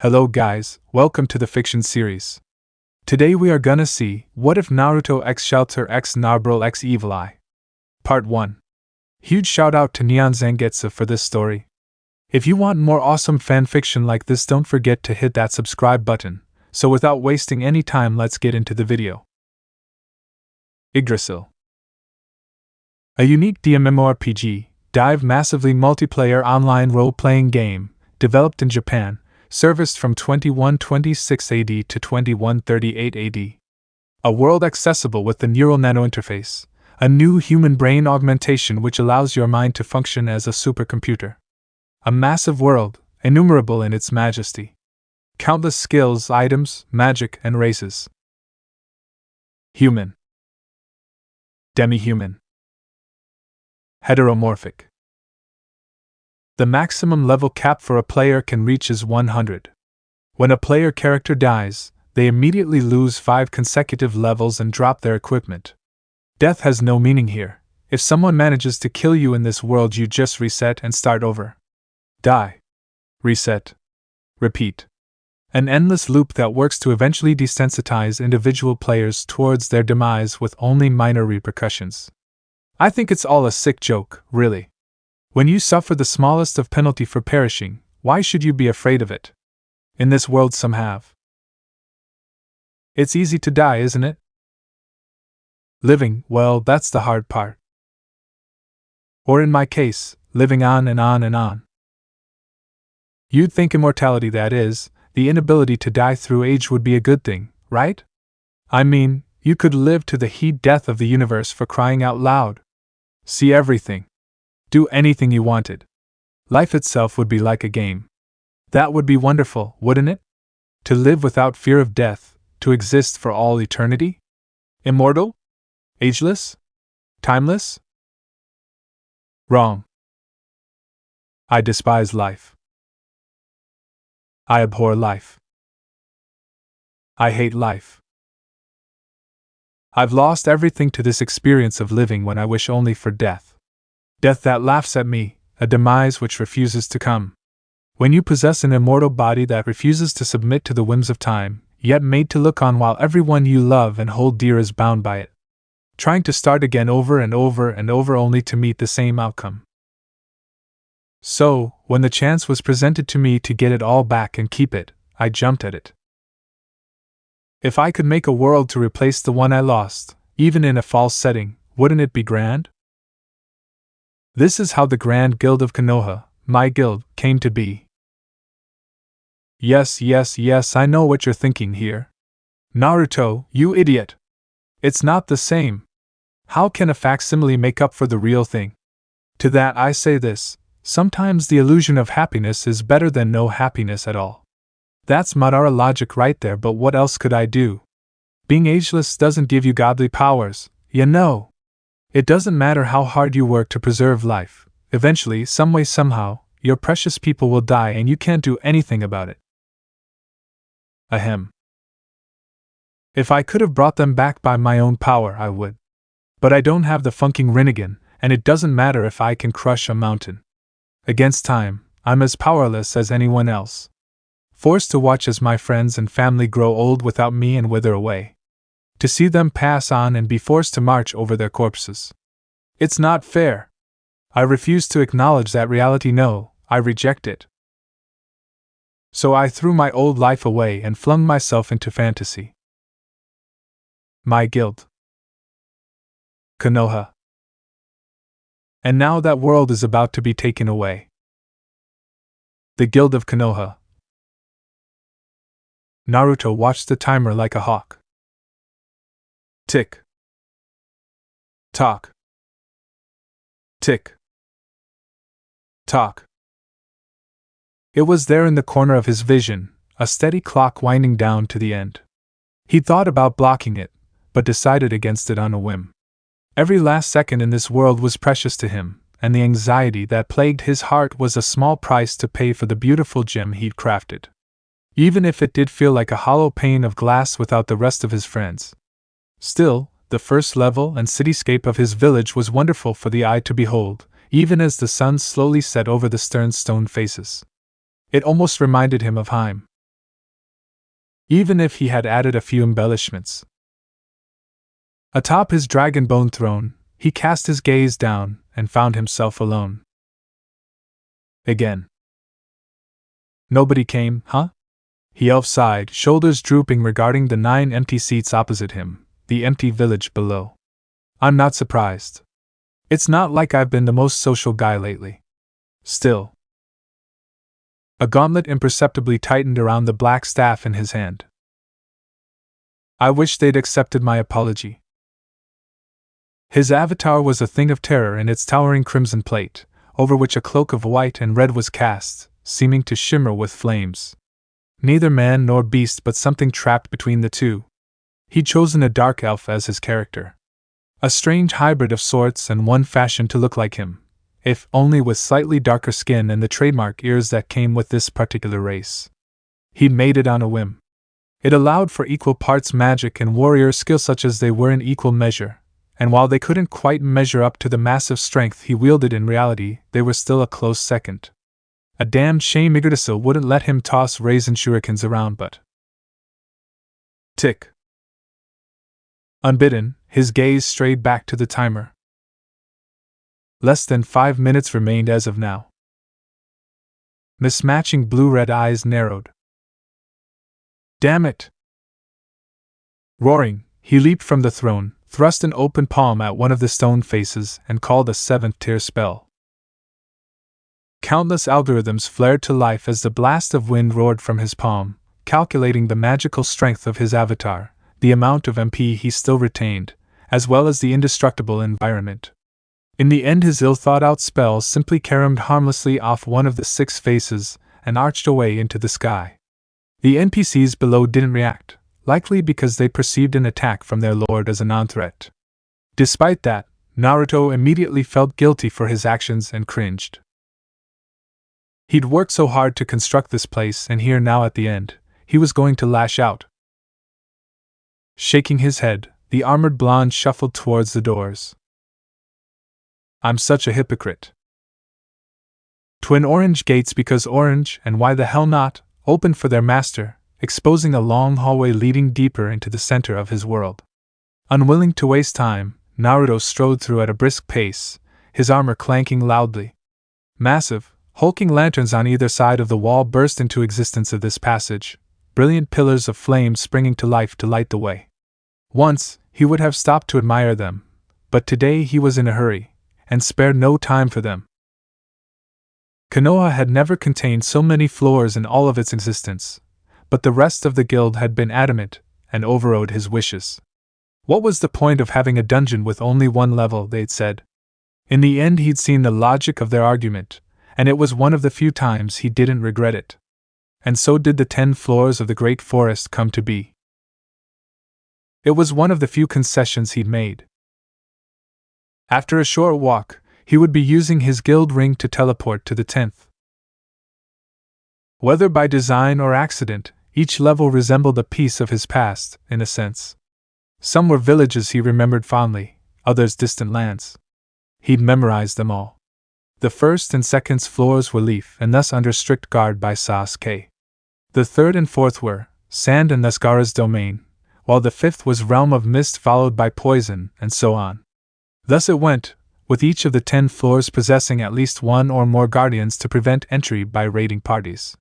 Hello guys, welcome to the fiction series. Today we are gonna see, what if Naruto x Shalltear x Narberal x Evileye? Part 1. Huge shout out to NeonZangetsu for this story. If you want more awesome fanfiction like this, don't forget to hit that subscribe button. So without wasting any time, let's get into the video. Yggdrasil. A unique MMORPG, dive massively multiplayer online role-playing game, developed in Japan, serviced from 2126 AD to 2138 AD. A world accessible with the neural nano interface, a new human brain augmentation which allows your mind to function as a supercomputer. A massive world, innumerable in its majesty. Countless skills, items, magic, and races. Human. Demi-human. Heteromorphic. The maximum level cap for a player can reach is 100. When a player character dies, they immediately lose 5 consecutive levels and drop their equipment. Death has no meaning here. If someone manages to kill you in this world, you just reset and start over. Die. Reset. Repeat. An endless loop that works to eventually desensitize individual players towards their demise with only minor repercussions. I think it's all a sick joke, really. When you suffer the smallest of penalty for perishing, why should you be afraid of it? In this world some have. It's easy to die, isn't it? Living, well, that's the hard part. Or in my case, living on and on and on. You'd think immortality, that is, the inability to die through age, would be a good thing, right? I mean, you could live to the heat death of the universe, for crying out loud. See everything. Do anything you wanted. Life itself would be like a game. That would be wonderful, wouldn't it? To live without fear of death, to exist for all eternity? Immortal? Ageless? Timeless? Wrong. I despise life. I abhor life. I hate life. I've lost everything to this experience of living when I wish only for death. Death that laughs at me, a demise which refuses to come. When you possess an immortal body that refuses to submit to the whims of time, yet made to look on while everyone you love and hold dear is bound by it. Trying to start again over and over and over only to meet the same outcome. So, when the chance was presented to me to get it all back and keep it, I jumped at it. If I could make a world to replace the one I lost, even in a false setting, wouldn't it be grand? This is how the Grand Guild of Konoha, my guild, came to be. Yes, I know what you're thinking here. Naruto, you idiot! It's not the same. How can a facsimile make up for the real thing? To that I say this, sometimes the illusion of happiness is better than no happiness at all. That's Madara logic right there, but what else could I do? Being ageless doesn't give you godly powers, you know. It doesn't matter how hard you work to preserve life, eventually, some way, somehow, your precious people will die and you can't do anything about it. Ahem. If I could have brought them back by my own power, I would. But I don't have the funking Rinnegan, and it doesn't matter if I can crush a mountain. Against time, I'm as powerless as anyone else. Forced to watch as my friends and family grow old without me and wither away. To see them pass on and be forced to march over their corpses. It's not fair. I refuse to acknowledge that reality, no, I reject it. So I threw my old life away and flung myself into fantasy. My guild. Konoha. And now that world is about to be taken away. The Guild of Konoha. Naruto watched the timer like a hawk. Tick. Tock. Tick. Tock. It was there in the corner of his vision, a steady clock winding down to the end. He thought about blocking it, but decided against it on a whim. Every last second in this world was precious to him, and the anxiety that plagued his heart was a small price to pay for the beautiful gem he'd crafted. Even if it did feel like a hollow pane of glass without the rest of his friends. Still, the first level and cityscape of his village was wonderful for the eye to behold, even as the sun slowly set over the stern stone faces. It almost reminded him of Harem. even if he had added a few embellishments. Atop his dragon bone throne, he cast his gaze down and found himself alone. Again. Nobody came, huh? He sighed, shoulders drooping regarding the 9 empty seats opposite him, the empty village below. I'm not surprised. It's not like I've been the most social guy lately. Still. A gauntlet imperceptibly tightened around the black staff in his hand. I wish they'd accepted my apology. His avatar was a thing of terror in its towering crimson plate, over which a cloak of white and red was cast, seeming to shimmer with flames. Neither man nor beast, but something trapped between the two. He'd chosen a dark elf as his character. A strange hybrid of sorts, and one fashioned to look like him, if only with slightly darker skin and the trademark ears that came with this particular race. He'd made it on a whim. It allowed for equal parts magic and warrior skill, such as they were in equal measure, and while they couldn't quite measure up to the massive strength he wielded in reality, they were still a close second. A damned shame Yggdrasil wouldn't let him toss raisin shurikens around, but... Tick. Unbidden, his gaze strayed back to the timer. Less than 5 minutes remained as of now. Mismatching blue-red eyes narrowed. Damn it! Roaring, he leaped from the throne, thrust an open palm at one of the stone faces, and called a 7th-tier spell. Countless algorithms flared to life as the blast of wind roared from his palm, calculating the magical strength of his avatar, the amount of MP he still retained, as well as the indestructible environment. In the end, his ill-thought-out spell simply caromed harmlessly off one of the 6 faces and arched away into the sky. The NPCs below didn't react, likely because they perceived an attack from their lord as a non-threat. Despite that, Naruto immediately felt guilty for his actions and cringed. He'd worked so hard to construct this place, and here now at the end, he was going to lash out. Shaking his head, the armored blonde shuffled towards the doors. I'm such a hypocrite. Twin orange gates, because orange, and why the hell not, opened for their master, exposing a long hallway leading deeper into the center of his world. Unwilling to waste time, Naruto strode through at a brisk pace, his armor clanking loudly. Massive, hulking lanterns on either side of the wall burst into existence of this passage, brilliant pillars of flame springing to life to light the way. Once, he would have stopped to admire them, but today he was in a hurry, and spared no time for them. Konoha had never contained so many floors in all of its existence, but the rest of the guild had been adamant, and overrode his wishes. What was the point of having a dungeon with only 1 level, they'd said. In the end, he'd seen the logic of their argument, and it was one of the few times he didn't regret it. And so did the 10 floors of the great forest come to be. It was one of the few concessions he'd made. After a short walk, he would be using his guild ring to teleport to the 10th. Whether by design or accident, each level resembled a piece of his past, in a sense. Some were villages he remembered fondly, others distant lands. He'd memorized them all. The 1st and 2nd floors were leaf and thus under strict guard by Sasuke. The 3rd and 4th were sand and thus Gaara's domain, while the 5th was realm of mist followed by poison, and so on. Thus it went, with each of the 10 floors possessing at least 1 or more guardians to prevent entry by raiding parties.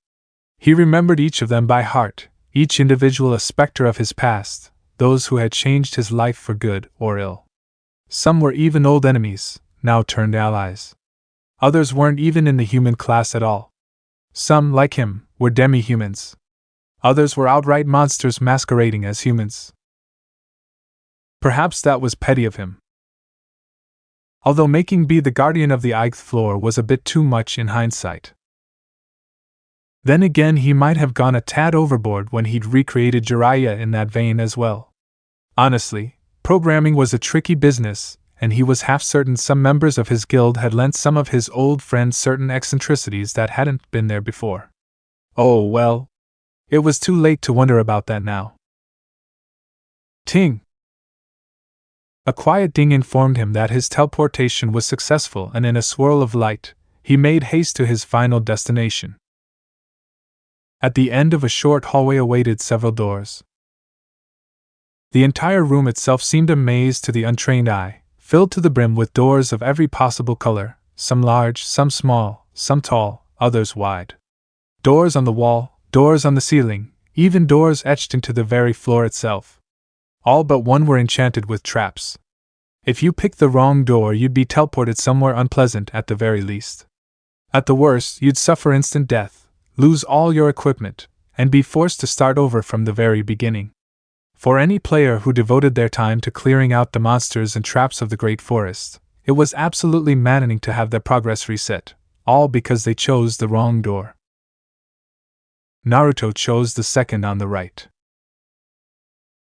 He remembered each of them by heart, each individual a specter of his past, those who had changed his life for good or ill. Some were even old enemies, now turned allies. Others weren't even in the human class at all. Some, like him, were demi-humans. Others were outright monsters masquerading as humans. Perhaps that was petty of him. Although making B the guardian of the 8th floor was a bit too much in hindsight. Then again, he might have gone a tad overboard when he'd recreated Jiraiya in that vein as well. Honestly, programming was a tricky business, and he was half certain some members of his guild had lent some of his old friends certain eccentricities that hadn't been there before. Oh well. It was too late to wonder about that now. Ting! A quiet ding informed him that his teleportation was successful, and in a swirl of light, he made haste to his final destination. At the end of a short hallway awaited several doors. The entire room itself seemed a maze to the untrained eye, filled to the brim with doors of every possible color, some large, some small, some tall, others wide. Doors on the wall, doors on the ceiling, even doors etched into the very floor itself. All but one were enchanted with traps. If you picked the wrong door, you'd be teleported somewhere unpleasant at the very least. At the worst, you'd suffer instant death, lose all your equipment, and be forced to start over from the very beginning. For any player who devoted their time to clearing out the monsters and traps of the Great Forest, it was absolutely maddening to have their progress reset, all because they chose the wrong door. Naruto chose the second on the right.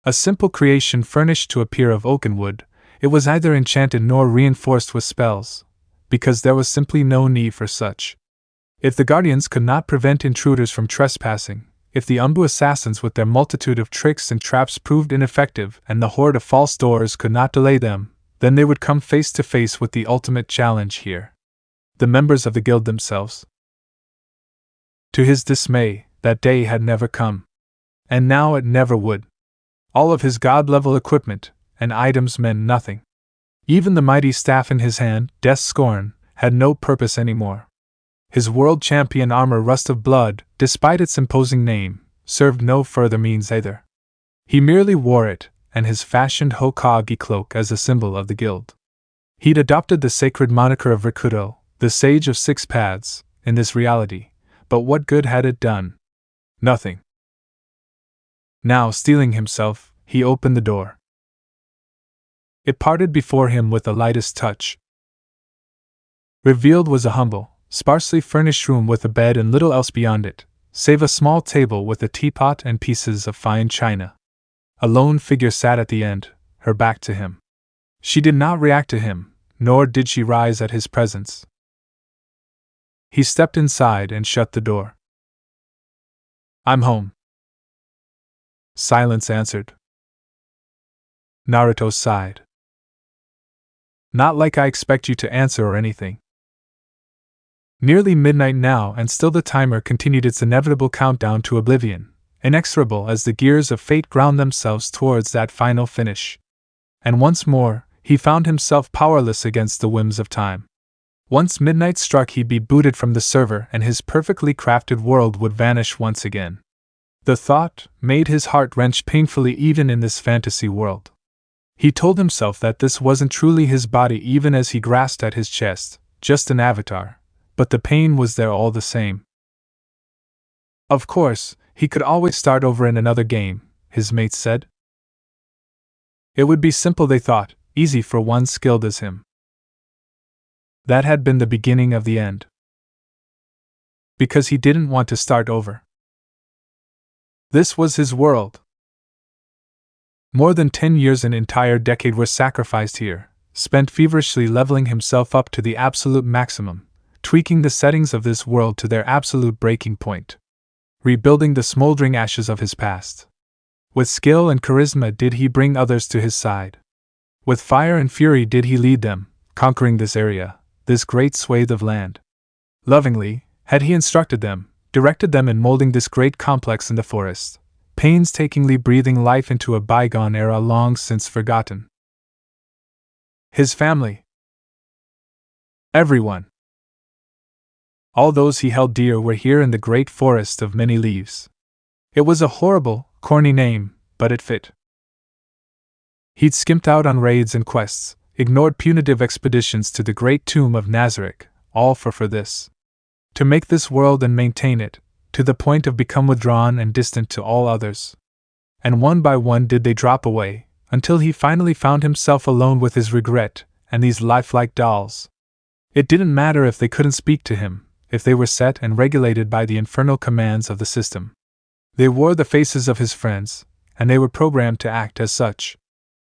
A simple creation furnished to appear of oaken wood, it was neither enchanted nor reinforced with spells, because there was simply no need for such. If the guardians could not prevent intruders from trespassing, if the Umbu assassins with their multitude of tricks and traps proved ineffective and the horde of false doors could not delay them, then they would come face to face with the ultimate challenge here. The members of the guild themselves. To his dismay, that day had never come. And now it never would. All of his god-level equipment and items meant nothing. Even the mighty staff in his hand, Death's Scorn, had no purpose anymore. His world champion armor Rust of Blood, despite its imposing name, served no further means either. He merely wore it, and his fashioned Hokage cloak as a symbol of the guild. He'd adopted the sacred moniker of Rikudo, the Sage of Six Paths, in this reality, but what good had it done? Nothing. Now, steeling himself, he opened the door. It parted before him with the lightest touch. Revealed was a humble, sparsely furnished room with a bed and little else beyond it, save a small table with a teapot and pieces of fine china. A lone figure sat at the end, her back to him. She did not react to him, nor did she rise at his presence. He stepped inside and shut the door. "I'm home." Silence answered. Naruto sighed. "Not like I expect you to answer or anything." Nearly midnight now, and still the timer continued its inevitable countdown to oblivion, inexorable as the gears of fate ground themselves towards that final finish. And once more, he found himself powerless against the whims of time. Once midnight struck, he'd be booted from the server and his perfectly crafted world would vanish once again. The thought made his heart wrench painfully even in this fantasy world. He told himself that this wasn't truly his body even as he grasped at his chest, just an avatar. But the pain was there all the same. Of course, he could always start over in another game, his mates said. It would be simple, they thought, easy for one skilled as him. That had been the beginning of the end. Because he didn't want to start over. This was his world. More than 10 years, an entire decade, were sacrificed here, spent feverishly leveling himself up to the absolute maximum, tweaking the settings of this world to their absolute breaking point, rebuilding the smoldering ashes of his past. With skill and charisma did he bring others to his side. With fire and fury did he lead them, conquering this area, this great swathe of land. Lovingly had he instructed them, directed them in molding this great complex in the forest, painstakingly breathing life into a bygone era long since forgotten. His family. Everyone. All those he held dear were here in the great forest of many leaves. It was a horrible, corny name, but it fit. He'd skimped out on raids and quests, ignored punitive expeditions to the great tomb of Nazarick, all for this. To make this world and maintain it, to the point of become withdrawn and distant to all others. And one by one did they drop away, until he finally found himself alone with his regret, and these lifelike dolls. It didn't matter if they couldn't speak to him, if they were set and regulated by the infernal commands of the system. They wore the faces of his friends, and they were programmed to act as such.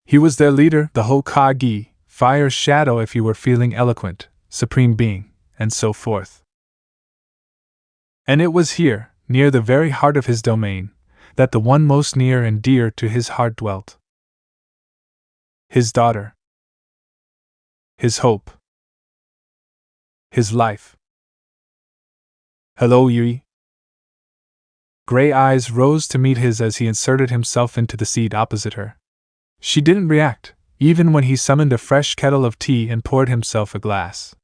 He was their leader, the Hokage, Fire's shadow if you were feeling eloquent, supreme being, and so forth. And it was here, near the very heart of his domain, that the one most near and dear to his heart dwelt. His daughter. His hope. His life. "Hello, Yui." Gray eyes rose to meet his as he inserted himself into the seat opposite her. She didn't react, even when he summoned a fresh kettle of tea and poured himself a glass.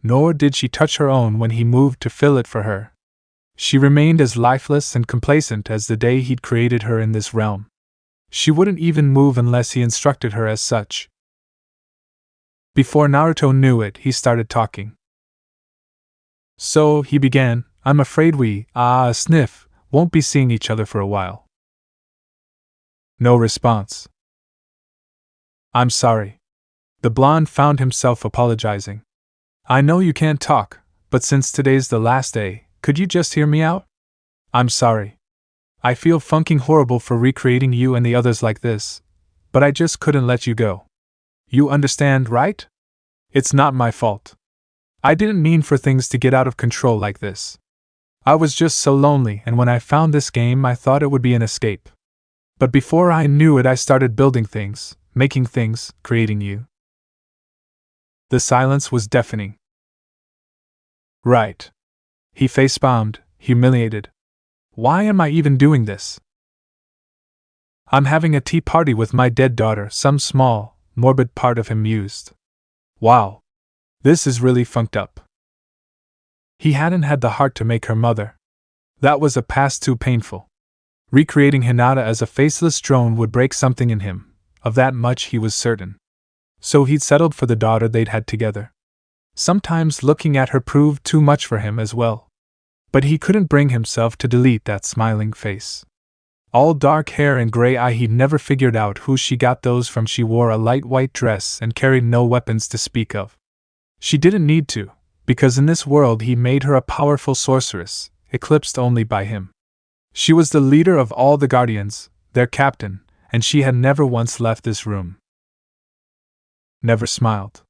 Nor did she touch her own when he moved to fill it for her. She remained as lifeless and complacent as the day he'd created her in this realm. She wouldn't even move unless he instructed her as such. Before Naruto knew it, he started talking. So, he began, I'm afraid we, a sniff, won't be seeing each other for a while. No response. I'm sorry. The blonde found himself apologizing. I know you can't talk, but since today's the last day, could you just hear me out? I'm sorry. I feel fucking horrible for recreating you and the others like this, but I just couldn't let you go. You understand, right? It's not my fault. I didn't mean for things to get out of control like this. I was just so lonely, and when I found this game I thought it would be an escape. But before I knew it I started building things, making things, creating you. The silence was deafening. Right. He facepalmed, humiliated. Why am I even doing this? I'm having a tea party with my dead daughter, some small, morbid part of him mused. Wow. This is really funked up. He hadn't had the heart to make her mother. That was a past too painful. Recreating Hinata as a faceless drone would break something in him, of that much he was certain. So he'd settled for the daughter they'd had together. Sometimes looking at her proved too much for him as well. But he couldn't bring himself to delete that smiling face. All dark hair and gray eye, he'd never figured out who she got those from. She wore a light white dress and carried no weapons to speak of. She didn't need to, because in this world he made her a powerful sorceress, eclipsed only by him. She was the leader of all the guardians, their captain, and she had never once left this room. Never smiled.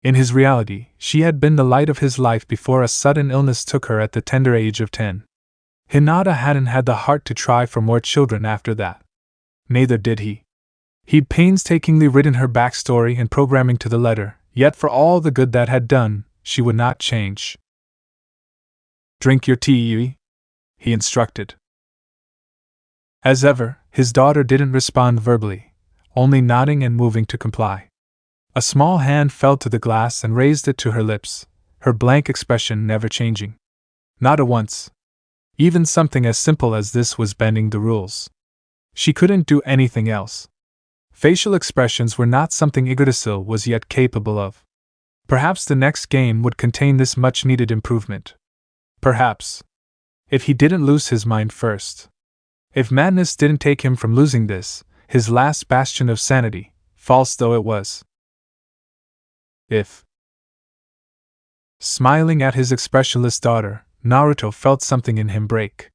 In his reality, she had been the light of his life before a sudden illness took her at the tender age of 10. Hinata hadn't had the heart to try for more children after that. Neither did he. He'd painstakingly written her backstory and programming to the letter, yet for all the good that had done, she would not change. Drink your tea, Yui, he instructed. As ever, his daughter didn't respond verbally, only nodding and moving to comply. A small hand fell to the glass and raised it to her lips, her blank expression never changing. Not a once. Even something as simple as this was bending the rules. She couldn't do anything else. Facial expressions were not something Yggdrasil was yet capable of. Perhaps the next game would contain this much-needed improvement. Perhaps. If he didn't lose his mind first. If madness didn't take him from losing this, his last bastion of sanity, false though it was. If. Smiling at his expressionless daughter, Naruto felt something in him break.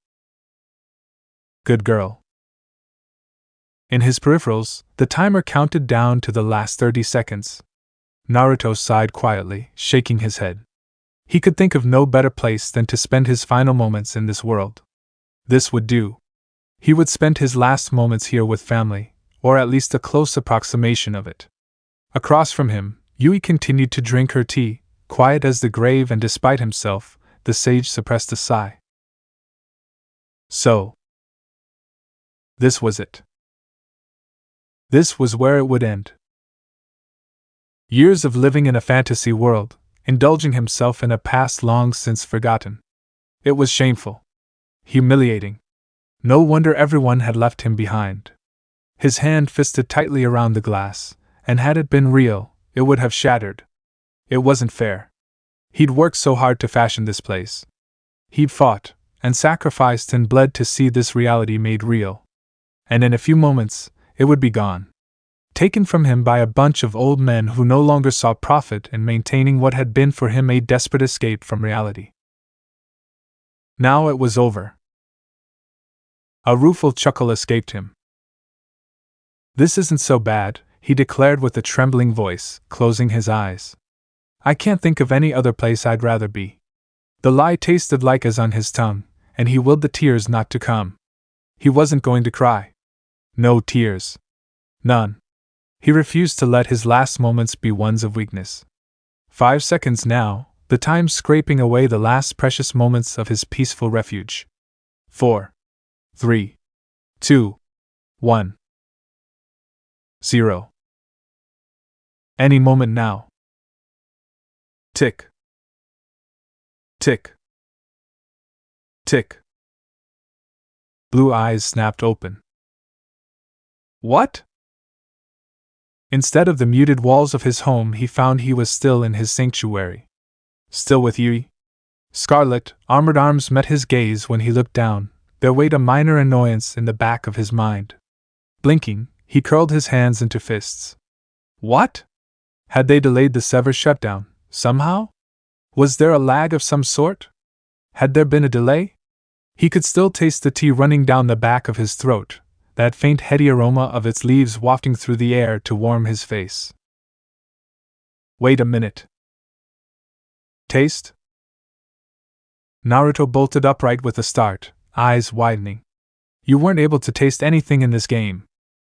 Good girl. In his peripherals, the timer counted down to the last 30 seconds. Naruto sighed quietly, shaking his head. He could think of no better place than to spend his final moments in this world. This would do. He would spend his last moments here with family, or at least a close approximation of it. Across from him, Yui continued to drink her tea, quiet as the grave, and despite himself, the sage suppressed a sigh. So. This was it. This was where it would end. Years of living in a fantasy world, indulging himself in a past long since forgotten. It was shameful. Humiliating. No wonder everyone had left him behind. His hand fisted tightly around the glass, and had it been real, it would have shattered. It wasn't fair. He'd worked so hard to fashion this place. He'd fought, and sacrificed and bled to see this reality made real. And in a few moments, it would be gone. Taken from him by a bunch of old men who no longer saw profit in maintaining what had been for him a desperate escape from reality. Now it was over. A rueful chuckle escaped him. This isn't so bad, he declared with a trembling voice, closing his eyes. I can't think of any other place I'd rather be. The lie tasted like as on his tongue, and he willed the tears not to come. He wasn't going to cry. No tears. None. He refused to let his last moments be ones of weakness. 5 seconds now, the time scraping away the last precious moments of his peaceful refuge. 4, 3, 2, 1, 0. Any moment now. Tick. Tick. Tick. Blue eyes snapped open. What? Instead of the muted walls of his home, he found he was still in his sanctuary. Still with Yui? Scarlet, armored arms met his gaze when he looked down. There weighed a minor annoyance in the back of his mind. Blinking, he curled his hands into fists. What? Had they delayed the Sever shutdown, somehow? Was there a lag of some sort? Had there been a delay? He could still taste the tea running down the back of his throat, that faint heady aroma of its leaves wafting through the air to warm his face. Wait a minute. Taste? Naruto bolted upright with a start, eyes widening. You weren't able to taste anything in this game.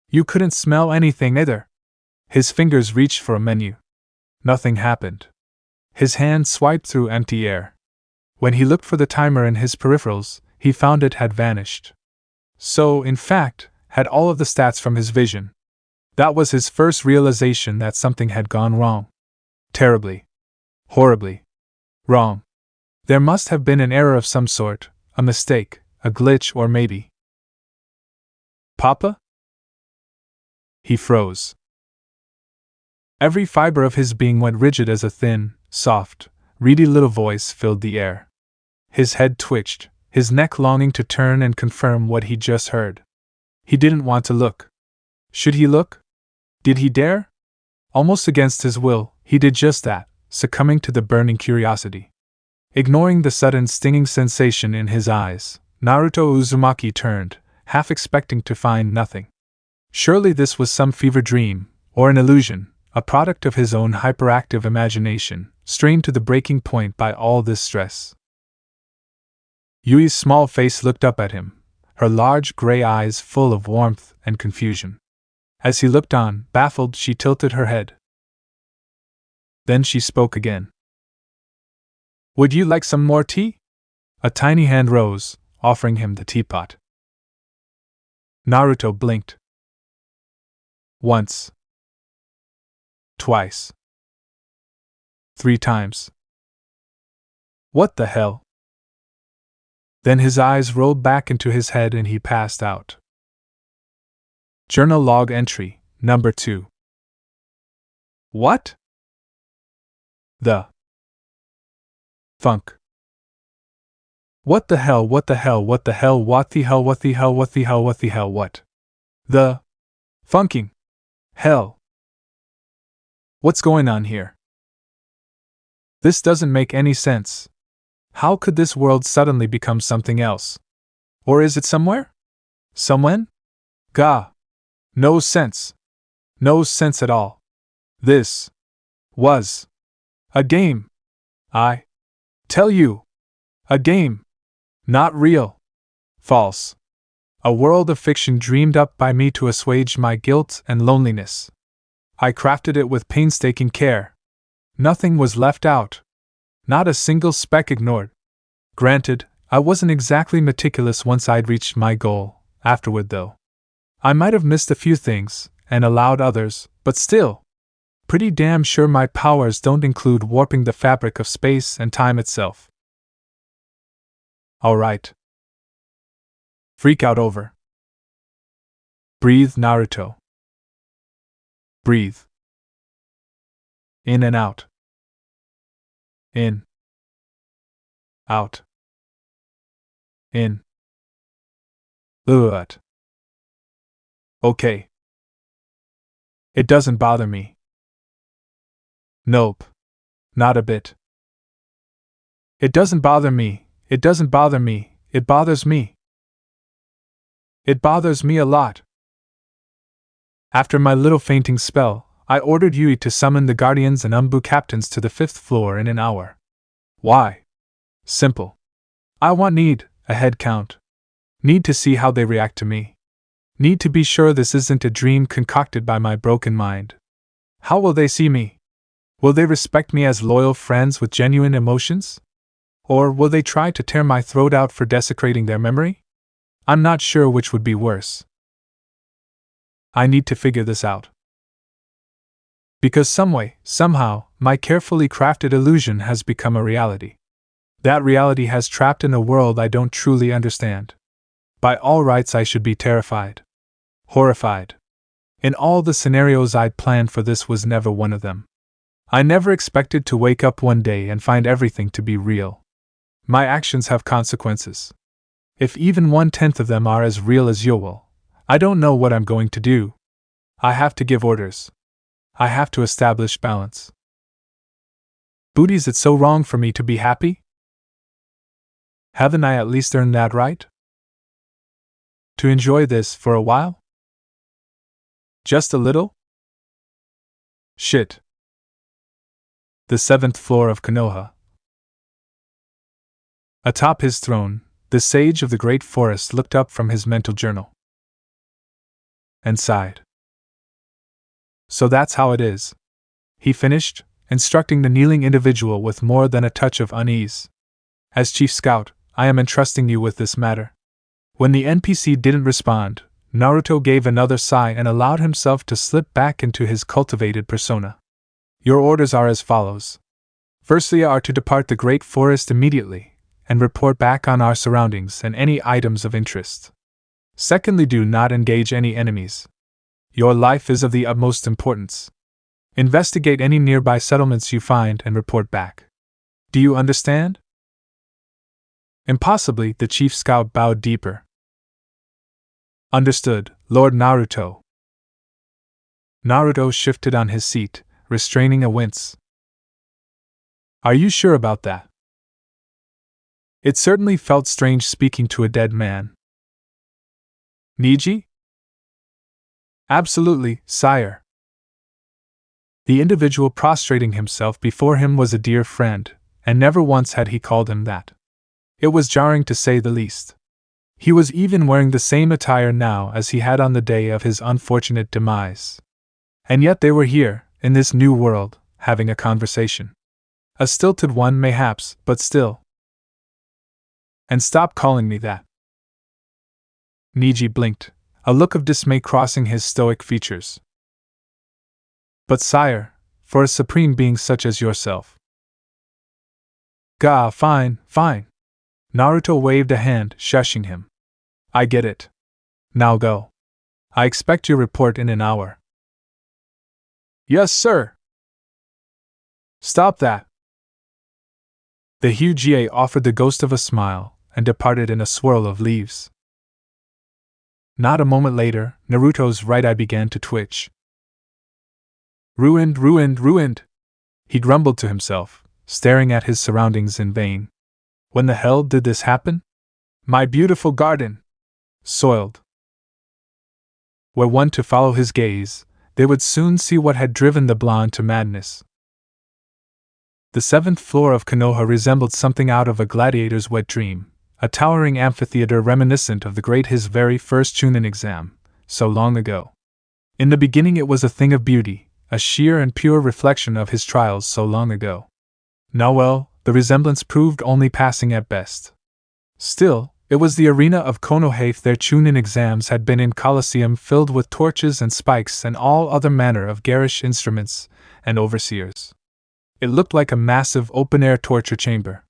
You couldn't smell anything either. His fingers reached for a menu. Nothing happened. His hand swiped through empty air. When he looked for the timer in his peripherals, he found it had vanished. So, in fact, had all of the stats from his vision. That was his first realization that something had gone wrong. Terribly. Horribly. Wrong. There must have been an error of some sort, a mistake, a glitch, or maybe. Papa? He froze. Every fiber of his being went rigid as a thin, soft, reedy little voice filled the air. His head twitched, his neck longing to turn and confirm what he'd just heard. He didn't want to look. Should he look? Did he dare? Almost against his will, he did just that, succumbing to the burning curiosity. Ignoring the sudden stinging sensation in his eyes, Naruto Uzumaki turned, half expecting to find nothing. Surely this was some fever dream, or an illusion, a product of his own hyperactive imagination, strained to the breaking point by all this stress. Yui's small face looked up at him, her large gray eyes full of warmth and confusion. As he looked on, baffled, she tilted her head. Then she spoke again. Would you like some more tea? A tiny hand rose, offering him the teapot. Naruto blinked. Once. Twice. 3 times. What the hell? Then his eyes rolled back into his head and he passed out. Journal log entry, number 2. What? The funk. What the hell, what the hell, what the hell, what the hell, what the hell, what the hell, what the hell, what? The funking hell. What's going on here? This doesn't make any sense. How could this world suddenly become something else? Or is it somewhere? Somewhen? Gah. No sense. No sense at all. This was a game. I tell you. A game. Not real. False. A world of fiction dreamed up by me to assuage my guilt and loneliness. I crafted it with painstaking care. Nothing was left out. Not a single speck ignored. Granted, I wasn't exactly meticulous once I'd reached my goal. Afterward, though, I might have missed a few things and allowed others, but still, pretty damn sure my powers don't include warping the fabric of space and time itself. Alright. Freak out over. Breathe, Naruto. Breathe. In and out. In. Out. In. Out. Okay. It doesn't bother me. Nope. Not a bit. It doesn't bother me. It doesn't bother me. It bothers me. It bothers me a lot. After my little fainting spell, I ordered Yui to summon the guardians and Umbu captains to the 5th floor in an hour. Why? Simple. I need a head count. Need to see how they react to me. Need to be sure this isn't a dream concocted by my broken mind. How will they see me? Will they respect me as loyal friends with genuine emotions? Or will they try to tear my throat out for desecrating their memory? I'm not sure which would be worse. I need to figure this out. Because somehow, my carefully crafted illusion has become a reality. That reality has trapped in a world I don't truly understand. By all rights, I should be terrified. Horrified. In all the scenarios I'd planned for, this was never one of them. I never expected to wake up one day and find everything to be real. My actions have consequences. If even 1/10 of them are as real as Ooal, I don't know what I'm going to do. I have to give orders. I have to establish balance. Booties, it's so wrong for me to be happy? Haven't I at least earned that right? To enjoy this for a while? Just a little? Shit. The 7th floor of Konoha. Atop his throne, the sage of the great forest looked up from his mental journal and sighed. So that's how it is, he finished, instructing the kneeling individual with more than a touch of unease. As Chief Scout, I am entrusting you with this matter. When the NPC didn't respond, Naruto gave another sigh and allowed himself to slip back into his cultivated persona. Your orders are as follows. Firstly, are to depart the great forest immediately, and report back on our surroundings and any items of interest. Secondly, do not engage any enemies. Your life is of the utmost importance. Investigate any nearby settlements you find and report back. Do you understand? Impossibly, the chief scout bowed deeper. Understood, Lord Naruto. Naruto shifted on his seat, restraining a wince. Are you sure about that? It certainly felt strange speaking to a dead man. Niji? Absolutely, sire. The individual prostrating himself before him was a dear friend, and never once had he called him that. It was jarring to say the least. He was even wearing the same attire now as he had on the day of his unfortunate demise. And yet they were here, in this new world, having a conversation. A stilted one mayhaps, but still. And stop calling me that. Niji blinked, a look of dismay crossing his stoic features. But sire, for a supreme being such as yourself. Gah, fine. Naruto waved a hand, shushing him. I get it. Now go. I expect your report in an hour. Yes, sir. Stop that. The Uchiha offered the ghost of a smile and departed in a swirl of leaves. Not a moment later, Naruto's right eye began to twitch. Ruined. He grumbled to himself, staring at his surroundings in vain. When the hell did this happen? My beautiful garden! Soiled. Were one to follow his gaze, they would soon see what had driven the blonde to madness. The 7th floor of Konoha resembled something out of a gladiator's wet dream, a towering amphitheater reminiscent of his very first Chunin exam, so long ago. In the beginning it was a thing of beauty, a sheer and pure reflection of his trials so long ago. Now well, the resemblance proved only passing at best. Still, it was the arena of Konoha. Their Chunin exams had been in Colosseum filled with torches and spikes and all other manner of garish instruments and overseers. It looked like a massive open-air torture chamber.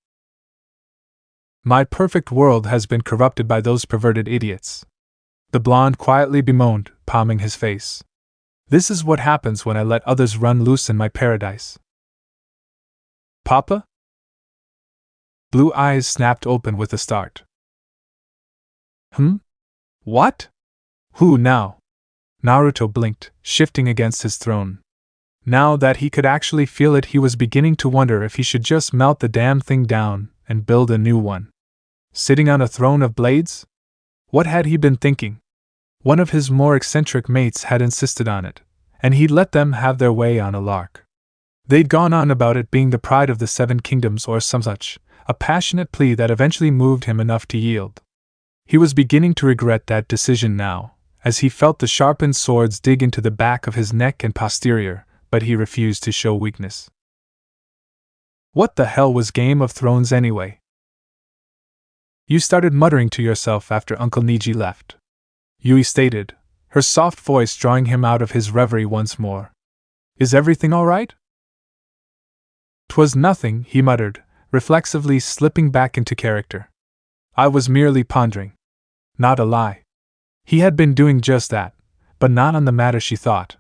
My perfect world has been corrupted by those perverted idiots. The blonde quietly bemoaned, palming his face. This is what happens when I let others run loose in my paradise. Papa? Blue eyes snapped open with a start. What? Who now? Naruto blinked, shifting against his throne. Now that he could actually feel it, he was beginning to wonder if he should just melt the damn thing down and build a new one. Sitting on a throne of blades? What had he been thinking? One of his more eccentric mates had insisted on it, and he'd let them have their way on a lark. They'd gone on about it being the pride of the 7 kingdoms or some such, a passionate plea that eventually moved him enough to yield. He was beginning to regret that decision now, as he felt the sharpened swords dig into the back of his neck and posterior, but he refused to show weakness. What the hell was Game of Thrones anyway? You started muttering to yourself after Uncle Niji left," Yui stated, her soft voice drawing him out of his reverie once more. "Is everything all right?" "'Twas nothing," he muttered, reflexively slipping back into character. "I was merely pondering." Not a lie. He had been doing just that, but not on the matter she thought.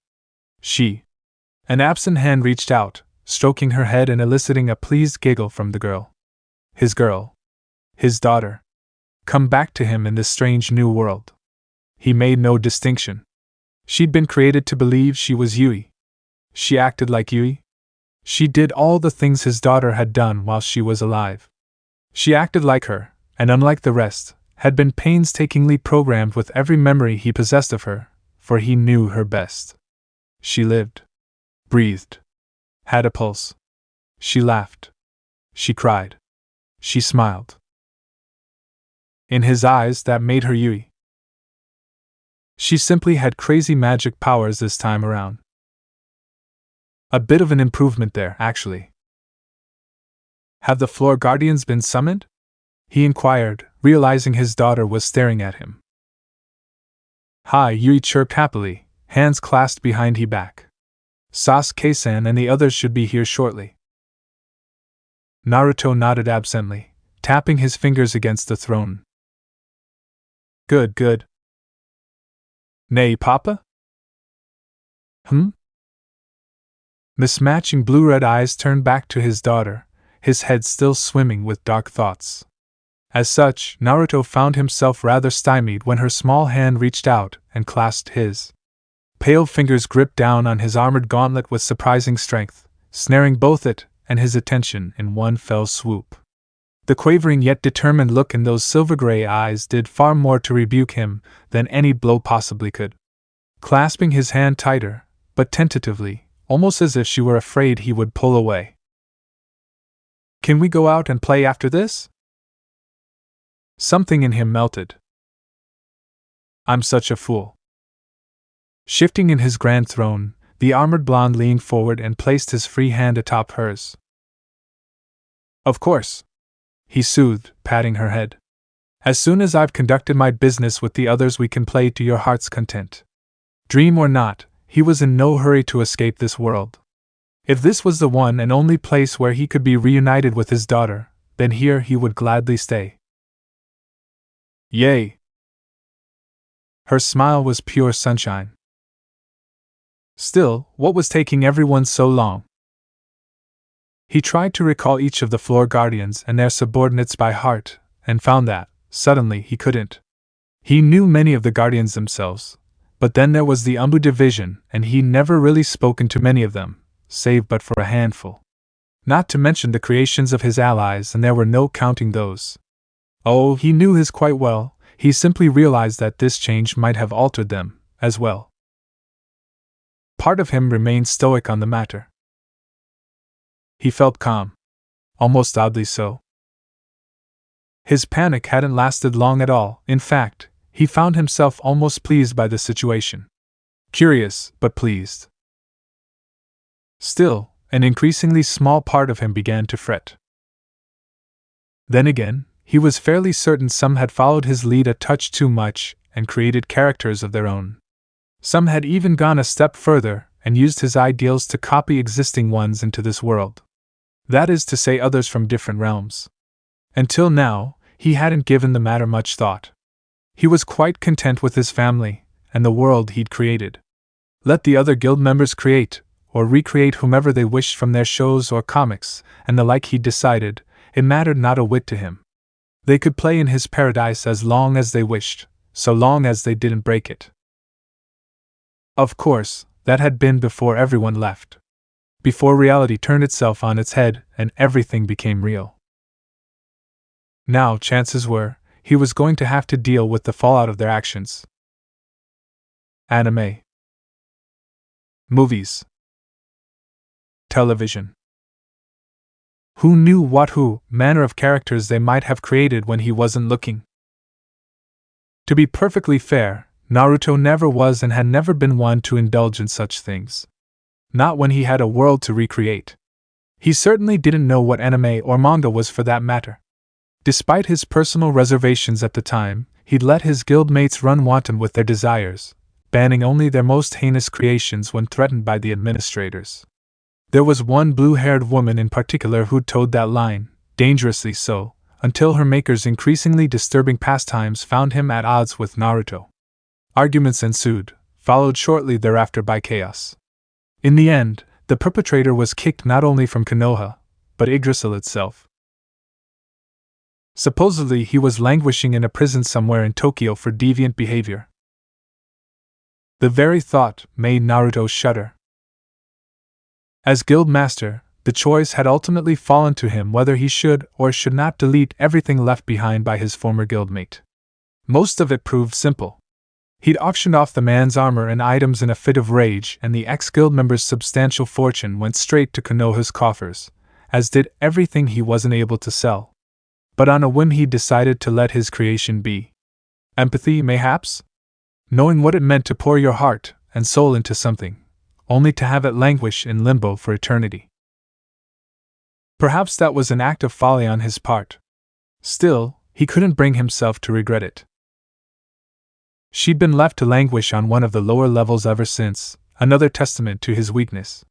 An absent hand reached out, stroking her head and eliciting a pleased giggle from the girl. His girl. His daughter. Come back to him in this strange new world. He made no distinction. She'd been created to believe she was Yui. She acted like Yui. She did all the things his daughter had done while she was alive. She acted like her, and unlike the rest, had been painstakingly programmed with every memory he possessed of her, for he knew her best. She lived. Breathed. Had a pulse. She laughed. She cried. She smiled. In his eyes, that made her Yui. She simply had crazy magic powers this time around. A bit of an improvement there, actually. "Have the floor guardians been summoned?" he inquired, realizing his daughter was staring at him. "Hi," Yui chirped happily, hands clasped behind his back. "Sasuke-san and the others should be here shortly." Naruto nodded absently, tapping his fingers against the throne. Good, good. "Nay, Papa?" Mismatching blue-red eyes turned back to his daughter, his head still swimming with dark thoughts. As such, Naruto found himself rather stymied when her small hand reached out and clasped his. Pale fingers gripped down on his armored gauntlet with surprising strength, snaring both it and his attention in one fell swoop. The quavering yet determined look in those silver-gray eyes did far more to rebuke him than any blow possibly could. Clasping his hand tighter, but tentatively, almost as if she were afraid he would pull away. "Can we go out and play after this?" Something in him melted. "I'm such a fool." Shifting in his grand throne, the armored blonde leaned forward and placed his free hand atop hers. "Of course," he soothed, patting her head. "As soon as I've conducted my business with the others, we can play to your heart's content." Dream or not, he was in no hurry to escape this world. If this was the one and only place where he could be reunited with his daughter, then here he would gladly stay. Yay! Her smile was pure sunshine. Still, what was taking everyone so long? He tried to recall each of the floor guardians and their subordinates by heart, and found that, suddenly, he couldn't. He knew many of the guardians themselves, but then there was the Umbu division, and he never really spoken to many of them, save but for a handful. Not to mention the creations of his allies, and there were no counting those. Oh, he knew his quite well, he simply realized that this change might have altered them, as well. Part of him remained stoic on the matter. He felt calm. Almost oddly so. His panic hadn't lasted long at all. In fact, he found himself almost pleased by the situation. Curious, but pleased. Still, an increasingly small part of him began to fret. Then again, he was fairly certain some had followed his lead a touch too much and created characters of their own. Some had even gone a step further and used his ideals to copy existing ones into this world. That is to say, others from different realms. Until now, he hadn't given the matter much thought. He was quite content with his family and the world he'd created. Let the other guild members create or recreate whomever they wished from their shows or comics, and the like, he decided, it mattered not a whit to him. They could play in his paradise as long as they wished, so long as they didn't break it. Of course, that had been before everyone left. Before reality turned itself on its head and everything became real. Now, chances were, he was going to have to deal with the fallout of their actions. Anime. Movies. Television. Who knew what manner of characters they might have created when he wasn't looking? To be perfectly fair, Naruto never was and had never been one to indulge in such things. Not when he had a world to recreate. He certainly didn't know what anime or manga was, for that matter. Despite his personal reservations at the time, he'd let his guildmates run wanton with their desires, banning only their most heinous creations when threatened by the administrators. There was one blue-haired woman in particular who'd towed that line, dangerously so, until her maker's increasingly disturbing pastimes found him at odds with Naruto. Arguments ensued, followed shortly thereafter by chaos. In the end, the perpetrator was kicked not only from Konoha, but Yggdrasil itself. Supposedly he was languishing in a prison somewhere in Tokyo for deviant behavior. The very thought made Naruto shudder. As guildmaster, the choice had ultimately fallen to him whether he should or should not delete everything left behind by his former guildmate. Most of it proved simple. He'd auctioned off the man's armor and items in a fit of rage, and the ex-guild member's substantial fortune went straight to Konoha's coffers, as did everything he wasn't able to sell. But on a whim he decided to let his creation be. Empathy, mayhaps? Knowing what it meant to pour your heart and soul into something, only to have it languish in limbo for eternity. Perhaps that was an act of folly on his part. Still, he couldn't bring himself to regret it. She'd been left to languish on one of the lower levels ever since, another testament to his weakness.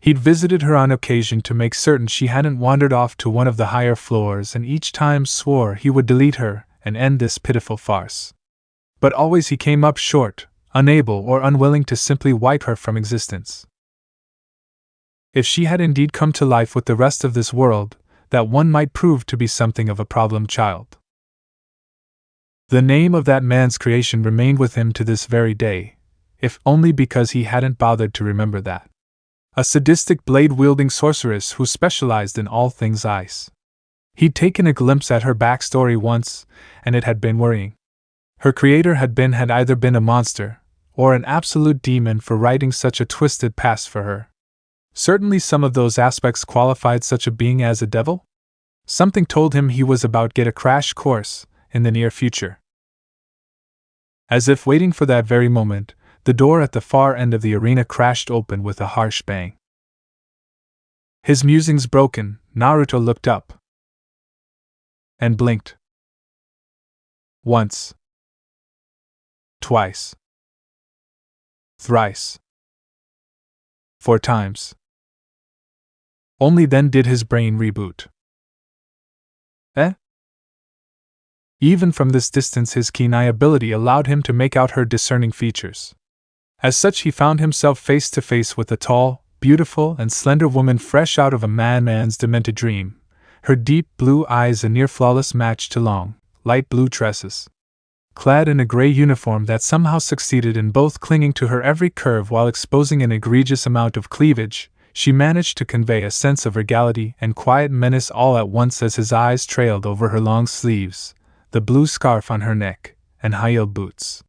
He'd visited her on occasion to make certain she hadn't wandered off to one of the higher floors, and each time swore he would delete her and end this pitiful farce. But always he came up short, unable or unwilling to simply wipe her from existence. If she had indeed come to life with the rest of this world, that one might prove to be something of a problem child. The name of that man's creation remained with him to this very day, if only because he hadn't bothered to remember that. A sadistic blade-wielding sorceress who specialized in all things ice. He'd taken a glimpse at her backstory once, and it had been worrying. Her creator had either been a monster, or an absolute demon for writing such a twisted past for her. Certainly some of those aspects qualified such a being as a devil. Something told him he was about to get a crash course in the near future. As if waiting for that very moment, the door at the far end of the arena crashed open with a harsh bang. His musings broken, Naruto looked up and blinked. Once. Twice. Thrice. 4 times. Only then did his brain reboot. Even from this distance his keen eye ability allowed him to make out her discerning features. As such he found himself face to face with a tall, beautiful and slender woman fresh out of a madman's demented dream, her deep blue eyes a near flawless match to long, light blue tresses. Clad in a gray uniform that somehow succeeded in both clinging to her every curve while exposing an egregious amount of cleavage, she managed to convey a sense of regality and quiet menace all at once as his eyes trailed over her long sleeves, the blue scarf on her neck, and high-heeled boots.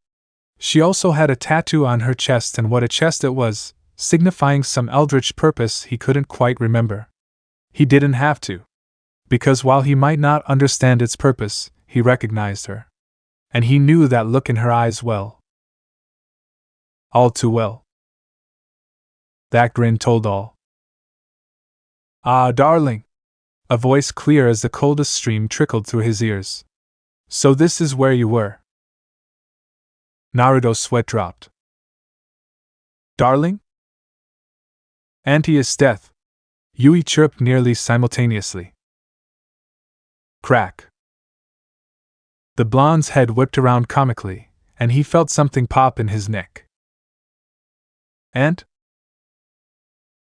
She also had a tattoo on her chest, and what a chest it was, signifying some eldritch purpose he couldn't quite remember. He didn't have to. Because while he might not understand its purpose, he recognized her. And he knew that look in her eyes well. All too well. That grin told all. "Ah, darling!" A voice clear as the coldest stream trickled through his ears. "So this is where you were." Naruto's sweat dropped. "Darling?" "Anti-is death," Yui chirped nearly simultaneously. Crack. The blonde's head whipped around comically, and he felt something pop in his neck. "Aunt?"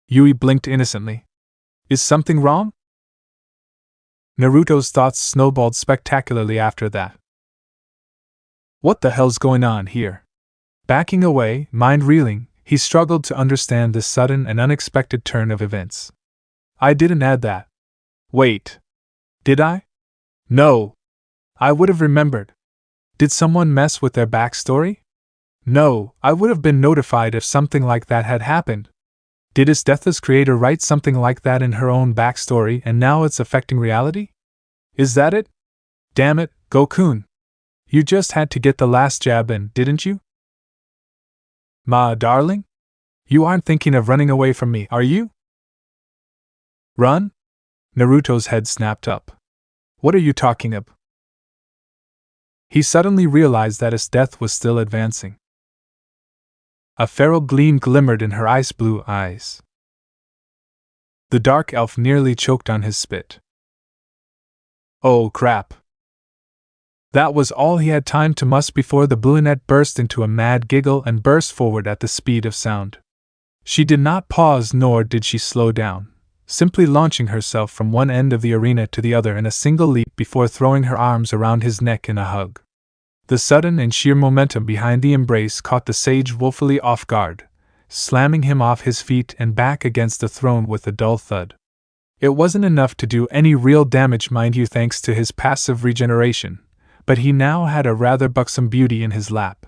Yui blinked innocently. "Is something wrong?" Naruto's thoughts snowballed spectacularly after that. What the hell's going on here? Backing away, mind reeling, he struggled to understand this sudden and unexpected turn of events. I didn't add that. Wait. Did I? No. I would have remembered. Did someone mess with their backstory? No, I would have been notified if something like that had happened. Did Isdetha's creator write something like that in her own backstory and now it's affecting reality? Is that it? Damn it, Gokun. You just had to get the last jab in, didn't you? Ma, darling? You aren't thinking of running away from me, are you? Run? Naruto's head snapped up. What are you talking about? He suddenly realized that his death was still advancing. A feral gleam glimmered in her ice blue eyes. The dark elf nearly choked on his spit. Oh crap! That was all he had time to muster before the brunette burst into a mad giggle and burst forward at the speed of sound. She did not pause nor did she slow down, simply launching herself from one end of the arena to the other in a single leap before throwing her arms around his neck in a hug. The sudden and sheer momentum behind the embrace caught the sage woefully off guard, slamming him off his feet and back against the throne with a dull thud. It wasn't enough to do any real damage, mind you, thanks to his passive regeneration, but he now had a rather buxom beauty in his lap.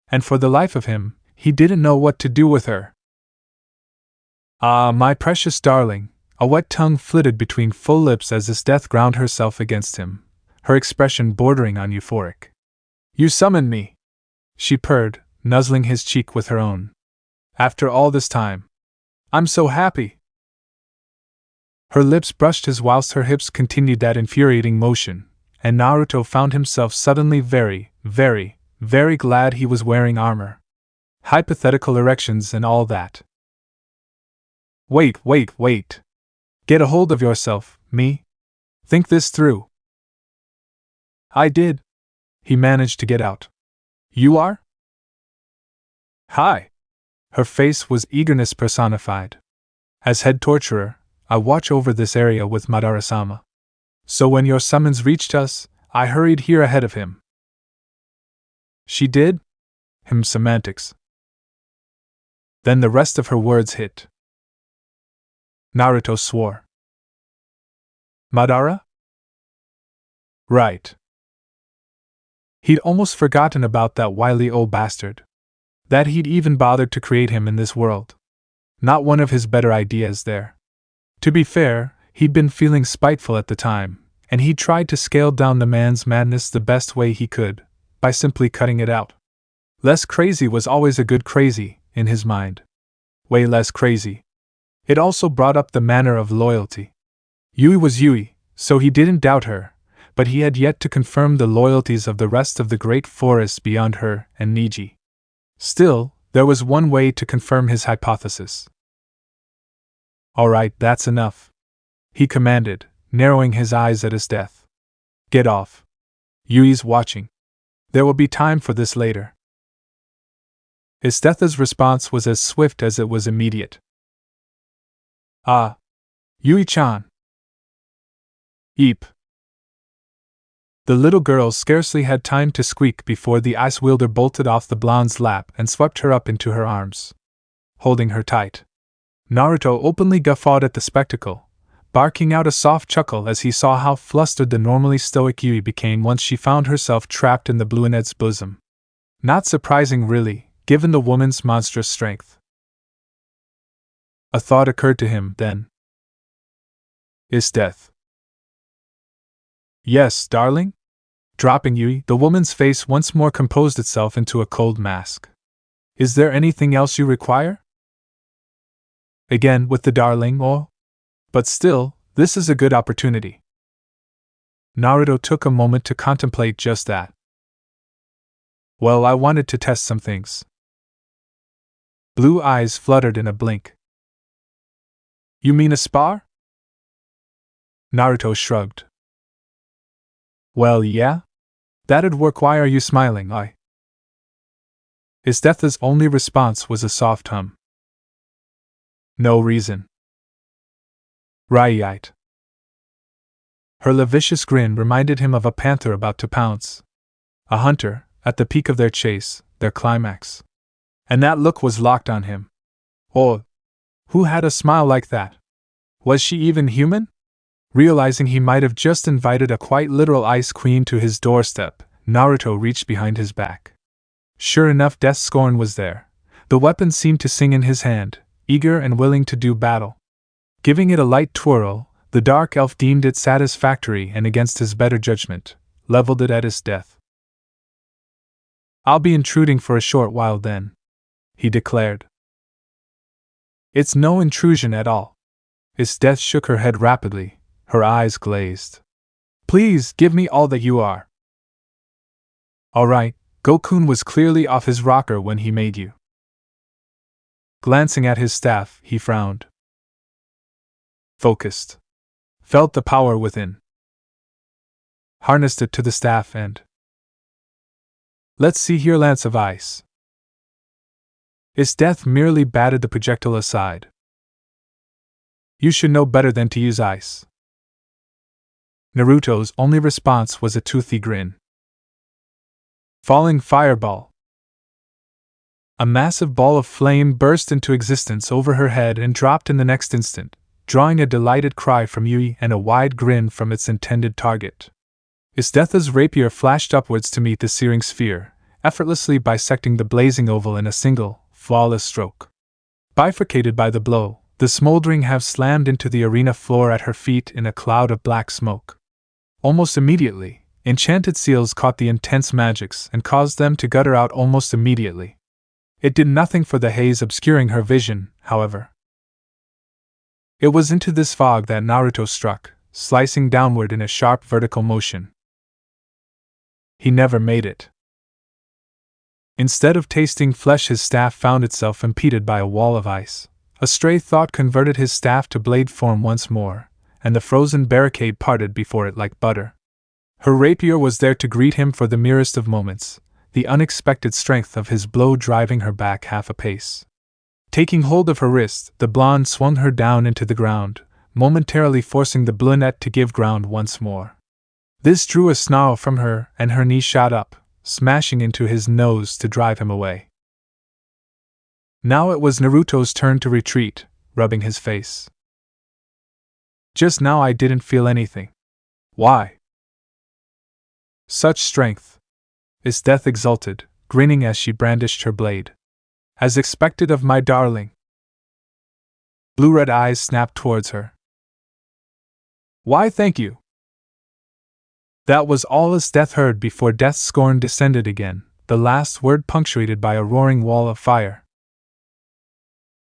And for the life of him, he didn't know what to do with her. Ah, my precious darling, a wet tongue flitted between full lips as his death ground herself against him, her expression bordering on euphoric. You summoned me, she purred, nuzzling his cheek with her own. After all this time. I'm so happy. Her lips brushed his whilst her hips continued that infuriating motion, and Naruto found himself suddenly very, very, very glad he was wearing armor. Hypothetical erections and all that. Wait. Get a hold of yourself, me. Think this through. I did. He managed to get out. You are? Hi. Her face was eagerness personified. As head torturer, I watch over this area with Madara-sama. So when your summons reached us, I hurried here ahead of him. She did? Semantics. Then the rest of her words hit. Naruto swore. Madara? Right. He'd almost forgotten about that wily old bastard. That he'd even bothered to create him in this world. Not one of his better ideas there. To be fair, he'd been feeling spiteful at the time, and he'd tried to scale down the man's madness the best way he could, by simply cutting it out. Less crazy was always a good crazy, in his mind. Way less crazy. It also brought up the manner of loyalty. Yui was Yui, so he didn't doubt her, but he had yet to confirm the loyalties of the rest of the great forest beyond her and Niji. Still, there was one way to confirm his hypothesis. All right, that's enough, he commanded, narrowing his eyes at his death. Get off. Yui's watching. There will be time for this later. Istetha's response was as swift as it was immediate. Ah. Yui-chan. Eep. The little girl scarcely had time to squeak before the ice wielder bolted off the blonde's lap and swept her up into her arms, holding her tight. Naruto openly guffawed at the spectacle, barking out a soft chuckle as he saw how flustered the normally stoic Yui became once she found herself trapped in the brunette's bosom. Not surprising really, given the woman's monstrous strength. A thought occurred to him then. Is death? Yes, darling? Dropping Yui, the woman's face once more composed itself into a cold mask. Is there anything else you require? Again with the darling, oh? But still, this is a good opportunity. Naruto took a moment to contemplate just that. Well, I wanted to test some things. Blue eyes fluttered in a blink. You mean a spar? Naruto shrugged. Well, yeah? That'd work. Why are you smiling, Istetha's only response was a soft hum. No reason. Right. Her lascivious grin reminded him of a panther about to pounce. A hunter, at the peak of their chase, their climax. And that look was locked on him. Oh, who had a smile like that? Was she even human? Realizing he might have just invited a quite literal ice queen to his doorstep, Naruto reached behind his back. Sure enough, death's scorn was there. The weapon seemed to sing in his hand, eager and willing to do battle. Giving it a light twirl, the dark elf deemed it satisfactory and against his better judgment, leveled it at his death. I'll be intruding for a short while then, he declared. It's no intrusion at all. Isdeath shook her head rapidly, her eyes glazed. Please, give me all that you are. Alright, Gokun was clearly off his rocker when he made you. Glancing at his staff, he frowned. Focused. Felt the power within. Harnessed it to the staff and... Let's see here, Lance of Ice. His death merely batted the projectile aside. You should know better than to use ice. Naruto's only response was a toothy grin. Falling fireball. A massive ball of flame burst into existence over her head and dropped in the next instant, drawing a delighted cry from Yui and a wide grin from its intended target. Isdetha's rapier flashed upwards to meet the searing sphere, effortlessly bisecting the blazing oval in a single, flawless stroke. Bifurcated by the blow, the smoldering half slammed into the arena floor at her feet in a cloud of black smoke. Almost immediately, enchanted seals caught the intense magics and caused them to gutter out almost immediately. It did nothing for the haze obscuring her vision, however. It was into this fog that Naruto struck, slicing downward in a sharp vertical motion. He never made it. Instead of tasting flesh, his staff found itself impeded by a wall of ice. A stray thought converted his staff to blade form once more, and the frozen barricade parted before it like butter. Her rapier was there to greet him for the merest of moments, the unexpected strength of his blow driving her back half a pace. Taking hold of her wrist, the blonde swung her down into the ground, momentarily forcing the brunette to give ground once more. This drew a snarl from her, and her knee shot up, smashing into his nose to drive him away. Now it was Naruto's turn to retreat, rubbing his face. Just now I didn't feel anything. Why? Such strength. Isdeth exulted, grinning as she brandished her blade. As expected of my darling. Blue-red eyes snapped towards her. Why, thank you. That was all Isdeth heard before death's scorn descended again, the last word punctuated by a roaring wall of fire.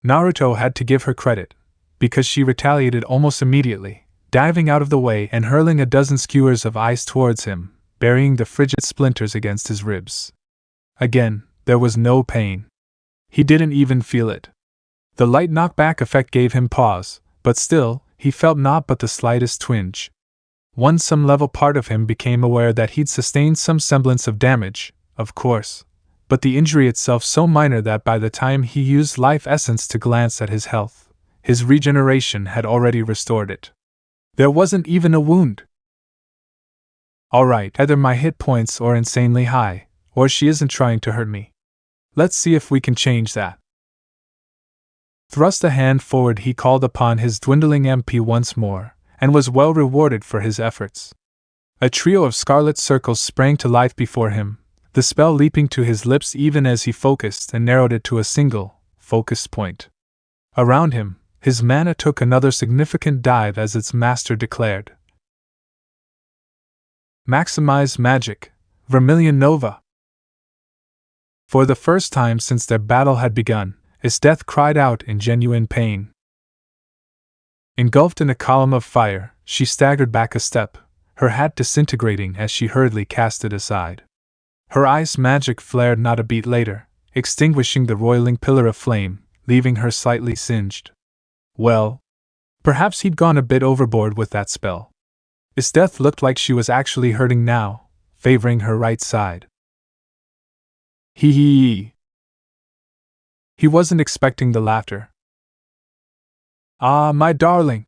Naruto had to give her credit, because she retaliated almost immediately, diving out of the way and hurling a dozen skewers of ice towards him, burying the frigid splinters against his ribs. Again, there was no pain. He didn't even feel it. The light knockback effect gave him pause, but still, he felt naught but the slightest twinge. Some level part of him became aware that he'd sustained some semblance of damage, of course, but the injury itself so minor that by the time he used life essence to glance at his health, his regeneration had already restored it. There wasn't even a wound. Alright, either my hit points are insanely high, or she isn't trying to hurt me. Let's see if we can change that. Thrust a hand forward, he called upon his dwindling MP once more, and was well rewarded for his efforts. A trio of scarlet circles sprang to life before him, the spell leaping to his lips even as he focused and narrowed it to a single, focused point. Around him, his mana took another significant dive as its master declared. Maximize magic, Vermilion Nova. For the first time since their battle had begun, Isdeth cried out in genuine pain. Engulfed in a column of fire, she staggered back a step, her hat disintegrating as she hurriedly cast it aside. Her ice magic flared not a beat later, extinguishing the roiling pillar of flame, leaving her slightly singed. Well, perhaps he'd gone a bit overboard with that spell. Isdeth looked like she was actually hurting now, favoring her right side. Hee hee. He wasn't expecting the laughter. Ah, my darling!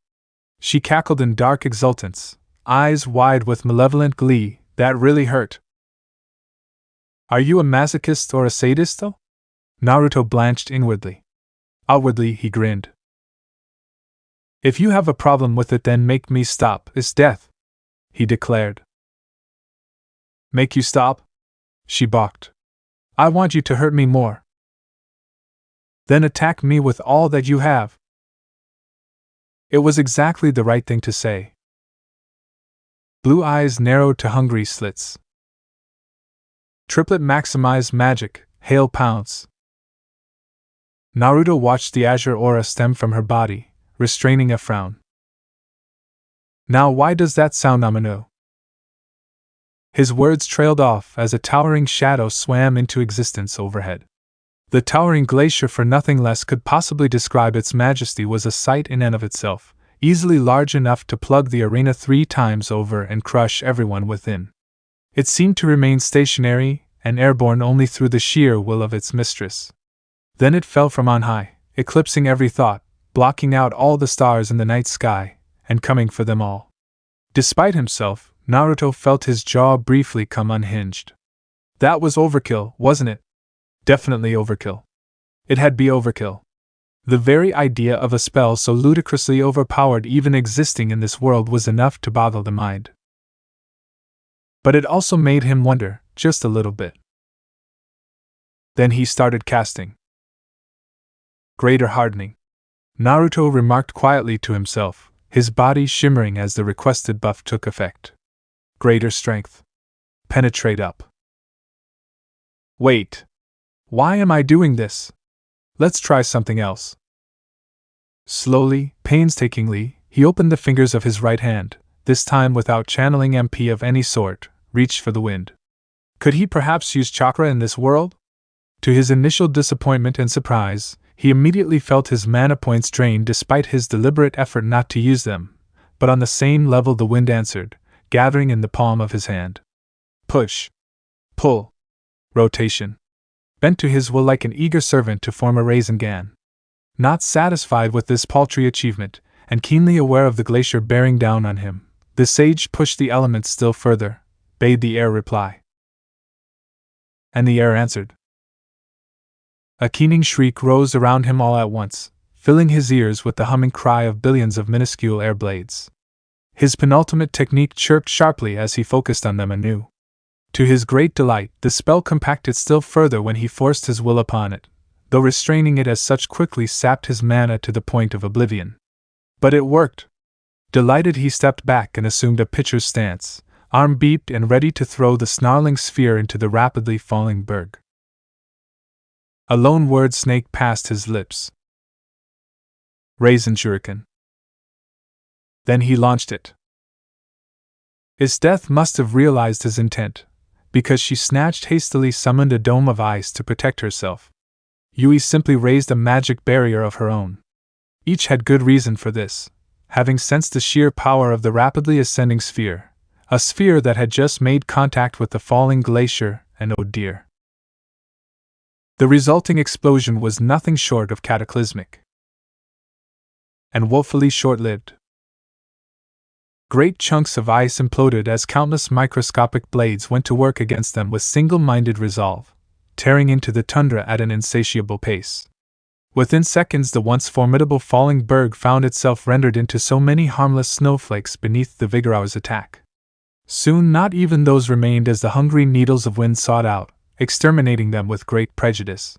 She cackled in dark exultance, eyes wide with malevolent glee. That really hurt. Are you a masochist or a sadist, though? Naruto blanched inwardly. Outwardly, he grinned. If you have a problem with it, then make me stop, Isdeth, he declared. Make you stop? She balked. I want you to hurt me more. Then attack me with all that you have. It was exactly the right thing to say. Blue eyes narrowed to hungry slits. Triplet maximize magic, hail pounce. Naruto watched the azure aura stem from her body, restraining a frown. Now why does that sound ominous? His words trailed off as a towering shadow swam into existence overhead. The towering glacier, for nothing less could possibly describe its majesty, was a sight in and of itself, easily large enough to plug the arena 3 times over and crush everyone within. It seemed to remain stationary and airborne only through the sheer will of its mistress. Then it fell from on high, eclipsing every thought, blocking out all the stars in the night sky, and coming for them all. Despite himself, Naruto felt his jaw briefly come unhinged. That was overkill, wasn't it? Definitely overkill. It had been overkill. The very idea of a spell so ludicrously overpowered even existing in this world was enough to boggle the mind. But it also made him wonder, just a little bit. Then he started casting. Greater hardening. Naruto remarked quietly to himself, his body shimmering as the requested buff took effect. Greater strength. Penetrate up. Wait. Why am I doing this? Let's try something else. Slowly, painstakingly, he opened the fingers of his right hand, this time without channeling MP of any sort, reached for the wind. Could he perhaps use chakra in this world? To his initial disappointment and surprise, he immediately felt his mana points drained despite his deliberate effort not to use them, but on the same level the wind answered, gathering in the palm of his hand. Push. Pull. Rotation. Bent to his will like an eager servant to form a Rasengan. Not satisfied with this paltry achievement, and keenly aware of the glacier bearing down on him, the sage pushed the elements still further, bade the air reply. And the air answered. A keening shriek rose around him all at once, filling his ears with the humming cry of billions of minuscule air blades. His penultimate technique chirped sharply as he focused on them anew. To his great delight, the spell compacted still further when he forced his will upon it, though restraining it as such quickly sapped his mana to the point of oblivion. But it worked. Delighted, he stepped back and assumed a pitcher's stance, arm beeped and ready to throw the snarling sphere into the rapidly falling berg. A lone word snaked past his lips. Raisin Shuriken. Then he launched it. Death must have realized his intent, because she snatched hastily summoned a dome of ice to protect herself. Yui simply raised a magic barrier of her own. Each had good reason for this, having sensed the sheer power of the rapidly ascending sphere, a sphere that had just made contact with the falling glacier, and oh dear. The resulting explosion was nothing short of cataclysmic. And woefully short-lived. Great chunks of ice imploded as countless microscopic blades went to work against them with single-minded resolve, tearing into the tundra at an insatiable pace. Within seconds the once formidable falling berg found itself rendered into so many harmless snowflakes beneath the Vigorour's attack. Soon not even those remained as the hungry needles of wind sought out, exterminating them with great prejudice.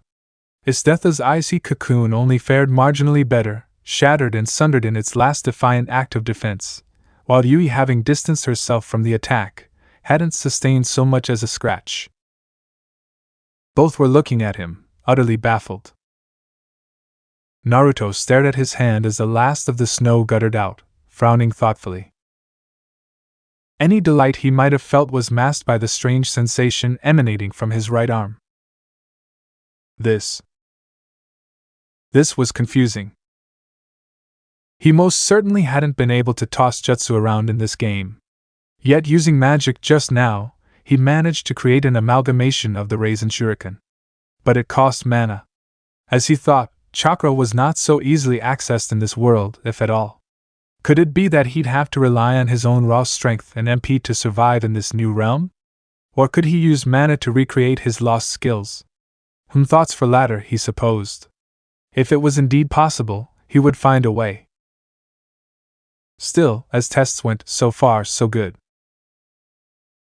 Istetha's icy cocoon only fared marginally better, shattered and sundered in its last defiant act of defense, while Yui, having distanced herself from the attack, hadn't sustained so much as a scratch. Both were looking at him, utterly baffled. Naruto stared at his hand as the last of the snow guttered out, frowning thoughtfully. Any delight he might have felt was masked by the strange sensation emanating from his right arm. This was confusing. He most certainly hadn't been able to toss jutsu around in this game. Yet using magic just now, he managed to create an amalgamation of the Raisin Shuriken. But it cost mana. As he thought, chakra was not so easily accessed in this world, if at all. Could it be that he'd have to rely on his own raw strength and MP to survive in this new realm? Or could he use mana to recreate his lost skills? Thoughts for latter, he supposed. If it was indeed possible, he would find a way. Still, as tests went, so far so good.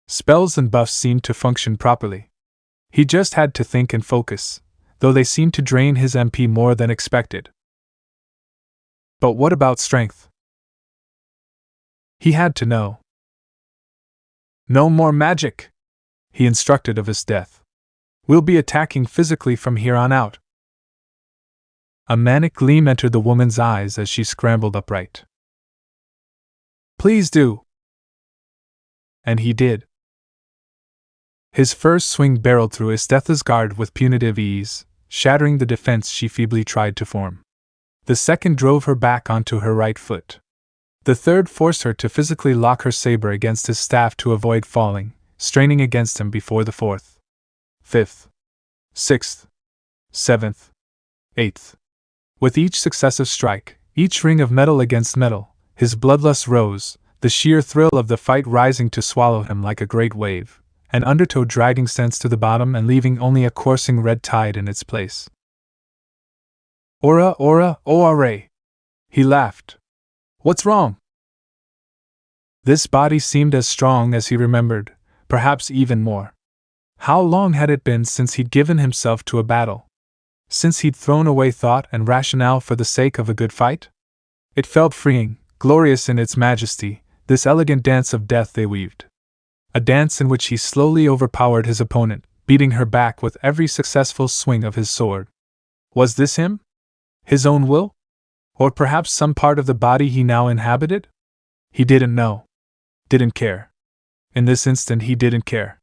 Spells and buffs seemed to function properly. He just had to think and focus, though they seemed to drain his MP more than expected. But what about strength? He had to know. No more magic, he instructed of his death. We'll be attacking physically from here on out. A manic gleam entered the woman's eyes as she scrambled upright. Please do. And he did. His first swing barreled through Isthetha's guard with punitive ease, shattering the defense she feebly tried to form. The second drove her back onto her right foot. The third forced her to physically lock her saber against his staff to avoid falling, straining against him before the fourth, fifth, sixth, seventh, eighth. With each successive strike, each ring of metal against metal, his bloodlust rose, the sheer thrill of the fight rising to swallow him like a great wave, an undertow dragging sense to the bottom and leaving only a coursing red tide in its place. Ora, ore! He laughed. What's wrong? This body seemed as strong as he remembered, perhaps even more. How long had it been since he'd given himself to a battle? Since he'd thrown away thought and rationale for the sake of a good fight? It felt freeing, glorious in its majesty, this elegant dance of death they weaved. A dance in which he slowly overpowered his opponent, beating her back with every successful swing of his sword. Was this him? His own will? Or perhaps some part of the body he now inhabited? He didn't know. Didn't care. In this instant he didn't care.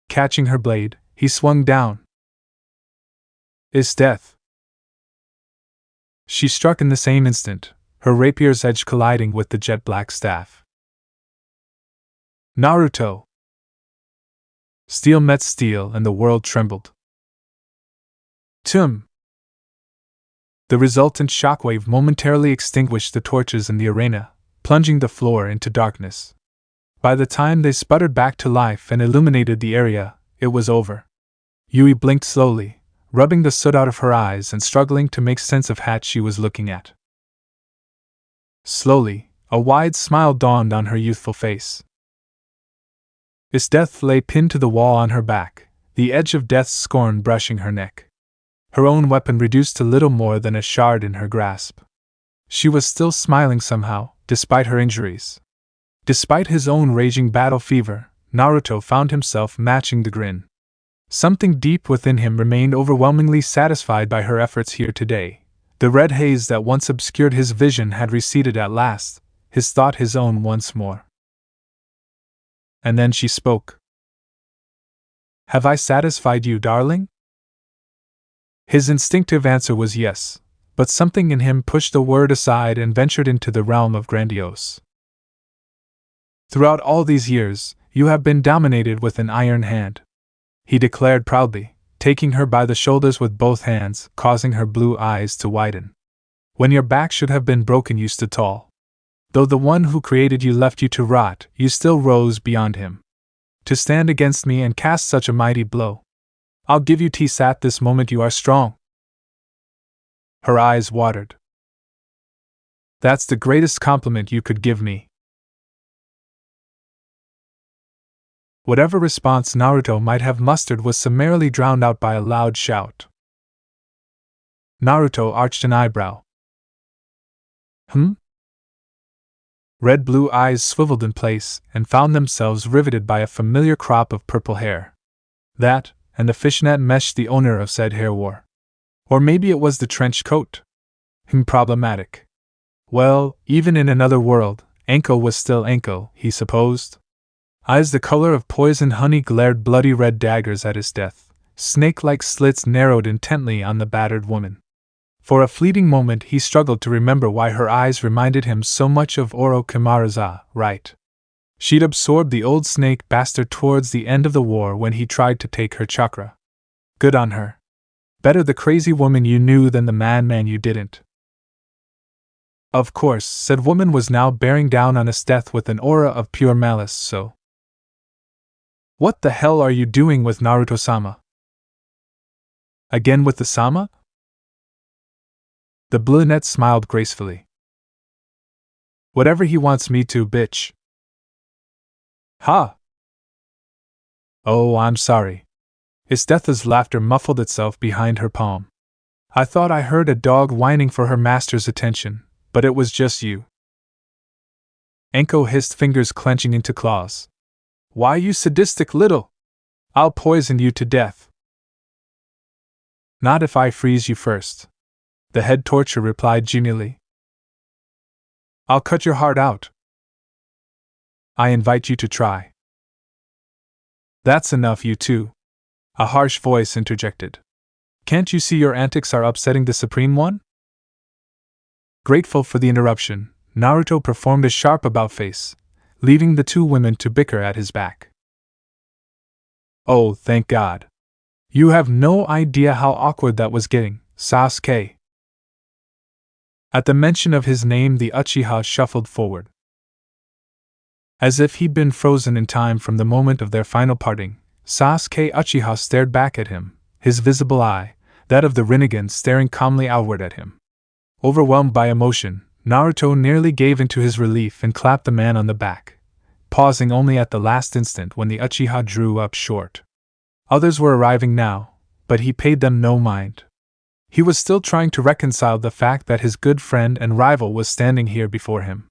Catching her blade, he swung down. Is death. She struck in the same instant, her rapier's edge colliding with the jet-black staff. Naruto! Steel met steel and the world trembled. Tum! The resultant shockwave momentarily extinguished the torches in the arena, plunging the floor into darkness. By the time they sputtered back to life and illuminated the area, it was over. Yui blinked slowly, rubbing the soot out of her eyes and struggling to make sense of what she was looking at. Slowly, a wide smile dawned on her youthful face. Death lay pinned to the wall on her back, the edge of death's scorn brushing her neck. Her own weapon reduced to little more than a shard in her grasp. She was still smiling somehow, despite her injuries. Despite his own raging battle fever, Naruto found himself matching the grin. Something deep within him remained overwhelmingly satisfied by her efforts here today. The red haze that once obscured his vision had receded at last, his thought his own once more. And then she spoke. Have I satisfied you, darling? His instinctive answer was yes, but something in him pushed the word aside and ventured into the realm of grandiose. Throughout all these years, you have been dominated with an iron hand, he declared proudly, taking her by the shoulders with both hands, causing her blue eyes to widen. When your back should have been broken, you stood tall. Though the one who created you left you to rot, you still rose beyond him. To stand against me and cast such a mighty blow. I'll give you T-Sat this moment you are strong. Her eyes watered. That's the greatest compliment you could give me. Whatever response Naruto might have mustered was summarily drowned out by a loud shout. Naruto arched an eyebrow. Red-blue eyes swiveled in place and found themselves riveted by a familiar crop of purple hair. That, and the fishnet mesh the owner of said hair wore. Or maybe it was the trench coat. Problematic. Well, even in another world, Anko was still Anko, he supposed. Eyes the color of poison honey glared bloody red daggers at his death. Snake-like slits narrowed intently on the battered woman. For a fleeting moment he struggled to remember why her eyes reminded him so much of Orochimaru's, right? She'd absorbed the old snake bastard towards the end of the war when he tried to take her chakra. Good on her. Better the crazy woman you knew than the man you didn't. Of course, said woman was now bearing down on his death with an aura of pure malice, so. What the hell are you doing with Naruto-sama? Again with the Sama? The brunette smiled gracefully. Whatever he wants me to, bitch. Ha! Oh, I'm sorry. Isthetha's laughter muffled itself behind her palm. I thought I heard a dog whining for her master's attention, but it was just you. Anko hissed, fingers clenching into claws. Why, you sadistic little! I'll poison you to death. Not if I freeze you first. The head torture replied genially. I'll cut your heart out. I invite you to try. That's enough, you two. A harsh voice interjected. Can't you see your antics are upsetting the Supreme One? Grateful for the interruption, Naruto performed a sharp about-face, leaving the two women to bicker at his back. Oh, thank God. You have no idea how awkward that was getting, Sasuke. At the mention of his name, the Uchiha shuffled forward. As if he'd been frozen in time from the moment of their final parting, Sasuke Uchiha stared back at him, his visible eye, that of the Rinnegan, staring calmly outward at him. Overwhelmed by emotion, Naruto nearly gave into his relief and clapped the man on the back, pausing only at the last instant when the Uchiha drew up short. Others were arriving now, but he paid them no mind. He was still trying to reconcile the fact that his good friend and rival was standing here before him.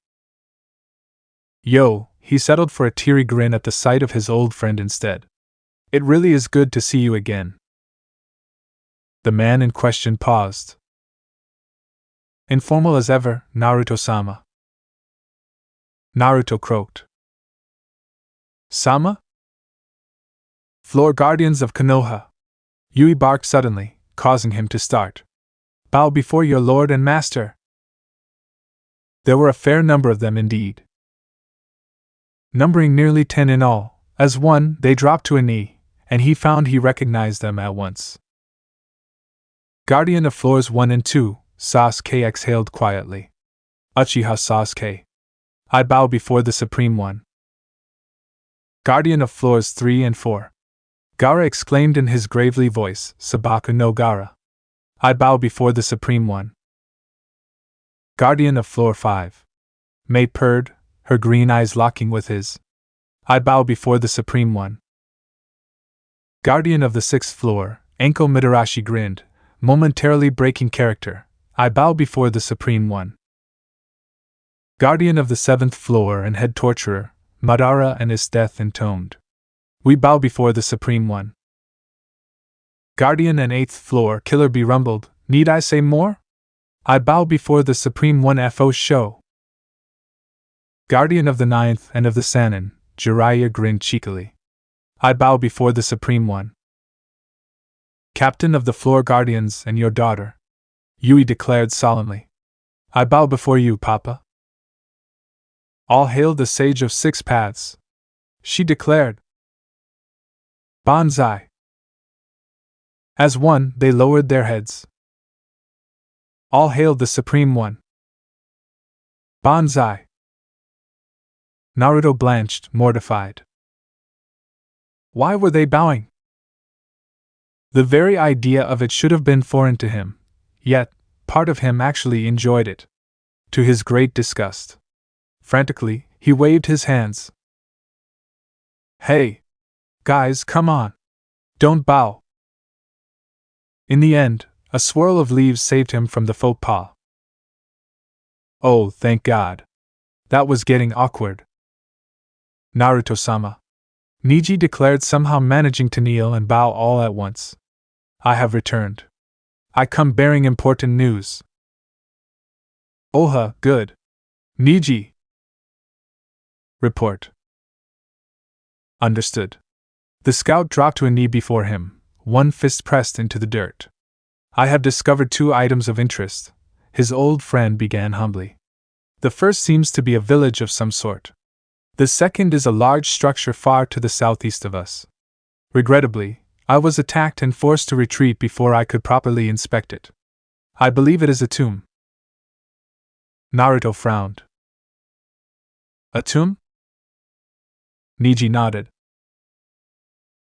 Yo, he settled for a teary grin at the sight of his old friend instead. It really is good to see you again. The man in question paused. Informal as ever, Naruto-sama. Naruto croaked. Sama? Floor guardians of Konoha. Yui barked suddenly, causing him to start. Bow before your lord and master. There were a fair number of them indeed. Numbering nearly 10 in all, as one, they dropped to a knee, and he found he recognized them at once. Guardian of Floors 1 and 2, Sasuke exhaled quietly. Uchiha Sasuke. I bow before the Supreme One. Guardian of Floors 3 and 4. Gaara exclaimed in his gravely voice, Sabaku no Gaara. I bow before the Supreme One. Guardian of Floor 5. May purred, her green eyes locking with his. I bow before the Supreme One. Guardian of the 6th floor, Enko Midarashi grinned, momentarily breaking character. I bow before the Supreme One. Guardian of the 7th floor and head torturer, Madara and his death entombed. We bow before the Supreme One. Guardian and 8th floor Killer Bee rumbled, need I say more? I bow before the Supreme One FO show. Guardian of the 9th and of the Sannin, Jiraiya grinned cheekily. I bow before the Supreme One. Captain of the Floor Guardians and your daughter. Yui declared solemnly. I bow before you, Papa. All hail the Sage of 6 Paths. She declared. Banzai. As one, they lowered their heads. All hail the Supreme One. Banzai. Naruto blanched, mortified. Why were they bowing? The very idea of it should have been foreign to him, yet, part of him actually enjoyed it. To his great disgust. Frantically, he waved his hands. Hey! Guys, come on! Don't bow! In the end, a swirl of leaves saved him from the faux pas. Oh, thank God! That was getting awkward. Naruto-sama. Niji declared, somehow managing to kneel and bow all at once. I have returned. I come bearing important news. Oha, good. Niji. Report. Understood. The scout dropped to a knee before him, one fist pressed into the dirt. I have discovered 2 items of interest, his old friend began humbly. The first seems to be a village of some sort. The second is a large structure far to the southeast of us. Regrettably, I was attacked and forced to retreat before I could properly inspect it. I believe it is a tomb. Naruto frowned. A tomb? Niji nodded.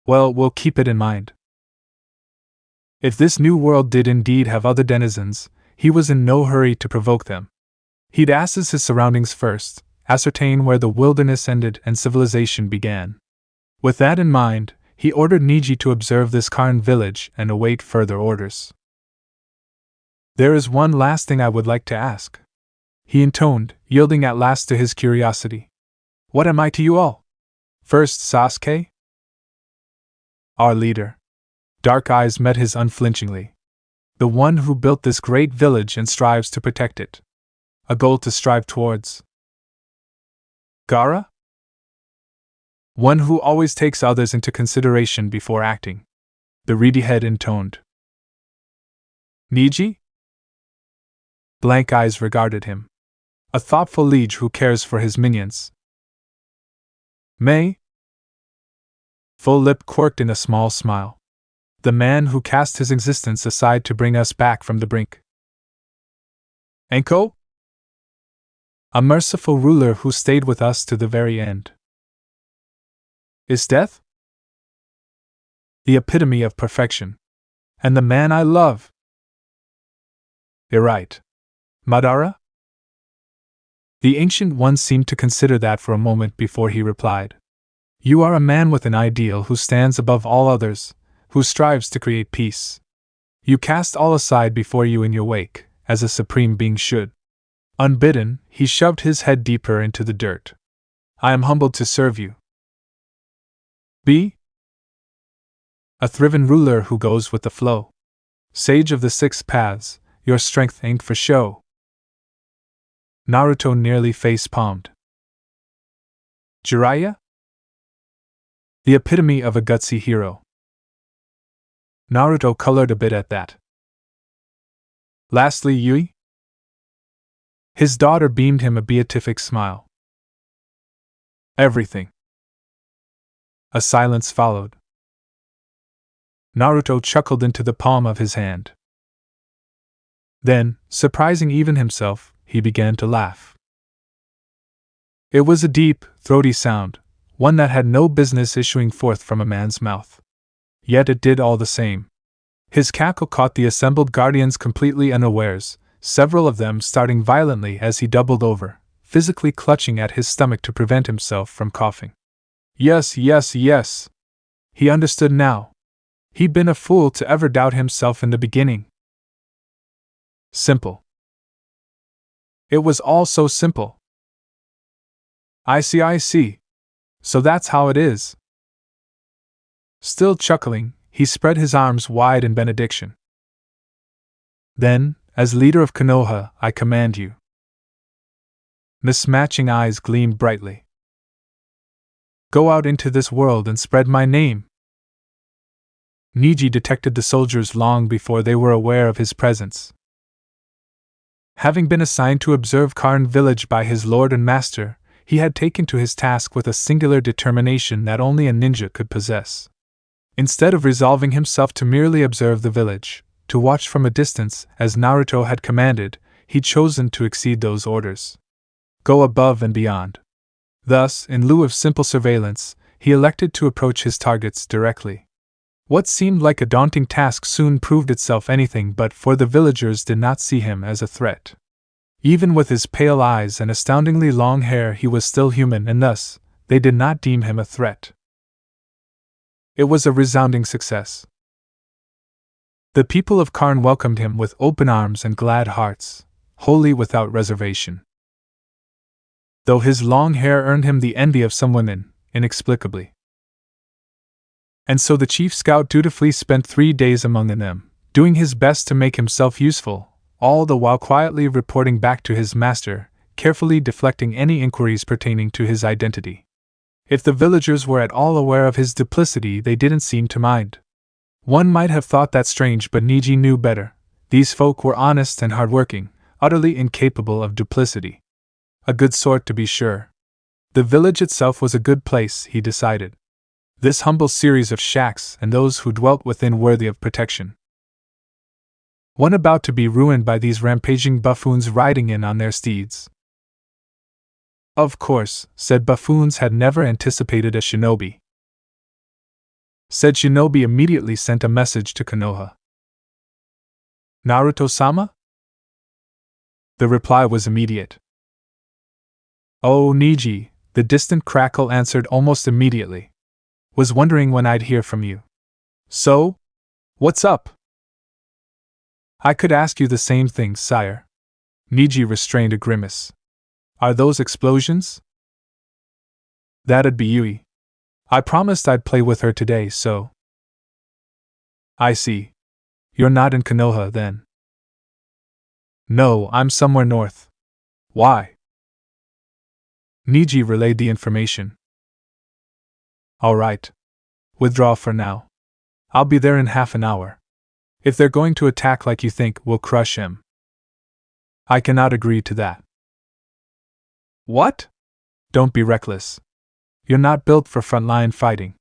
Well, we'll keep it in mind. If this new world did indeed have other denizens, he was in no hurry to provoke them. He'd assess his surroundings first, ascertain where the wilderness ended and civilization began. With that in mind, he ordered Niji to observe this Karn village and await further orders. There is one last thing I would like to ask, he intoned, yielding at last to his curiosity. What am I to you all? First, Sasuke? Our leader. Dark eyes met his unflinchingly. The one who built this great village and strives to protect it. A goal to strive towards. Gaara? One who always takes others into consideration before acting. The reedy head intoned. Neji? Blank eyes regarded him. A thoughtful liege who cares for his minions. May? Full lip quirked in a small smile. The man who cast his existence aside to bring us back from the brink. Enko? A merciful ruler who stayed with us to the very end. Is death? The epitome of perfection. And the man I love. You're right. Madara? The Ancient One seemed to consider that for a moment before he replied. You are a man with an ideal who stands above all others, who strives to create peace. You cast all aside before you in your wake, as a supreme being should. Unbidden, he shoved his head deeper into the dirt. I am humbled to serve you. Be a thriven ruler who goes with the flow. Sage of the six paths, your strength ain't for show. Naruto nearly face-palmed. Jiraiya? The epitome of a gutsy hero. Naruto colored a bit at that. Lastly, Yui? His daughter beamed him a beatific smile. Everything. A silence followed. Naruto chuckled into the palm of his hand. Then, surprising even himself, he began to laugh. It was a deep, throaty sound, one that had no business issuing forth from a man's mouth. Yet it did all the same. His cackle caught the assembled guardians completely unawares, several of them starting violently as he doubled over, physically clutching at his stomach to prevent himself from coughing. Yes, yes, yes. He understood now. He'd been a fool to ever doubt himself in the beginning. Simple. It was all so simple. I see. So that's how it is. Still chuckling, he spread his arms wide in benediction. Then, as leader of Konoha, I command you. Mismatching eyes gleamed brightly. Go out into this world and spread my name. Neji detected the soldiers long before they were aware of his presence. Having been assigned to observe Karn village by his lord and master, he had taken to his task with a singular determination that only a ninja could possess. Instead of resolving himself to merely observe the village, to watch from a distance, as Naruto had commanded, he'd chosen to exceed those orders. Go above and beyond. Thus, in lieu of simple surveillance, he elected to approach his targets directly. What seemed like a daunting task soon proved itself anything but, for the villagers did not see him as a threat. Even with his pale eyes and astoundingly long hair, he was still human, and thus, they did not deem him a threat. It was a resounding success. The people of Karn welcomed him with open arms and glad hearts, wholly without reservation. Though his long hair earned him the envy of some women, inexplicably. And so the chief scout dutifully spent 3 days among them, doing his best to make himself useful, all the while quietly reporting back to his master, carefully deflecting any inquiries pertaining to his identity. If the villagers were at all aware of his duplicity, they didn't seem to mind. One might have thought that strange, but Neji knew better. These folk were honest and hardworking, utterly incapable of duplicity. A good sort, to be sure. The village itself was a good place, he decided. This humble series of shacks and those who dwelt within worthy of protection. One about to be ruined by these rampaging buffoons riding in on their steeds. Of course, said buffoons had never anticipated a shinobi. Said shinobi immediately sent a message to Konoha. Naruto-sama? The reply was immediate. Oh, Neji, the distant crackle answered almost immediately. Was wondering when I'd hear from you. So? What's up? I could ask you the same thing, sire. Neji restrained a grimace. Are those explosions? That'd be Yui. I promised I'd play with her today, so. I see. You're not in Konoha, then? No, I'm somewhere north. Why? Neji relayed the information. All right. Withdraw for now. I'll be there in half an hour. If they're going to attack like you think, we'll crush him. I cannot agree to that. What? Don't be reckless. You're not built for frontline fighting.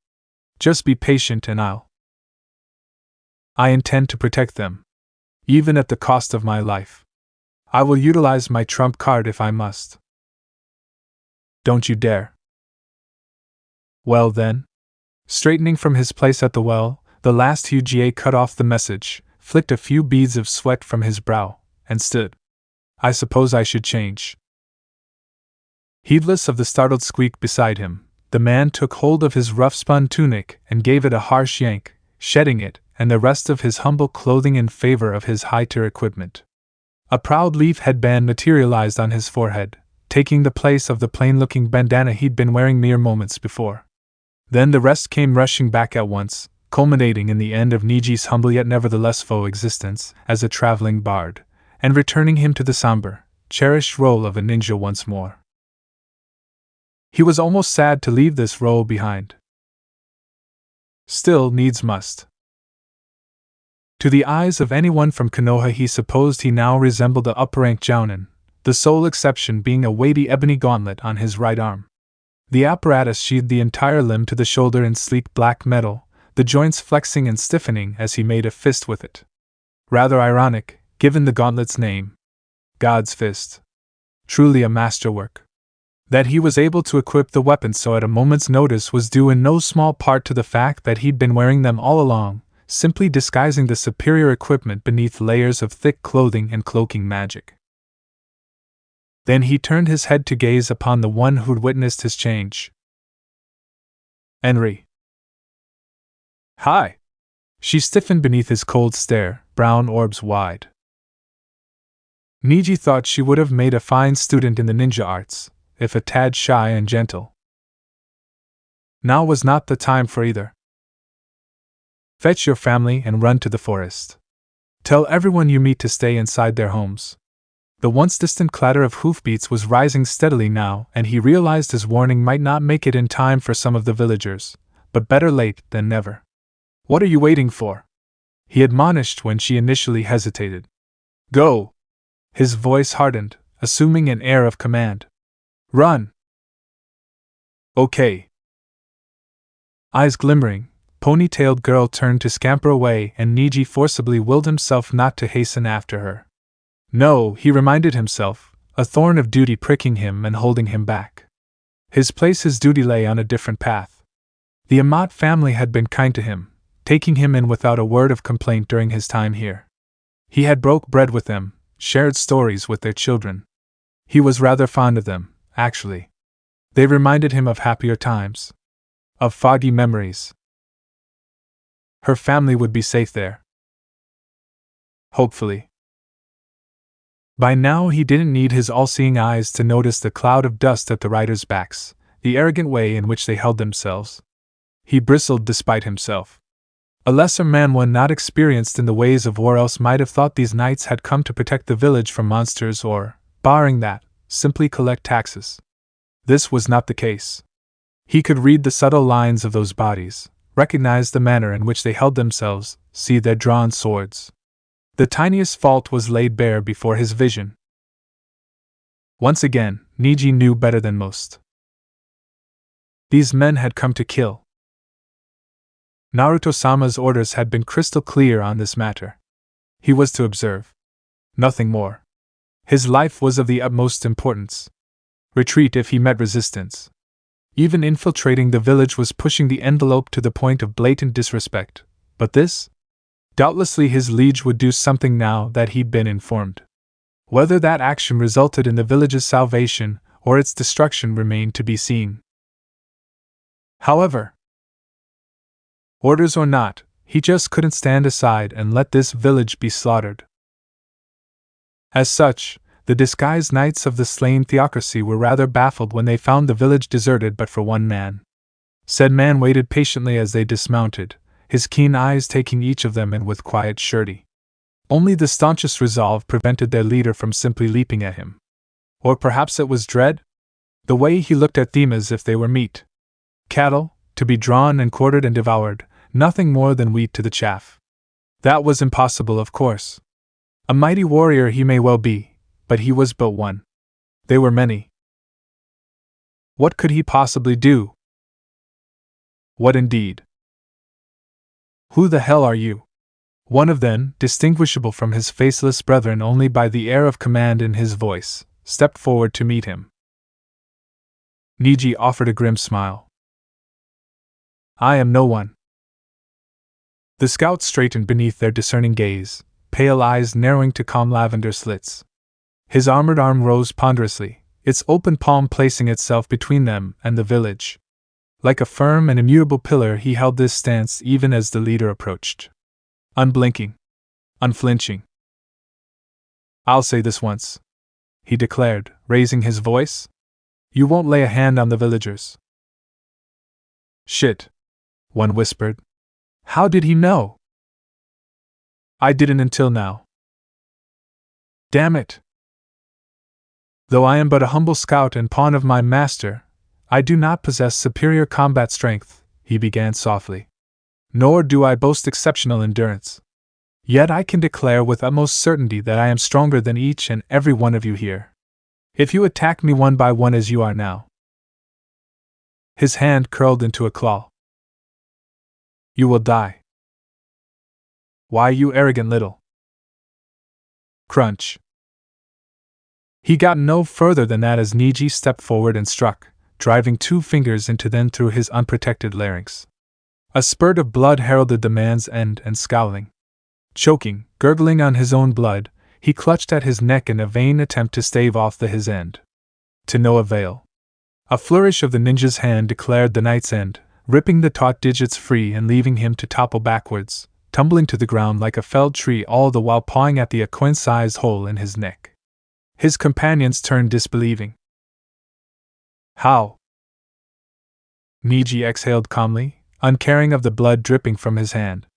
Just be patient and I intend to protect them. Even at the cost of my life. I will utilize my trump card if I must. Don't you dare. Well then. Straightening from his place at the well, the last Uchiha cut off the message, flicked a few beads of sweat from his brow, and stood. I suppose I should change. Heedless of the startled squeak beside him, the man took hold of his rough-spun tunic and gave it a harsh yank, shedding it and the rest of his humble clothing in favor of his high-tier equipment. A proud leaf headband materialized on his forehead, taking the place of the plain-looking bandana he'd been wearing mere moments before. Then the rest came rushing back at once, culminating in the end of Niji's humble yet nevertheless faux existence as a traveling bard, and returning him to the somber, cherished role of a ninja once more. He was almost sad to leave this role behind. Still, needs must. To the eyes of anyone from Konoha, he supposed he now resembled a upper-ranked jounin, the sole exception being a weighty ebony gauntlet on his right arm. The apparatus sheathed the entire limb to the shoulder in sleek black metal, the joints flexing and stiffening as he made a fist with it. Rather ironic, given the gauntlet's name. God's Fist. Truly a masterwork. That he was able to equip the weapon so at a moment's notice was due in no small part to the fact that he'd been wearing them all along, simply disguising the superior equipment beneath layers of thick clothing and cloaking magic. Then he turned his head to gaze upon the one who'd witnessed his change. Enri. Hi! She stiffened beneath his cold stare, brown orbs wide. Niji thought she would have made a fine student in the ninja arts, if a tad shy and gentle. Now was not the time for either. Fetch your family and run to the forest. Tell everyone you meet to stay inside their homes. The once distant clatter of hoofbeats was rising steadily now, and he realized his warning might not make it in time for some of the villagers, but better late than never. What are you waiting for? He admonished when she initially hesitated. Go! His voice hardened, assuming an air of command. Run! Okay. Eyes glimmering, ponytailed girl turned to scamper away, and Niji forcibly willed himself not to hasten after her. No, he reminded himself, a thorn of duty pricking him and holding him back. His duty lay on a different path. The Amat family had been kind to him, taking him in without a word of complaint during his time here. He had broke bread with them, shared stories with their children. He was rather fond of them, actually. They reminded him of happier times. Of foggy memories. Her family would be safe there. Hopefully. By now he didn't need his all-seeing eyes to notice the cloud of dust at the riders' backs, the arrogant way in which they held themselves. He bristled despite himself. A lesser man, one not experienced in the ways of war, else might have thought these knights had come to protect the village from monsters or, barring that, simply collect taxes. This was not the case. He could read the subtle lines of those bodies, recognize the manner in which they held themselves, see their drawn swords. The tiniest fault was laid bare before his vision. Once again, Niji knew better than most. These men had come to kill. Naruto-sama's orders had been crystal clear on this matter. He was to observe. Nothing more. His life was of the utmost importance. Retreat if he met resistance. Even infiltrating the village was pushing the envelope to the point of blatant disrespect. But this? Doubtlessly his liege would do something now that he'd been informed. Whether that action resulted in the village's salvation or its destruction remained to be seen. However, orders or not, he just couldn't stand aside and let this village be slaughtered. As such, the disguised knights of the slain theocracy were rather baffled when they found the village deserted but for one man. Said man waited patiently as they dismounted, his keen eyes taking each of them in with quiet surety. Only the staunchest resolve prevented their leader from simply leaping at him. Or perhaps it was dread? The way he looked at them as if they were meat. Cattle, to be drawn and quartered and devoured, nothing more than wheat to the chaff. That was impossible, of course. A mighty warrior he may well be, but he was but one. They were many. What could he possibly do? What indeed? Who the hell are you? One of them, distinguishable from his faceless brethren only by the air of command in his voice, stepped forward to meet him. Neji offered a grim smile. I am no one. The scout straightened beneath their discerning gaze, pale eyes narrowing to calm lavender slits. His armored arm rose ponderously, its open palm placing itself between them and the village. Like a firm and immutable pillar, he held this stance even as the leader approached. Unblinking. Unflinching. I'll say this once, he declared, raising his voice. You won't lay a hand on the villagers. Shit, one whispered. How did he know? I didn't until now. Damn it. Though I am but a humble scout and pawn of my master, I do not possess superior combat strength, he began softly. Nor do I boast exceptional endurance. Yet I can declare with utmost certainty that I am stronger than each and every one of you here. If you attack me one by one as you are now. His hand curled into a claw. You will die. Why, you arrogant little. Crunch. He got no further than that as Neji stepped forward and struck, driving 2 fingers into them through his unprotected larynx. A spurt of blood heralded the man's end, and scowling, choking, gurgling on his own blood, he clutched at his neck in a vain attempt to stave off his end. To no avail. A flourish of the ninja's hand declared the knight's end, ripping the taut digits free and leaving him to topple backwards, tumbling to the ground like a felled tree, all the while pawing at the aquin-sized hole in his neck. His companions turned disbelieving. How? Neji exhaled calmly, uncaring of the blood dripping from his hand.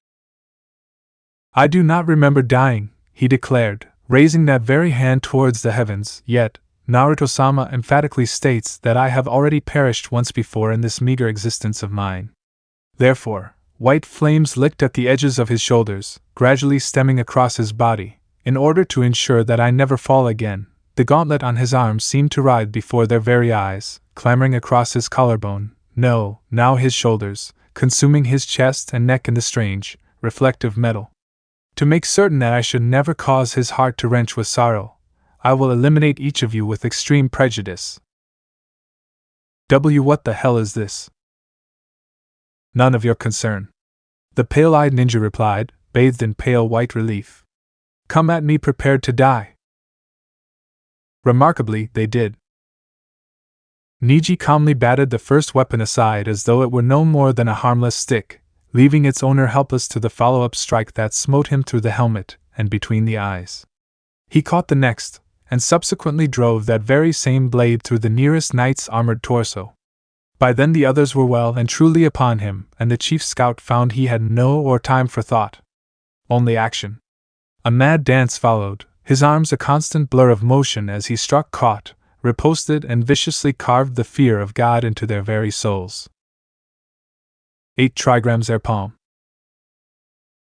I do not remember dying, he declared, raising that very hand towards the heavens, yet, Naruto-sama emphatically states that I have already perished once before in this meager existence of mine. Therefore, white flames licked at the edges of his shoulders, gradually stemming across his body, in order to ensure that I never fall again. The gauntlet on his arm seemed to ride before their very eyes, clambering across his collarbone, no, now his shoulders, consuming his chest and neck in the strange, reflective metal. To make certain that I should never cause his heart to wrench with sorrow, I will eliminate each of you with extreme prejudice. What the hell is this? None of your concern. The pale-eyed ninja replied, bathed in pale white relief. Come at me prepared to die. Remarkably, they did. Neji calmly batted the first weapon aside as though it were no more than a harmless stick, leaving its owner helpless to the follow-up strike that smote him through the helmet and between the eyes. He caught the next, and subsequently drove that very same blade through the nearest knight's armored torso. By then the others were well and truly upon him, and the chief scout found he had no time for thought. Only action. A mad dance followed, his arms a constant blur of motion as he struck, caught, riposted, and viciously carved the fear of God into their very souls. 8 trigrams air palm.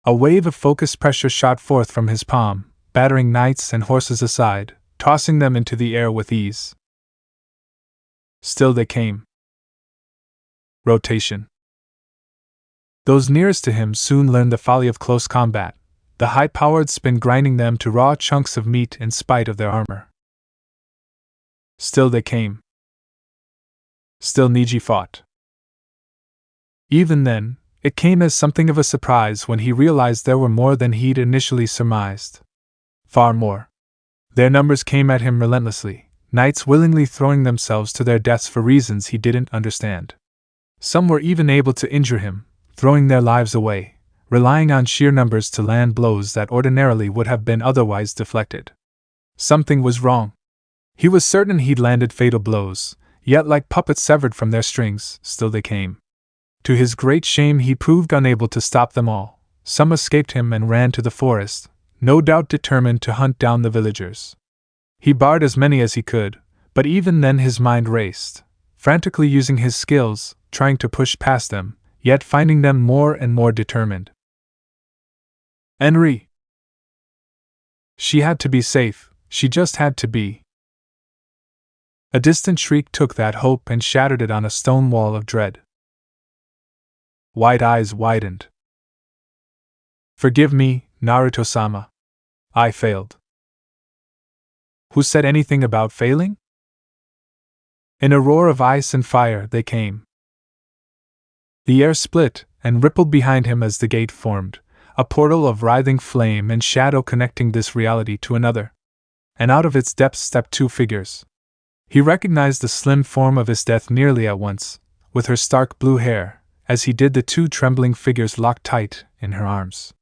A wave of focused pressure shot forth from his palm, battering knights and horses aside, tossing them into the air with ease. Still they came. Rotation. Those nearest to him soon learned the folly of close combat, the high-powered spin grinding them to raw chunks of meat in spite of their armor. Still they came. Still Neji fought. Even then, it came as something of a surprise when he realized there were more than he'd initially surmised. Far more. Their numbers came at him relentlessly, knights willingly throwing themselves to their deaths for reasons he didn't understand. Some were even able to injure him, throwing their lives away, relying on sheer numbers to land blows that ordinarily would have been otherwise deflected. Something was wrong. He was certain he'd landed fatal blows, yet like puppets severed from their strings, still they came. To his great shame he proved unable to stop them all. Some escaped him and ran to the forest, no doubt determined to hunt down the villagers. He barred as many as he could, but even then his mind raced, frantically using his skills, trying to push past them, yet finding them more and more determined. Henri! She had to be safe, she just had to be. A distant shriek took that hope and shattered it on a stone wall of dread. White eyes widened. Forgive me, Naruto-sama. I failed. Who said anything about failing? In a roar of ice and fire they came. The air split and rippled behind him as the gate formed, a portal of writhing flame and shadow connecting this reality to another. And out of its depths stepped two figures. He recognized the slim form of his death nearly at once, with her stark blue hair, as he did the two trembling figures locked tight in her arms.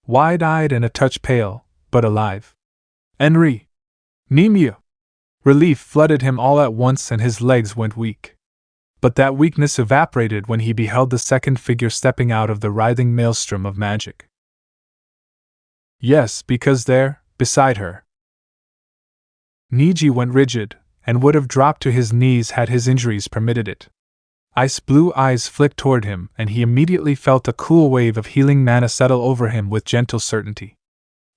Wide-eyed and a touch pale, but alive. Henri! Nimue! Relief flooded him all at once and his legs went weak. But that weakness evaporated when he beheld the second figure stepping out of the writhing maelstrom of magic. Yes, because there, beside her. Niji went rigid, and would have dropped to his knees had his injuries permitted it. Ice-blue eyes flicked toward him, and he immediately felt a cool wave of healing mana settle over him with gentle certainty.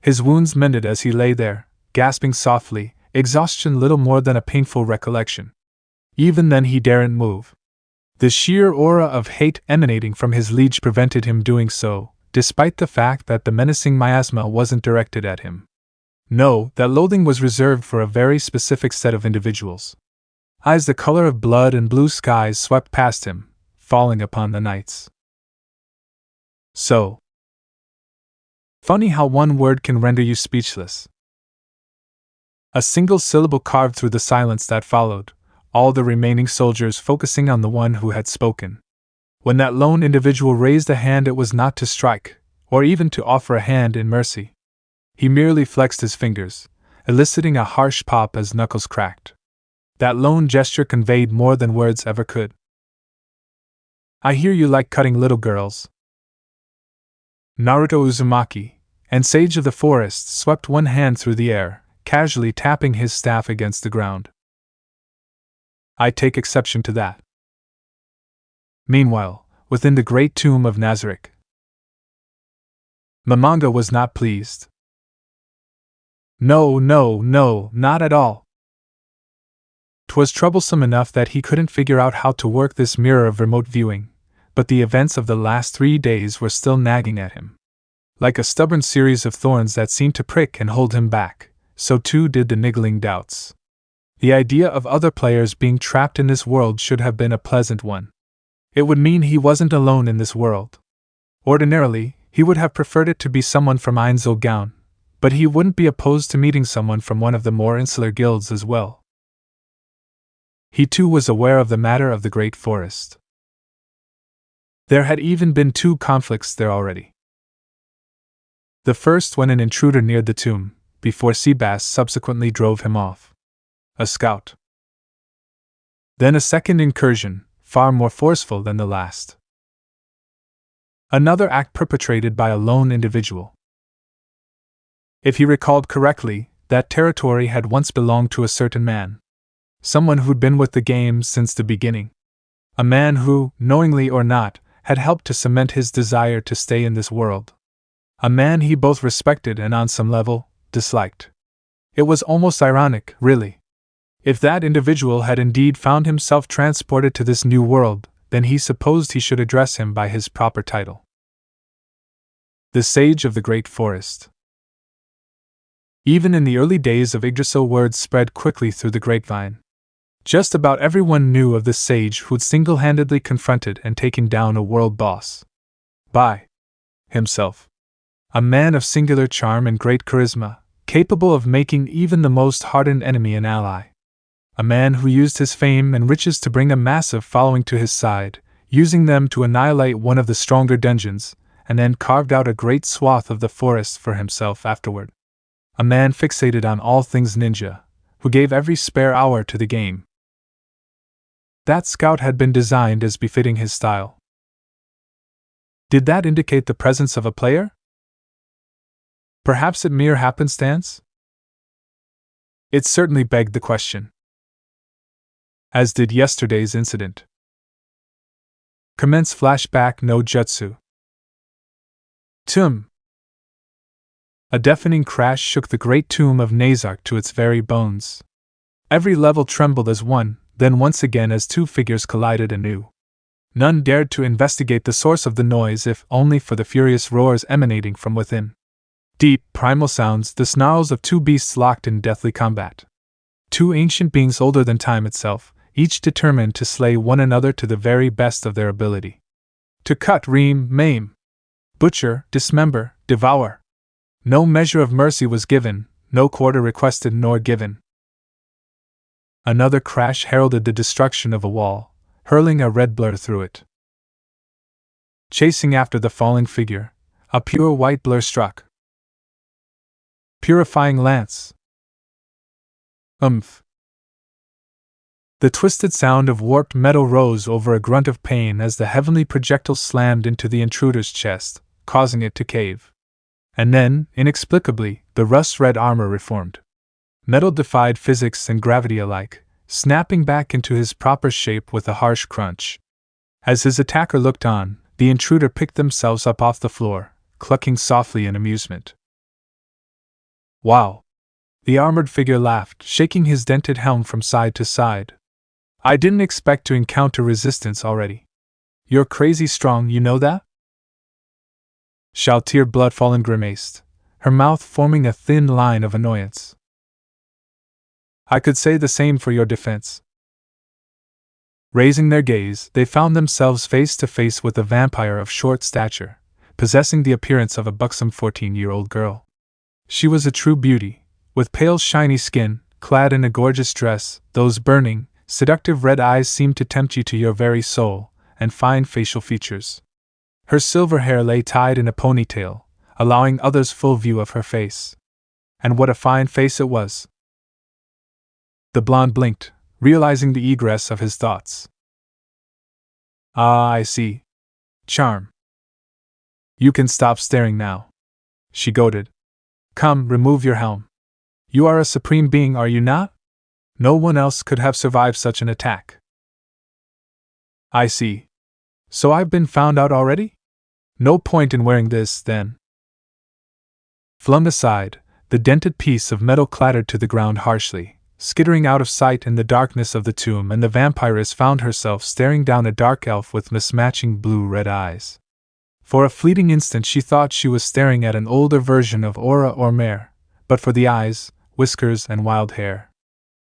His wounds mended as he lay there, gasping softly, exhaustion little more than a painful recollection. Even then he daren't move. The sheer aura of hate emanating from his liege prevented him doing so, despite the fact that the menacing miasma wasn't directed at him. No, that loathing was reserved for a very specific set of individuals. Eyes the color of blood and blue skies swept past him, falling upon the knights. So funny how one word can render you speechless. A single syllable carved through the silence that followed, all the remaining soldiers focusing on the one who had spoken. When that lone individual raised a hand, it was not to strike, or even to offer a hand in mercy. He merely flexed his fingers, eliciting a harsh pop as knuckles cracked. That lone gesture conveyed more than words ever could. I hear you like cutting little girls. Naruto Uzumaki, and Sage of the Forest, swept one hand through the air, casually tapping his staff against the ground. I take exception to that. Meanwhile, within the great tomb of Nazarick, Mamanga was not pleased. No, not at all. 'Twas troublesome enough that he couldn't figure out how to work this mirror of remote viewing, but the events of the last 3 days were still nagging at him. Like a stubborn series of thorns that seemed to prick and hold him back, so too did the niggling doubts. The idea of other players being trapped in this world should have been a pleasant one. It would mean he wasn't alone in this world. Ordinarily, he would have preferred it to be someone from Ainz, but he wouldn't be opposed to meeting someone from one of the more insular guilds as well. He too was aware of the matter of the Great Forest. There had even been 2 conflicts there already. The first when an intruder neared the tomb, before Seabass subsequently drove him off. A scout. Then a second incursion, far more forceful than the last. Another act perpetrated by a lone individual. If he recalled correctly, that territory had once belonged to a certain man. Someone who'd been with the game since the beginning. A man who, knowingly or not, had helped to cement his desire to stay in this world. A man he both respected and on some level, disliked. It was almost ironic, really. If that individual had indeed found himself transported to this new world, then he supposed he should address him by his proper title. The Sage of the Great Forest. Even in the early days of Yggdrasil, words spread quickly through the grapevine. Just about everyone knew of this sage who'd single-handedly confronted and taken down a world boss. By himself. A man of singular charm and great charisma, capable of making even the most hardened enemy an ally. A man who used his fame and riches to bring a massive following to his side, using them to annihilate one of the stronger dungeons, and then carved out a great swath of the forest for himself afterward. A man fixated on all things ninja, who gave every spare hour to the game. That scout had been designed as befitting his style. Did that indicate the presence of a player? Perhaps it mere happenstance? It certainly begged the question. As did yesterday's incident. Commence flashback no jutsu. Tomb. A deafening crash shook the great tomb of Nazark to its very bones. Every level trembled as one, then once again as two figures collided anew. None dared to investigate the source of the noise if only for the furious roars emanating from within. Deep, primal sounds, the snarls of two beasts locked in deathly combat. Two ancient beings older than time itself, each determined to slay one another to the very best of their ability. To cut, ream, maim, butcher, dismember, devour. No measure of mercy was given, no quarter requested nor given. Another crash heralded the destruction of a wall, hurling a red blur through it. Chasing after the falling figure, a pure white blur struck. Purifying lance. Oomph. The twisted sound of warped metal rose over a grunt of pain as the heavenly projectile slammed into the intruder's chest, causing it to cave. And then, inexplicably, the rust-red armor reformed. Metal defied physics and gravity alike, snapping back into his proper shape with a harsh crunch. As his attacker looked on, the intruder picked themselves up off the floor, clucking softly in amusement. Wow! The armored figure laughed, shaking his dented helm from side to side. I didn't expect to encounter resistance already. You're crazy strong, you know that? Shalltear Bloodfallen grimaced, her mouth forming a thin line of annoyance. I could say the same for your defense. Raising their gaze, they found themselves face to face with a vampire of short stature, possessing the appearance of a buxom 14-year-old girl. She was a true beauty, with pale shiny skin, clad in a gorgeous dress. Those burning, seductive red eyes seemed to tempt you to your very soul, and fine facial features. Her silver hair lay tied in a ponytail, allowing others full view of her face. And what a fine face it was! The blonde blinked, realizing the egress of his thoughts. Ah, I see. Charm. You can stop staring now. She goaded. Come, remove your helm. You are a supreme being, are you not? No one else could have survived such an attack. I see. So I've been found out already? No point in wearing this, then. Flung aside, the dented piece of metal clattered to the ground harshly, skittering out of sight in the darkness of the tomb, and the vampiress found herself staring down a dark elf with mismatching blue-red eyes. For a fleeting instant she thought she was staring at an older version of Aura or Mare, but for the eyes, whiskers, and wild hair.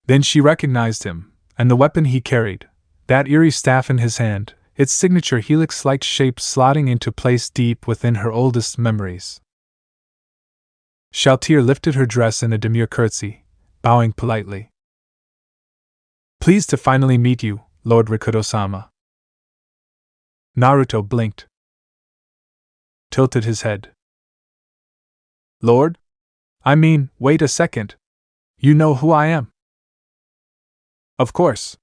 Then she recognized him, and the weapon he carried, that eerie staff in his hand, its signature helix-like shape slotting into place deep within her oldest memories. Shalltear lifted her dress in a demure curtsy, bowing politely. Pleased to finally meet you, Lord Rikudo-sama. Naruto blinked. Tilted his head. Lord? I mean, wait a second. You know who I am? Of course.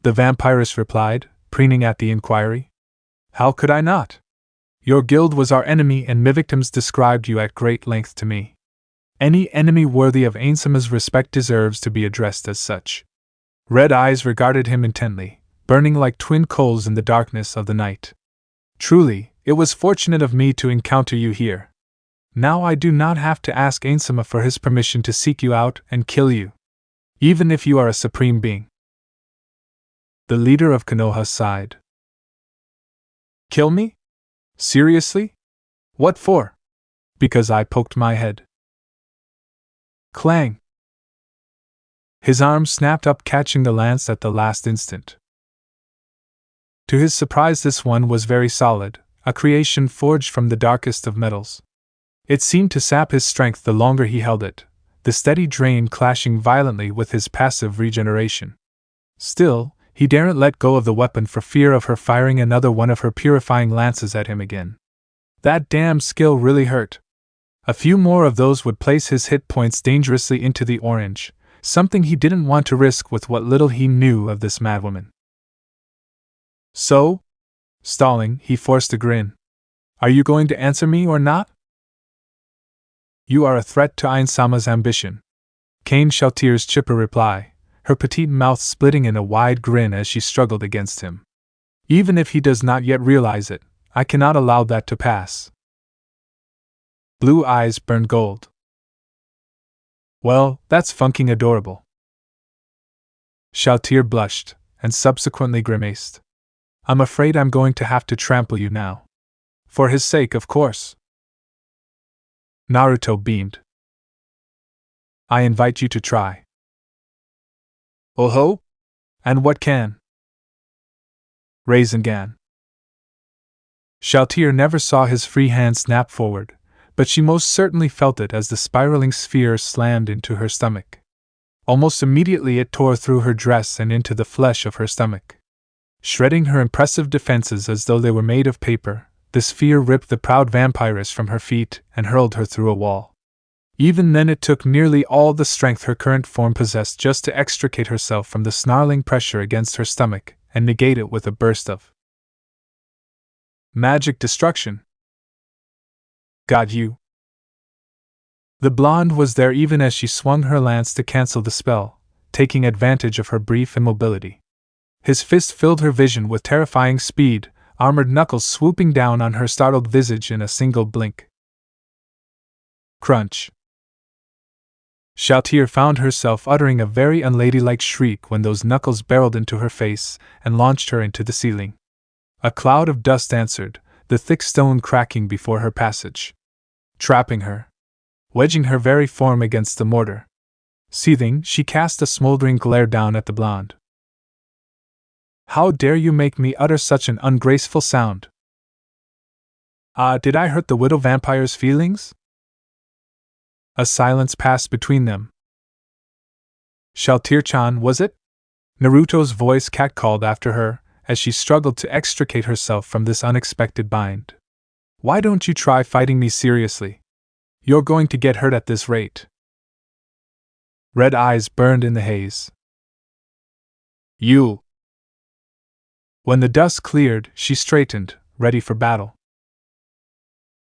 The vampiress replied, preening at the inquiry. How could I not? Your guild was our enemy and my victims described you at great length to me. Any enemy worthy of Ainz's respect deserves to be addressed as such. Red eyes regarded him intently, burning like twin coals in the darkness of the night. Truly, it was fortunate of me to encounter you here. Now I do not have to ask Ainz for his permission to seek you out and kill you, even if you are a supreme being. The leader of Konoha sighed. Kill me? Seriously? What for? Because I poked my head. Clang! His arm snapped up, catching the lance at the last instant. To his surprise, this one was very solid, a creation forged from the darkest of metals. It seemed to sap his strength the longer he held it, the steady drain clashing violently with his passive regeneration. Still, he daren't let go of the weapon for fear of her firing another one of her purifying lances at him again. That damn skill really hurt. A few more of those would place his hit points dangerously into the orange, something he didn't want to risk with what little he knew of this madwoman. So? Stalling, he forced a grin. Are you going to answer me or not? You are a threat to Ainz-sama's ambition, came Shalltear's chipper reply, her petite mouth splitting in a wide grin as she struggled against him. Even if he does not yet realize it, I cannot allow that to pass. Blue eyes burned gold. Well, that's funking adorable. Shalltear blushed, and subsequently grimaced. I'm afraid I'm going to have to trample you now. For his sake, of course. Naruto beamed. I invite you to try. Oh ho? And what can? Rasengan. Shalltear never saw his free hand snap forward, but she most certainly felt it as the spiraling sphere slammed into her stomach. Almost immediately it tore through her dress and into the flesh of her stomach. Shredding her impressive defenses as though they were made of paper, the sphere ripped the proud vampiress from her feet and hurled her through a wall. Even then it took nearly all the strength her current form possessed just to extricate herself from the snarling pressure against her stomach and negate it with a burst of magic destruction. Got you. The blonde was there even as she swung her lance to cancel the spell, taking advantage of her brief immobility. His fist filled her vision with terrifying speed, armored knuckles swooping down on her startled visage in a single blink. Crunch. Shalltear found herself uttering a very unladylike shriek when those knuckles barreled into her face and launched her into the ceiling. A cloud of dust answered, the thick stone cracking before her passage. Trapping her. Wedging her very form against the mortar. Seething, she cast a smoldering glare down at the blonde. How dare you make me utter such an ungraceful sound? Did I hurt the widow vampire's feelings? A silence passed between them. Shalltear-chan, was it? Naruto's voice catcalled after her, as she struggled to extricate herself from this unexpected bind. Why don't you try fighting me seriously? You're going to get hurt at this rate. Red eyes burned in the haze. You. When the dust cleared, she straightened, ready for battle.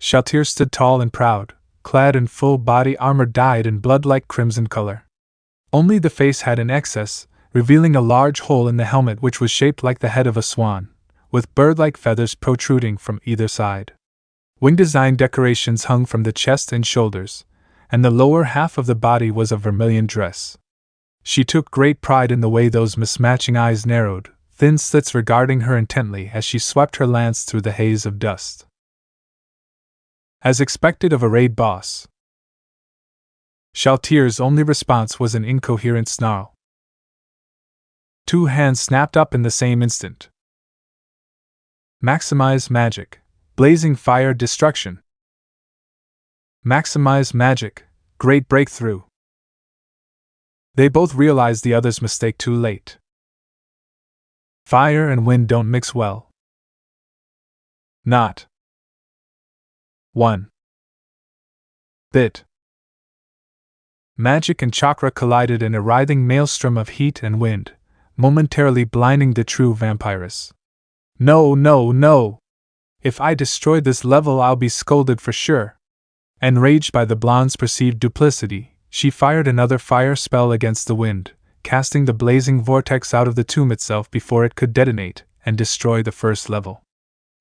Shalltear stood tall and proud, clad in full body armor dyed in blood-like crimson color. Only the face had an excess, revealing a large hole in the helmet which was shaped like the head of a swan, with bird-like feathers protruding from either side. Wing design decorations hung from the chest and shoulders, and the lower half of the body was a vermilion dress. She took great pride in the way those mismatching eyes narrowed, thin slits regarding her intently as she swept her lance through the haze of dust. As expected of a raid boss, Shalltear's only response was an incoherent snarl. Two hands snapped up in the same instant. Maximize magic. Blazing fire destruction. Maximize magic. Great breakthrough. They both realized the other's mistake too late. Fire and wind don't mix well. Not one bit. Magic and chakra collided in a writhing maelstrom of heat and wind, momentarily blinding the true vampiress. No, no, no! If I destroy this level, I'll be scolded for sure. Enraged by the blonde's perceived duplicity, she fired another fire spell against the wind, casting the blazing vortex out of the tomb itself before it could detonate and destroy the first level.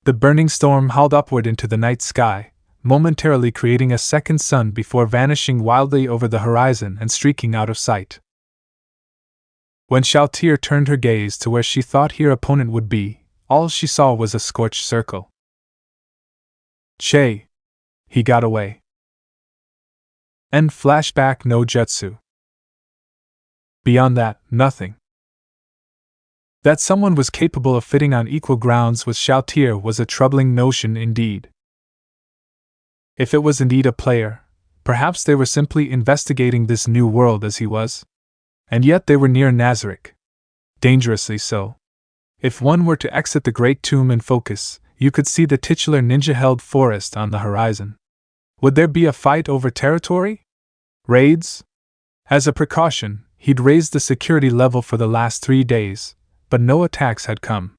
The burning storm howled upward into the night sky, momentarily creating a second sun before vanishing wildly over the horizon and streaking out of sight. When Shalltear turned her gaze to where she thought her opponent would be, all she saw was a scorched circle. Che! He got away. End flashback no jutsu. Beyond that, nothing. That someone was capable of fitting on equal grounds with Shalltear was a troubling notion indeed. If it was indeed a player, perhaps they were simply investigating this new world as he was. And yet they were near Nazarick. Dangerously so. If one were to exit the Great Tomb in focus, you could see the titular ninja-held forest on the horizon. Would there be a fight over territory? Raids? As a precaution, he'd raised the security level for the last 3 days, but no attacks had come.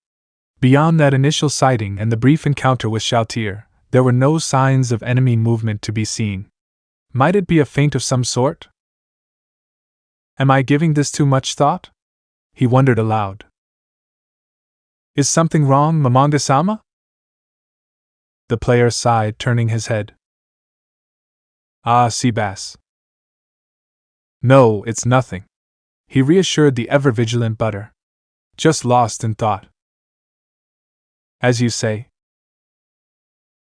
Beyond that initial sighting and the brief encounter with Shalltear, there were no signs of enemy movement to be seen. Might it be a feint of some sort? Am I giving this too much thought? He wondered aloud. Is something wrong, Momonga-sama? The player sighed, turning his head. Ah, Seabass. No, it's nothing, he reassured the ever-vigilant Butter. Just lost in thought. As you say.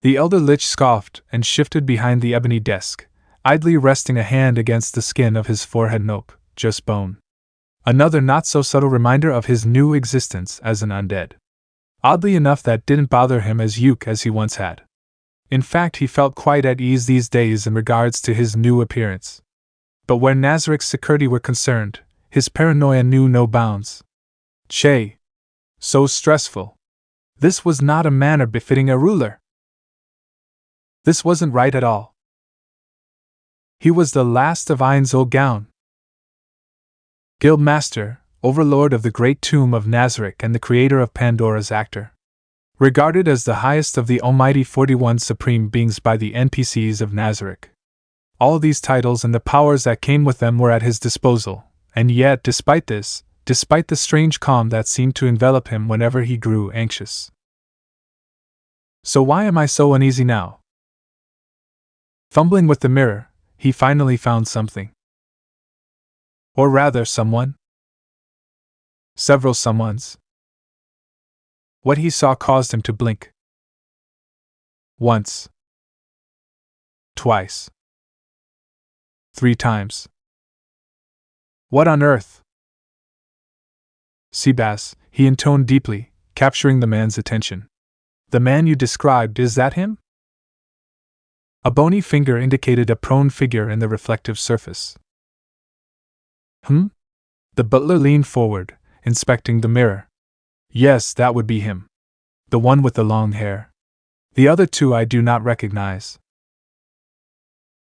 The elder lich scoffed and shifted behind the ebony desk, idly resting a hand against the skin of his forehead. Nope, just bone. Another not-so-subtle reminder of his new existence as an undead. Oddly enough, that didn't bother him as uke as he once had. In fact, he felt quite at ease these days in regards to his new appearance. But where Nazarik's security were concerned, his paranoia knew no bounds. Che! So stressful. This was not a manner befitting a ruler. This wasn't right at all. He was the last of Ainz old gown. Guildmaster, overlord of the great tomb of Nazarik and the creator of Pandora's actor. Regarded as the highest of the almighty 41 supreme beings by the NPCs of Nazarik. All these titles and the powers that came with them were at his disposal, and yet, despite this, despite the strange calm that seemed to envelop him whenever he grew anxious. So why am I so uneasy now? Fumbling with the mirror, he finally found something. Or rather, someone. Several someones. What he saw caused him to blink. Once. Twice. 3 times. What on earth? Seabass, he intoned deeply, capturing the man's attention. The man you described, is that him? A bony finger indicated a prone figure in the reflective surface. The butler leaned forward, inspecting the mirror. Yes, that would be him. The one with the long hair. The other 2 I do not recognize.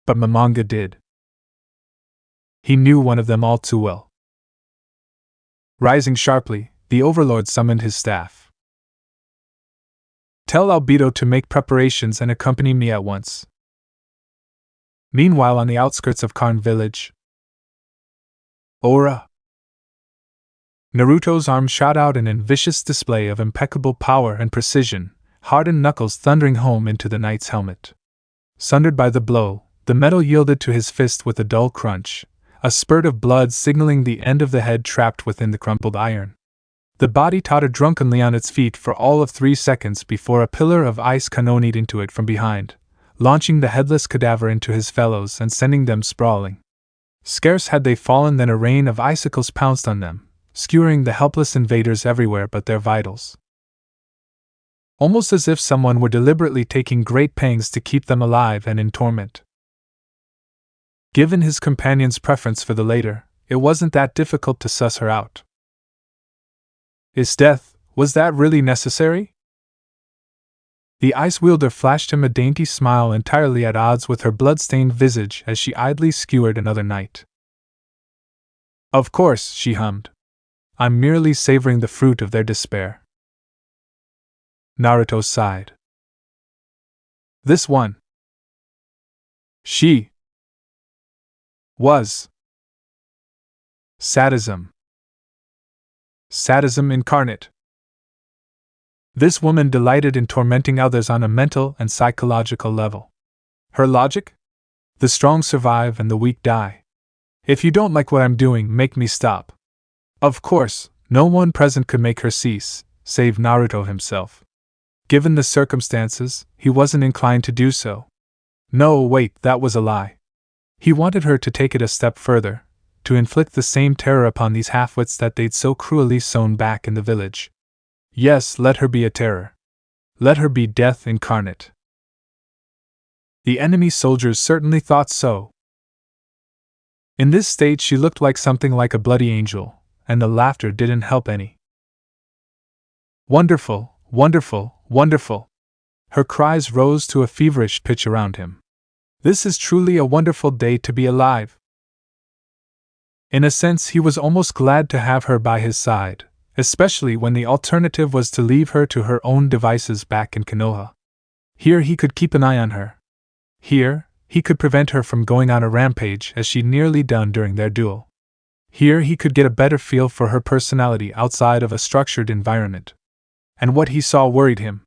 But Momonga did. He knew one of them all too well. Rising sharply, the overlord summoned his staff. Tell Obito to make preparations and accompany me at once. Meanwhile, on the outskirts of Karn village. Ora! Naruto's arm shot out in a vicious display of impeccable power and precision, hardened knuckles thundering home into the knight's helmet. Sundered by the blow, the metal yielded to his fist with a dull crunch, a spurt of blood signaling the end of the head trapped within the crumpled iron. The body tottered drunkenly on its feet for all of 3 seconds before a pillar of ice cannoned into it from behind, launching the headless cadaver into his fellows and sending them sprawling. Scarce had they fallen than a rain of icicles pounced on them, skewering the helpless invaders everywhere but their vitals. Almost as if someone were deliberately taking great pains to keep them alive and in torment. Given his companion's preference for the later, it wasn't that difficult to suss her out. Was that really necessary? The ice wielder flashed him a dainty smile entirely at odds with her blood-stained visage as she idly skewered another knight. Of course, she hummed. I'm merely savoring the fruit of their despair. Naruto sighed. This one. She. Was. Sadism. Sadism incarnate. This woman delighted in tormenting others on a mental and psychological level. Her logic? The strong survive and the weak die. If you don't like what I'm doing, make me stop. Of course, no one present could make her cease, save Naruto himself. Given the circumstances, he wasn't inclined to do so. No, wait, that was a lie. He wanted her to take it a step further, to inflict the same terror upon these half-wits that they'd so cruelly sown back in the village. Yes, let her be a terror. Let her be death incarnate. The enemy soldiers certainly thought so. In this state she looked like something like a bloody angel, and the laughter didn't help any. Wonderful, wonderful, wonderful! Her cries rose to a feverish pitch around him. This is truly a wonderful day to be alive. In a sense, he was almost glad to have her by his side, especially when the alternative was to leave her to her own devices back in Konoha. Here he could keep an eye on her. Here, he could prevent her from going on a rampage as she'd nearly done during their duel. Here he could get a better feel for her personality outside of a structured environment. And what he saw worried him.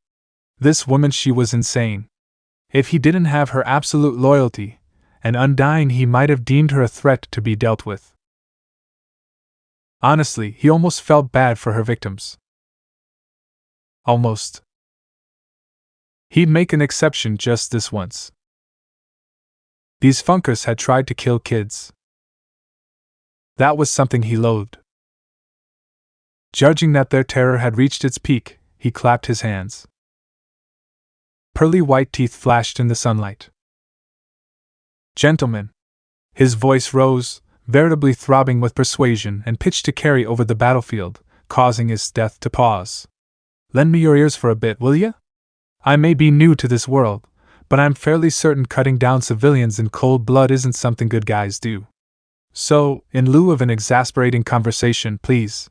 This woman, she was insane. If he didn't have her absolute loyalty and undying, he might have deemed her a threat to be dealt with. Honestly, he almost felt bad for her victims. Almost. He'd make an exception just this once. These funkers had tried to kill kids. That was something he loathed. Judging that their terror had reached its peak, he clapped his hands. Pearly white teeth flashed in the sunlight. Gentlemen. His voice rose, veritably throbbing with persuasion, and pitched to carry over the battlefield, causing his death to pause. Lend me your ears for a bit, will ya? I may be new to this world, but I'm fairly certain cutting down civilians in cold blood isn't something good guys do. So, in lieu of an exasperating conversation, please.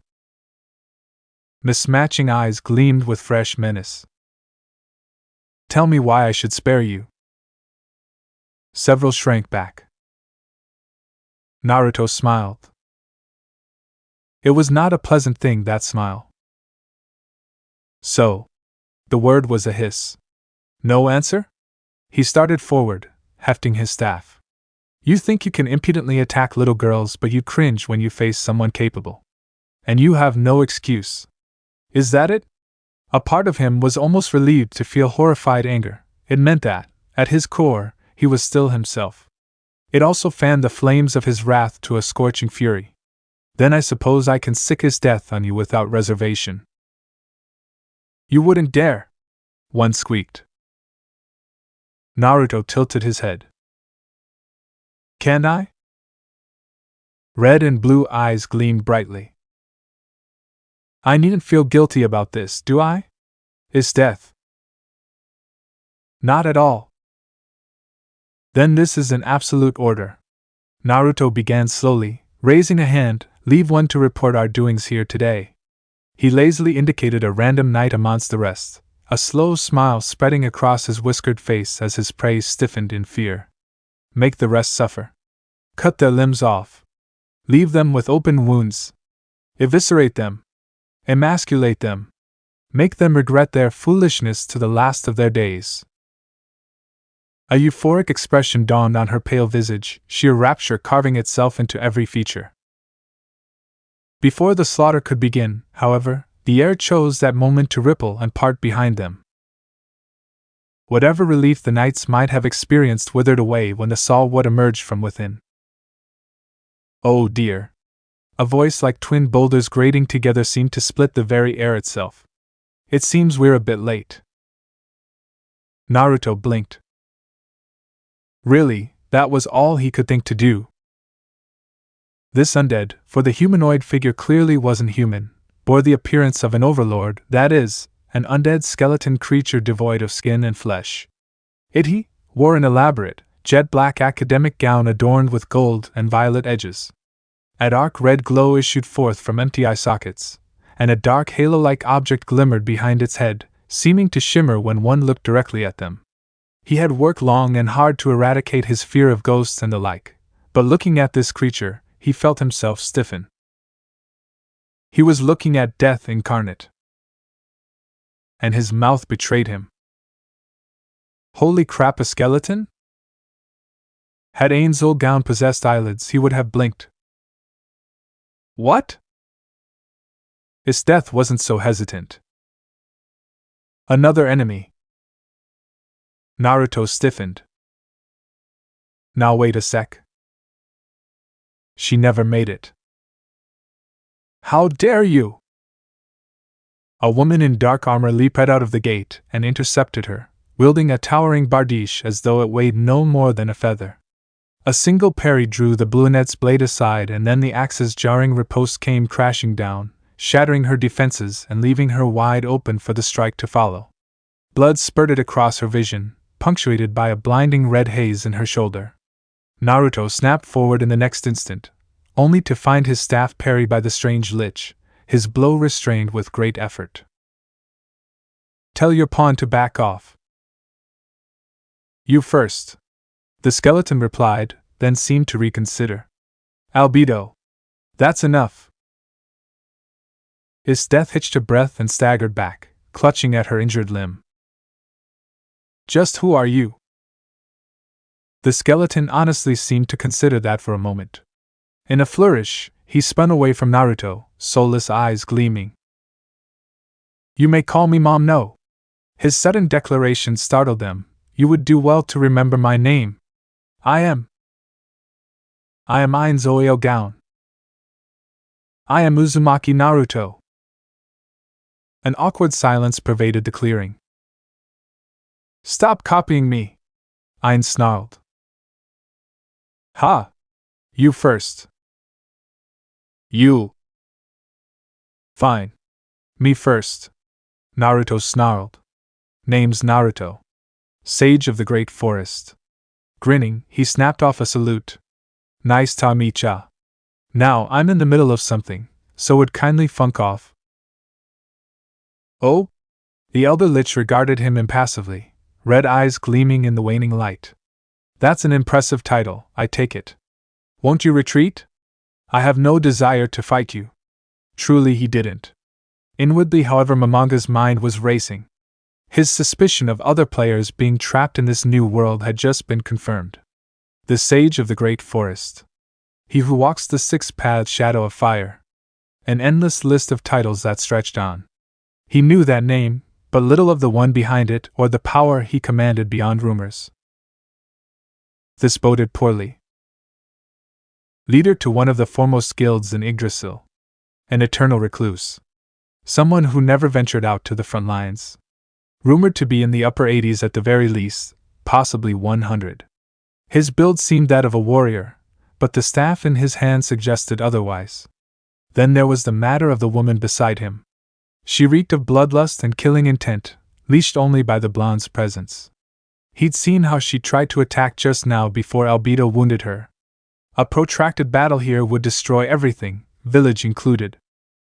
Mismatching eyes gleamed with fresh menace. Tell me why I should spare you. Several shrank back. Naruto smiled. It was not a pleasant thing, that smile. So. The word was a hiss. No answer? He started forward, hefting his staff. You think you can impudently attack little girls, but you cringe when you face someone capable. And you have no excuse. Is that it? A part of him was almost relieved to feel horrified anger. It meant that, at his core, he was still himself. It also fanned the flames of his wrath to a scorching fury. Then I suppose I can sick his death on you without reservation. You wouldn't dare! One squeaked. Naruto tilted his head. Can I? Red and blue eyes gleamed brightly. I needn't feel guilty about this, do I? Is death? Not at all. Then this is an absolute order. Naruto began slowly, raising a hand. Leave one to report our doings here today. He lazily indicated a random knight amongst the rest, a slow smile spreading across his whiskered face as his prey stiffened in fear. Make the rest suffer. Cut their limbs off. Leave them with open wounds. Eviscerate them. Emasculate them. Make them regret their foolishness to the last of their days. A euphoric expression dawned on her pale visage, sheer rapture carving itself into every feature. Before the slaughter could begin, however, the air chose that moment to ripple and part behind them. Whatever relief the knights might have experienced withered away when they saw what emerged from within. Oh dear! A voice like twin boulders grating together seemed to split the very air itself. It seems we're a bit late. Naruto blinked. Really, that was all he could think to do. This undead, for the humanoid figure clearly wasn't human, bore the appearance of an overlord, that is, an undead skeleton creature devoid of skin and flesh. He wore an elaborate, jet-black academic gown adorned with gold and violet edges. A dark red glow issued forth from empty eye sockets, and a dark halo-like object glimmered behind its head, seeming to shimmer when one looked directly at them. He had worked long and hard to eradicate his fear of ghosts and the like, but looking at this creature, he felt himself stiffen. He was looking at death incarnate. And his mouth betrayed him. Holy crap, a skeleton? Had Ainz's old gown possessed eyelids, he would have blinked. What? His death wasn't so hesitant. Another enemy. Naruto stiffened. Now wait a sec. She never made it. How dare you! A woman in dark armor leaped out of the gate and intercepted her, wielding a towering bardiche as though it weighed no more than a feather. A single parry drew the brunette's blade aside, and then the axe's jarring riposte came crashing down, shattering her defenses and leaving her wide open for the strike to follow. Blood spurted across her vision, punctuated by a blinding red haze in her shoulder. Naruto snapped forward in the next instant, only to find his staff parried by the strange lich, his blow restrained with great effort. Tell your pawn to back off. You first. The skeleton replied, then seemed to reconsider. Obito. That's enough. His death hitched a breath and staggered back, clutching at her injured limb. Just who are you? The skeleton honestly seemed to consider that for a moment. In a flourish, he spun away from Naruto, soulless eyes gleaming. You may call me Mom, no. His sudden declaration startled them. You would do well to remember my name. I am Ainz Gown. I am Uzumaki Naruto. An awkward silence pervaded the clearing. Stop copying me, Ainz snarled. Ha! You first. You. Fine. Me first. Naruto snarled. Name's Naruto. Sage of the Great Forest. Grinning, he snapped off a salute. Nice ta mecha. Now I'm in the middle of something, so would kindly funk off. Oh? The elder lich regarded him impassively, red eyes gleaming in the waning light. That's an impressive title, I take it. Won't you retreat? I have no desire to fight you. Truly he didn't. Inwardly, however, Momonga's mind was racing. His suspicion of other players being trapped in this new world had just been confirmed. The Sage of the Great Forest. He who walks the six-paths shadow of fire. An endless list of titles that stretched on. He knew that name, but little of the one behind it or the power he commanded beyond rumors. This boded poorly. Leader to one of the foremost guilds in Yggdrasil. An eternal recluse. Someone who never ventured out to the front lines. Rumored to be in the upper 80s at the very least, possibly 100. His build seemed that of a warrior, but the staff in his hand suggested otherwise. Then there was the matter of the woman beside him. She reeked of bloodlust and killing intent, leashed only by the blonde's presence. He'd seen how she tried to attack just now before Obito wounded her. A protracted battle here would destroy everything, village included.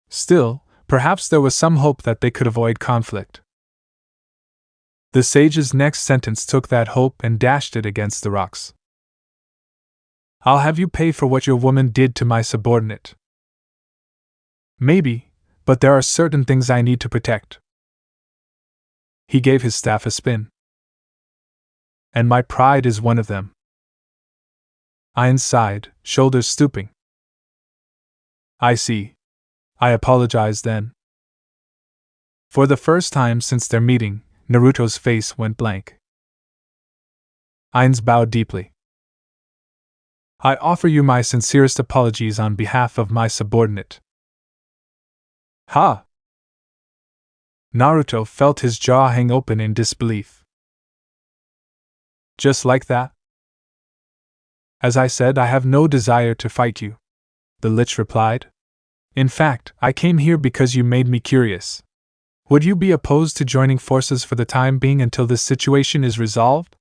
Still, perhaps there was some hope that they could avoid conflict. The sage's next sentence took that hope and dashed it against the rocks. I'll have you pay for what your woman did to my subordinate. Maybe, but there are certain things I need to protect. He gave his staff a spin. And my pride is one of them. Ainz sighed, shoulders stooping. I see. I apologize then. For the first time since their meeting, Naruto's face went blank. Ainz bowed deeply. I offer you my sincerest apologies on behalf of my subordinate. Ha! Naruto felt his jaw hang open in disbelief. Just like that? As I said, I have no desire to fight you, the lich replied. In fact, I came here because you made me curious. Would you be opposed to joining forces for the time being until this situation is resolved?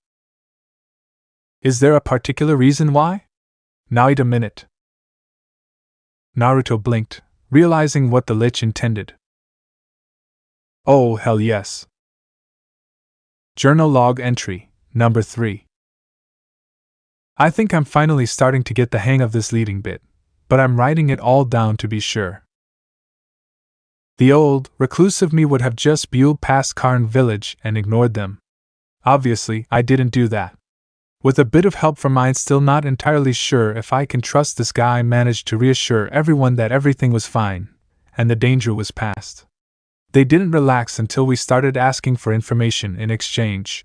Is there a particular reason why? Now wait a minute. Naruto blinked, realizing what the lich intended. Oh, hell yes. Journal log entry, number 3. I think I'm finally starting to get the hang of this leading bit, but I'm writing it all down to be sure. The old, reclusive me would have just buelled past Karn village and ignored them. Obviously, I didn't do that. With a bit of help from mine, still not entirely sure if I can trust this guy, I managed to reassure everyone that everything was fine, and the danger was past. They didn't relax until we started asking for information in exchange.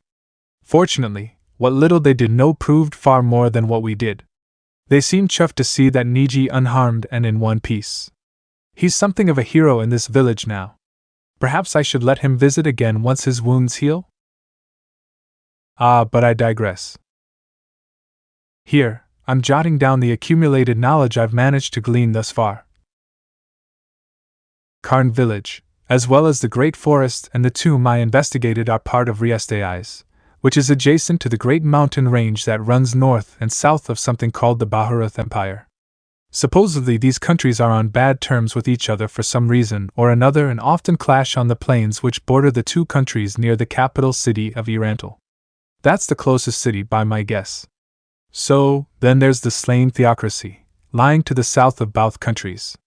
Fortunately, what little they did know proved far more than what we did. They seemed chuffed to see that Niji unharmed and in one piece. He's something of a hero in this village now. Perhaps I should let him visit again once his wounds heal? But I digress. Here, I'm jotting down the accumulated knowledge I've managed to glean thus far. Karn village, as well as the Great Forest and the tomb I investigated, are part of Riestai's, which is adjacent to the great mountain range that runs north and south of something called the Baharuth Empire. Supposedly these countries are on bad terms with each other for some reason or another and often clash on the plains which border the two countries near the capital city of Irantal. That's the closest city by my guess. So, then there's the slain theocracy, lying to the south of both countries.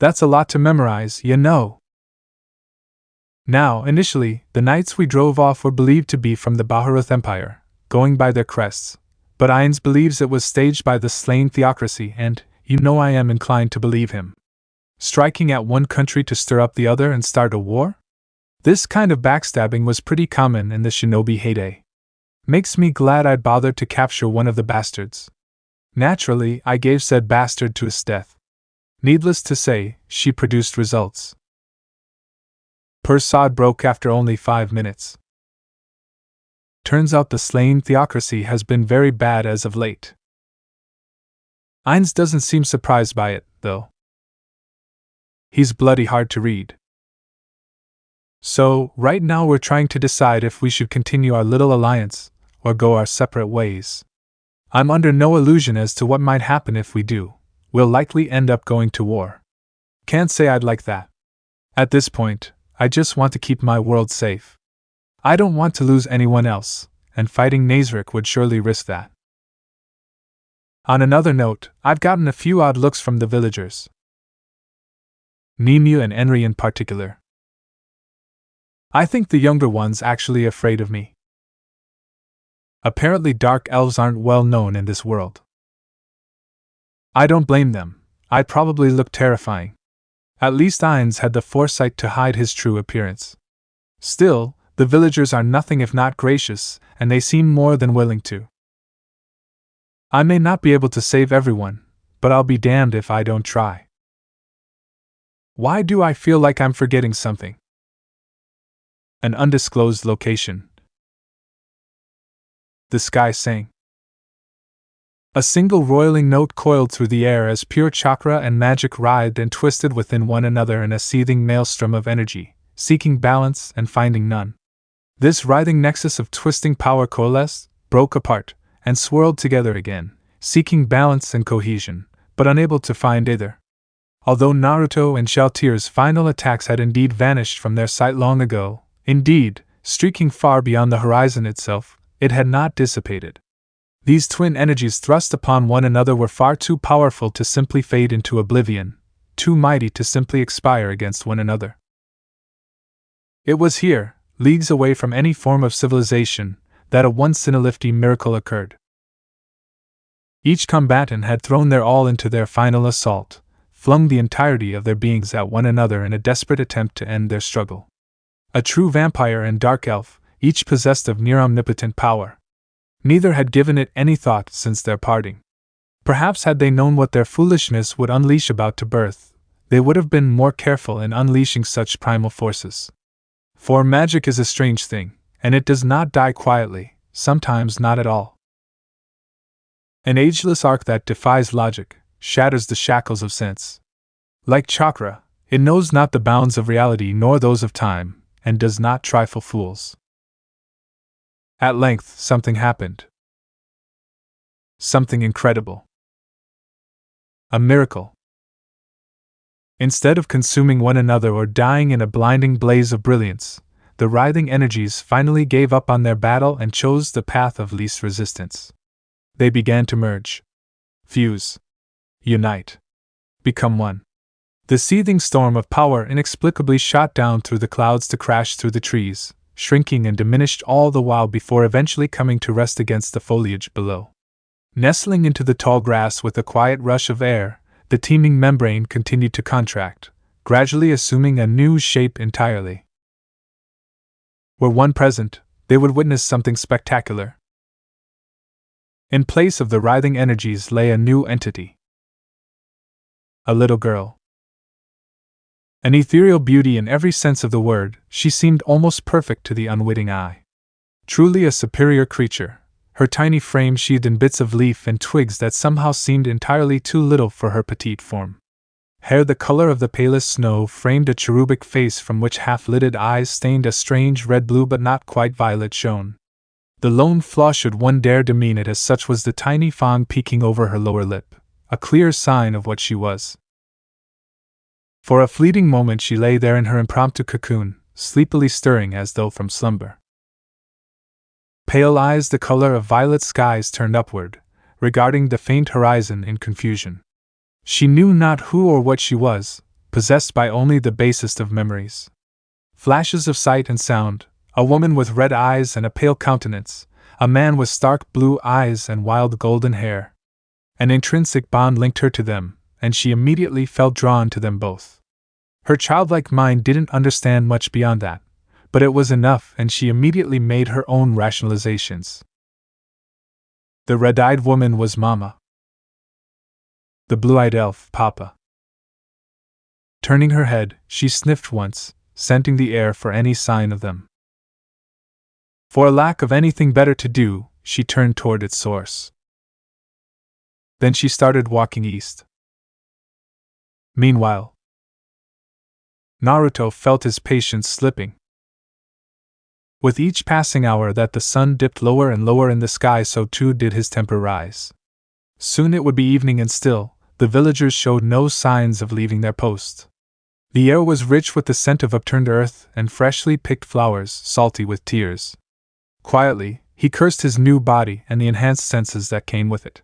That's a lot to memorize, you know. Now, initially, the knights we drove off were believed to be from the Baharuth Empire, going by their crests, but Ainz believes it was staged by the slain theocracy and, I am inclined to believe him. Striking at one country to stir up the other and start a war? This kind of backstabbing was pretty common in the shinobi heyday. Makes me glad I'd bothered to capture one of the bastards. Naturally, I gave said bastard to his death. Needless to say, she produced results. Persad broke after only 5 minutes. Turns out the slain theocracy has been very bad as of late. Ainz doesn't seem surprised by it, though. He's bloody hard to read. So, right now we're trying to decide if we should continue our little alliance, or go our separate ways. I'm under no illusion as to what might happen if we do. We'll likely end up going to war. Can't say I'd like that. At this point, I just want to keep my world safe. I don't want to lose anyone else, and fighting Nazarick would surely risk that. On another note, I've gotten a few odd looks from the villagers. Nemu and Enri in particular. I think the younger one's actually afraid of me. Apparently dark elves aren't well known in this world. I don't blame them. I'd probably look terrifying. At least Ainz had the foresight to hide his true appearance. Still, the villagers are nothing if not gracious, and they seem more than willing to. I may not be able to save everyone, but I'll be damned if I don't try. Why do I feel like I'm forgetting something? An undisclosed location. The sky sang. A single roiling note coiled through the air as pure chakra and magic writhed and twisted within one another in a seething maelstrom of energy, seeking balance and finding none. This writhing nexus of twisting power coalesced, broke apart, and swirled together again, seeking balance and cohesion, but unable to find either. Although Naruto and Shalltear's final attacks had indeed vanished from their sight long ago, indeed, streaking far beyond the horizon itself, it had not dissipated. These twin energies thrust upon one another were far too powerful to simply fade into oblivion, too mighty to simply expire against one another. It was here, leagues away from any form of civilization, that a once-in-a-lifetime miracle occurred. Each combatant had thrown their all into their final assault, flung the entirety of their beings at one another in a desperate attempt to end their struggle. A true vampire and dark elf, each possessed of near-omnipotent power. Neither had given it any thought since their parting. Perhaps had they known what their foolishness would unleash about to birth, they would have been more careful in unleashing such primal forces. For magic is a strange thing, and it does not die quietly, sometimes not at all. An ageless arc that defies logic, shatters the shackles of sense. Like chakra, it knows not the bounds of reality nor those of time, and does not trifle fools. At length, something happened. Something incredible. A miracle. Instead of consuming one another or dying in a blinding blaze of brilliance, the writhing energies finally gave up on their battle and chose the path of least resistance. They began to merge, fuse, unite, become one. The seething storm of power inexplicably shot down through the clouds to crash through the trees, shrinking and diminished all the while before eventually coming to rest against the foliage below. Nestling into the tall grass with a quiet rush of air, the teeming membrane continued to contract, gradually assuming a new shape entirely. Were one present, they would witness something spectacular. In place of the writhing energies lay a new entity. A little girl. An ethereal beauty in every sense of the word, she seemed almost perfect to the unwitting eye. Truly a superior creature, her tiny frame sheathed in bits of leaf and twigs that somehow seemed entirely too little for her petite form. Hair the color of the palest snow framed a cherubic face from which half-lidded eyes stained a strange red-blue but not quite violet shone. The lone flaw, should one dare demean it as such, was the tiny fang peeking over her lower lip, a clear sign of what she was. For a fleeting moment she lay there in her impromptu cocoon, sleepily stirring as though from slumber. Pale eyes the color of violet skies turned upward, regarding the faint horizon in confusion. She knew not who or what she was, possessed by only the basest of memories. Flashes of sight and sound, a woman with red eyes and a pale countenance, a man with stark blue eyes and wild golden hair. An intrinsic bond linked her to them, and she immediately felt drawn to them both. Her childlike mind didn't understand much beyond that, but it was enough, and she immediately made her own rationalizations. The red-eyed woman was Mama. The blue-eyed elf, Papa. Turning her head, she sniffed once, scenting the air for any sign of them. For a lack of anything better to do, she turned toward its source. Then she started walking east. Meanwhile, Naruto felt his patience slipping. With each passing hour that the sun dipped lower and lower in the sky, so too did his temper rise. Soon it would be evening, and still, the villagers showed no signs of leaving their post. The air was rich with the scent of upturned earth and freshly picked flowers, salty with tears. Quietly, he cursed his new body and the enhanced senses that came with it.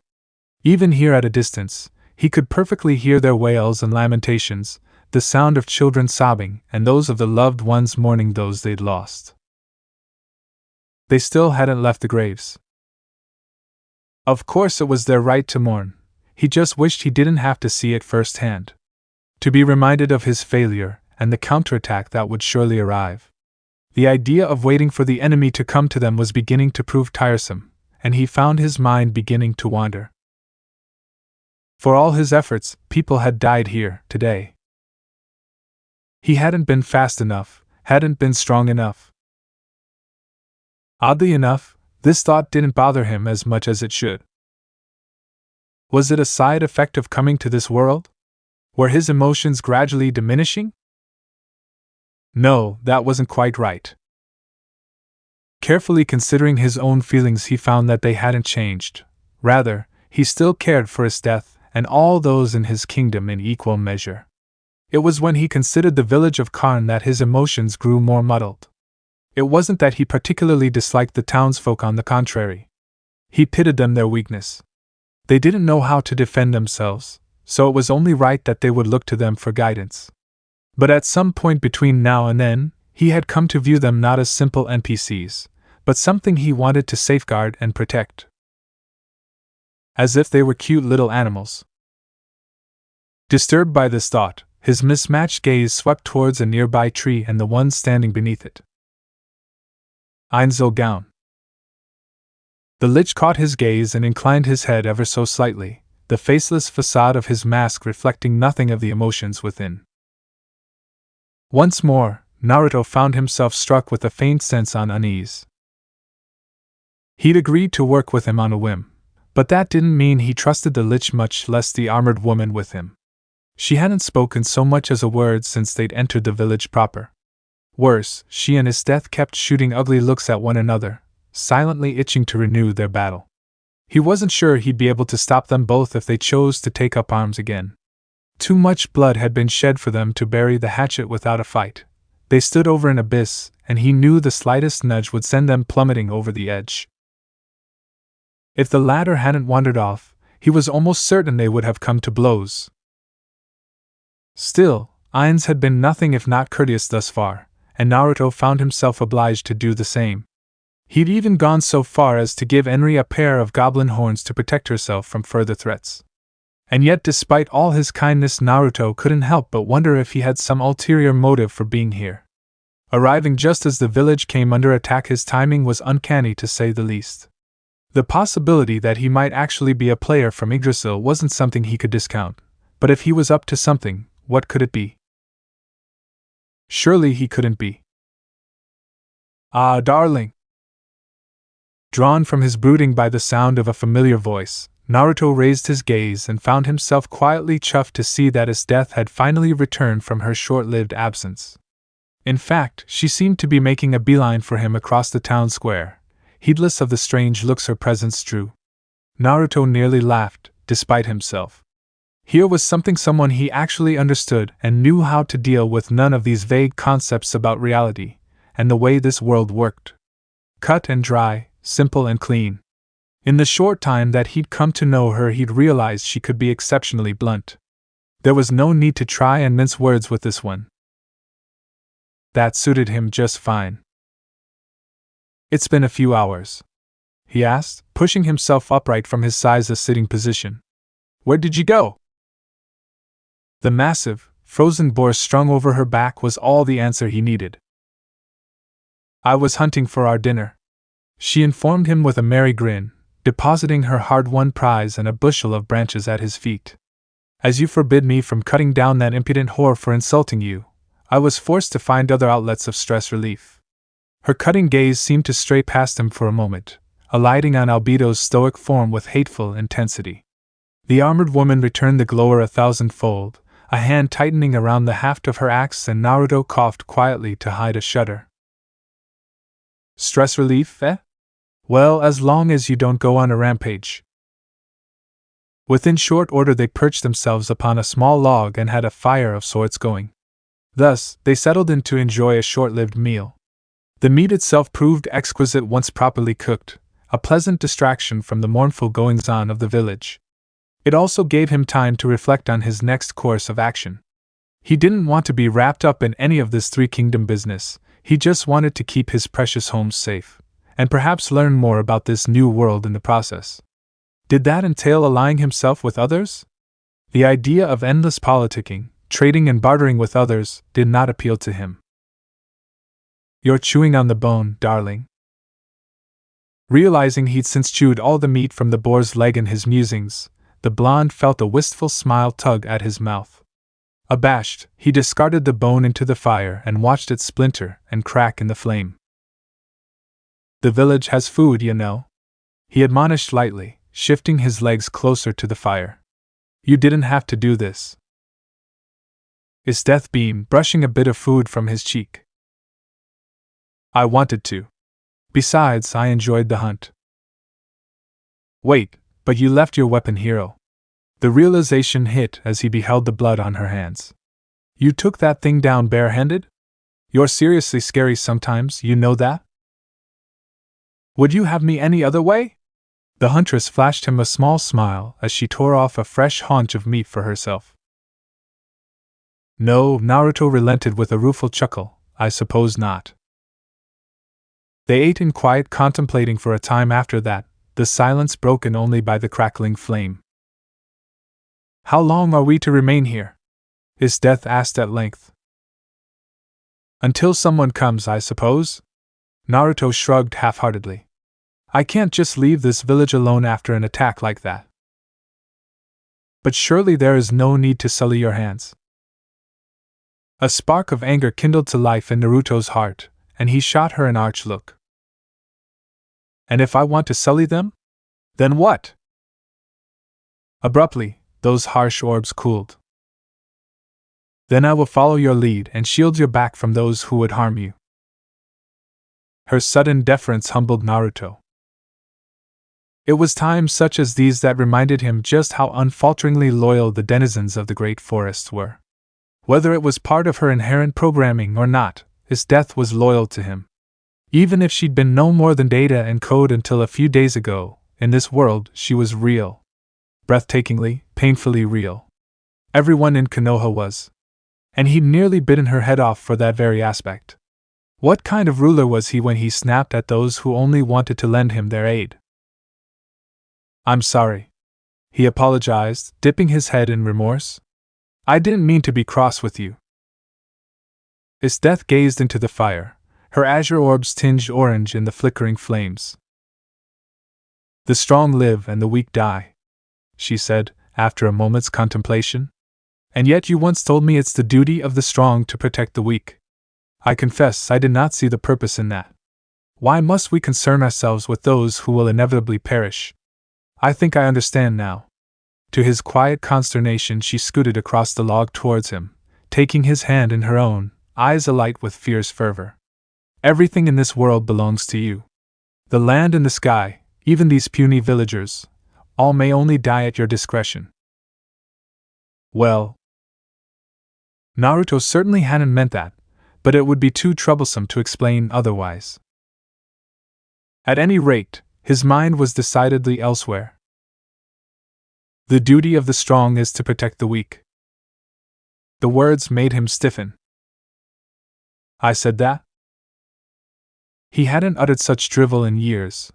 Even here at a distance, he could perfectly hear their wails and lamentations, the sound of children sobbing, and those of the loved ones mourning those they'd lost. They still hadn't left the graves. Of course, it was their right to mourn. He just wished he didn't have to see it firsthand. To be reminded of his failure and the counterattack that would surely arrive. The idea of waiting for the enemy to come to them was beginning to prove tiresome, and he found his mind beginning to wander. For all his efforts, people had died here, today. He hadn't been fast enough, hadn't been strong enough. Oddly enough, this thought didn't bother him as much as it should. Was it a side effect of coming to this world? Were his emotions gradually diminishing? No, that wasn't quite right. Carefully considering his own feelings, he found that they hadn't changed. Rather, he still cared for his death and all those in his kingdom in equal measure. It was when he considered the village of Karn that his emotions grew more muddled. It wasn't that he particularly disliked the townsfolk, on the contrary. He pitied them, their weakness. They didn't know how to defend themselves, so it was only right that they would look to them for guidance. But at some point between now and then, he had come to view them not as simple NPCs, but something he wanted to safeguard and protect. As if they were cute little animals. Disturbed by this thought, his mismatched gaze swept towards a nearby tree and the one standing beneath it. Ainz gown. The lich caught his gaze and inclined his head ever so slightly, the faceless facade of his mask reflecting nothing of the emotions within. Once more, Naruto found himself struck with a faint sense of unease. He'd agreed to work with him on a whim, but that didn't mean he trusted the lich, much less the armored woman with him. She hadn't spoken so much as a word since they'd entered the village proper. Worse, she and his death kept shooting ugly looks at one another, silently itching to renew their battle. He wasn't sure he'd be able to stop them both if they chose to take up arms again. Too much blood had been shed for them to bury the hatchet without a fight. They stood over an abyss, and he knew the slightest nudge would send them plummeting over the edge. If the latter hadn't wandered off, he was almost certain they would have come to blows. Still, Ainz had been nothing if not courteous thus far, and Naruto found himself obliged to do the same. He'd even gone so far as to give Enri a pair of goblin horns to protect herself from further threats. And yet, despite all his kindness, Naruto couldn't help but wonder if he had some ulterior motive for being here. Arriving just as the village came under attack, his timing was uncanny to say the least. The possibility that he might actually be a player from Yggdrasil wasn't something he could discount, but if he was up to something, what could it be? Surely he couldn't be. Ah, darling! Drawn from his brooding by the sound of a familiar voice, Naruto raised his gaze and found himself quietly chuffed to see that his death had finally returned from her short-lived absence. In fact, she seemed to be making a beeline for him across the town square, heedless of the strange looks her presence drew. Naruto nearly laughed, despite himself. Here was someone he actually understood and knew how to deal with, none of these vague concepts about reality and the way this world worked. Cut and dry, simple and clean. In the short time that he'd come to know her, he'd realized she could be exceptionally blunt. There was no need to try and mince words with this one. That suited him just fine. It's been a few hours, he asked, pushing himself upright from his sitting position. Where did you go? The massive, frozen boar strung over her back was all the answer he needed. I was hunting for our dinner, she informed him with a merry grin, depositing her hard-won prize and a bushel of branches at his feet. As you forbid me from cutting down that impudent whore for insulting you, I was forced to find other outlets of stress relief. Her cutting gaze seemed to stray past him for a moment, alighting on Obito's stoic form with hateful intensity. The armored woman returned the glower 1,000-fold, a hand tightening around the haft of her axe, and Naruto coughed quietly to hide a shudder. Stress relief, eh? Well, as long as you don't go on a rampage. Within short order they perched themselves upon a small log and had a fire of sorts going. Thus, they settled in to enjoy a short-lived meal. The meat itself proved exquisite once properly cooked, a pleasant distraction from the mournful goings-on of the village. It also gave him time to reflect on his next course of action. He didn't want to be wrapped up in any of this three-kingdom business, he just wanted to keep his precious home safe, and perhaps learn more about this new world in the process. Did that entail allying himself with others? The idea of endless politicking, trading and bartering with others, did not appeal to him. You're chewing on the bone, darling. Realizing he'd since chewed all the meat from the boar's leg in his musings, the blonde felt a wistful smile tug at his mouth. Abashed, he discarded the bone into the fire and watched it splinter and crack in the flame. The village has food, you know, he admonished lightly, shifting his legs closer to the fire. You didn't have to do this. His death beamed, brushing a bit of food from his cheek. I wanted to. Besides, I enjoyed the hunt. Wait, but you left your weapon, hero. The realization hit as he beheld the blood on her hands. You took that thing down barehanded? You're seriously scary sometimes, you know that? Would you have me any other way? The huntress flashed him a small smile as she tore off a fresh haunch of meat for herself. No, Naruto relented with a rueful chuckle, I suppose not. They ate in quiet, contemplating for a time after that, the silence broken only by the crackling flame. How long are we to remain here? His death asked at length. Until someone comes, I suppose? Naruto shrugged half-heartedly. I can't just leave this village alone after an attack like that. But surely there is no need to sully your hands. A spark of anger kindled to life in Naruto's heart, and he shot her an arch look. And if I want to sully them? Then what? Abruptly, those harsh orbs cooled. Then I will follow your lead and shield your back from those who would harm you. Her sudden deference humbled Naruto. It was times such as these that reminded him just how unfalteringly loyal the denizens of the great forests were. Whether it was part of her inherent programming or not, his death was loyal to him. Even if she'd been no more than data and code until a few days ago, in this world she was real. Breathtakingly, painfully real. Everyone in Konoha was. And he'd nearly bitten her head off for that very aspect. What kind of ruler was he when he snapped at those who only wanted to lend him their aid? I'm sorry. He apologized, dipping his head in remorse. I didn't mean to be cross with you. His death gazed into the fire, her azure orbs tinged orange in the flickering flames. The strong live and the weak die, she said, after a moment's contemplation. And yet you once told me it's the duty of the strong to protect the weak. I confess I did not see the purpose in that. Why must we concern ourselves with those who will inevitably perish? I think I understand now. To his quiet consternation, she scooted across the log towards him, taking his hand in her own, eyes alight with fierce fervor. Everything in this world belongs to you. The land and the sky, even these puny villagers, all may only die at your discretion. Well, Naruto certainly hadn't meant that, but it would be too troublesome to explain otherwise. At any rate, his mind was decidedly elsewhere. The duty of the strong is to protect the weak. The words made him stiffen. I said that? He hadn't uttered such drivel in years.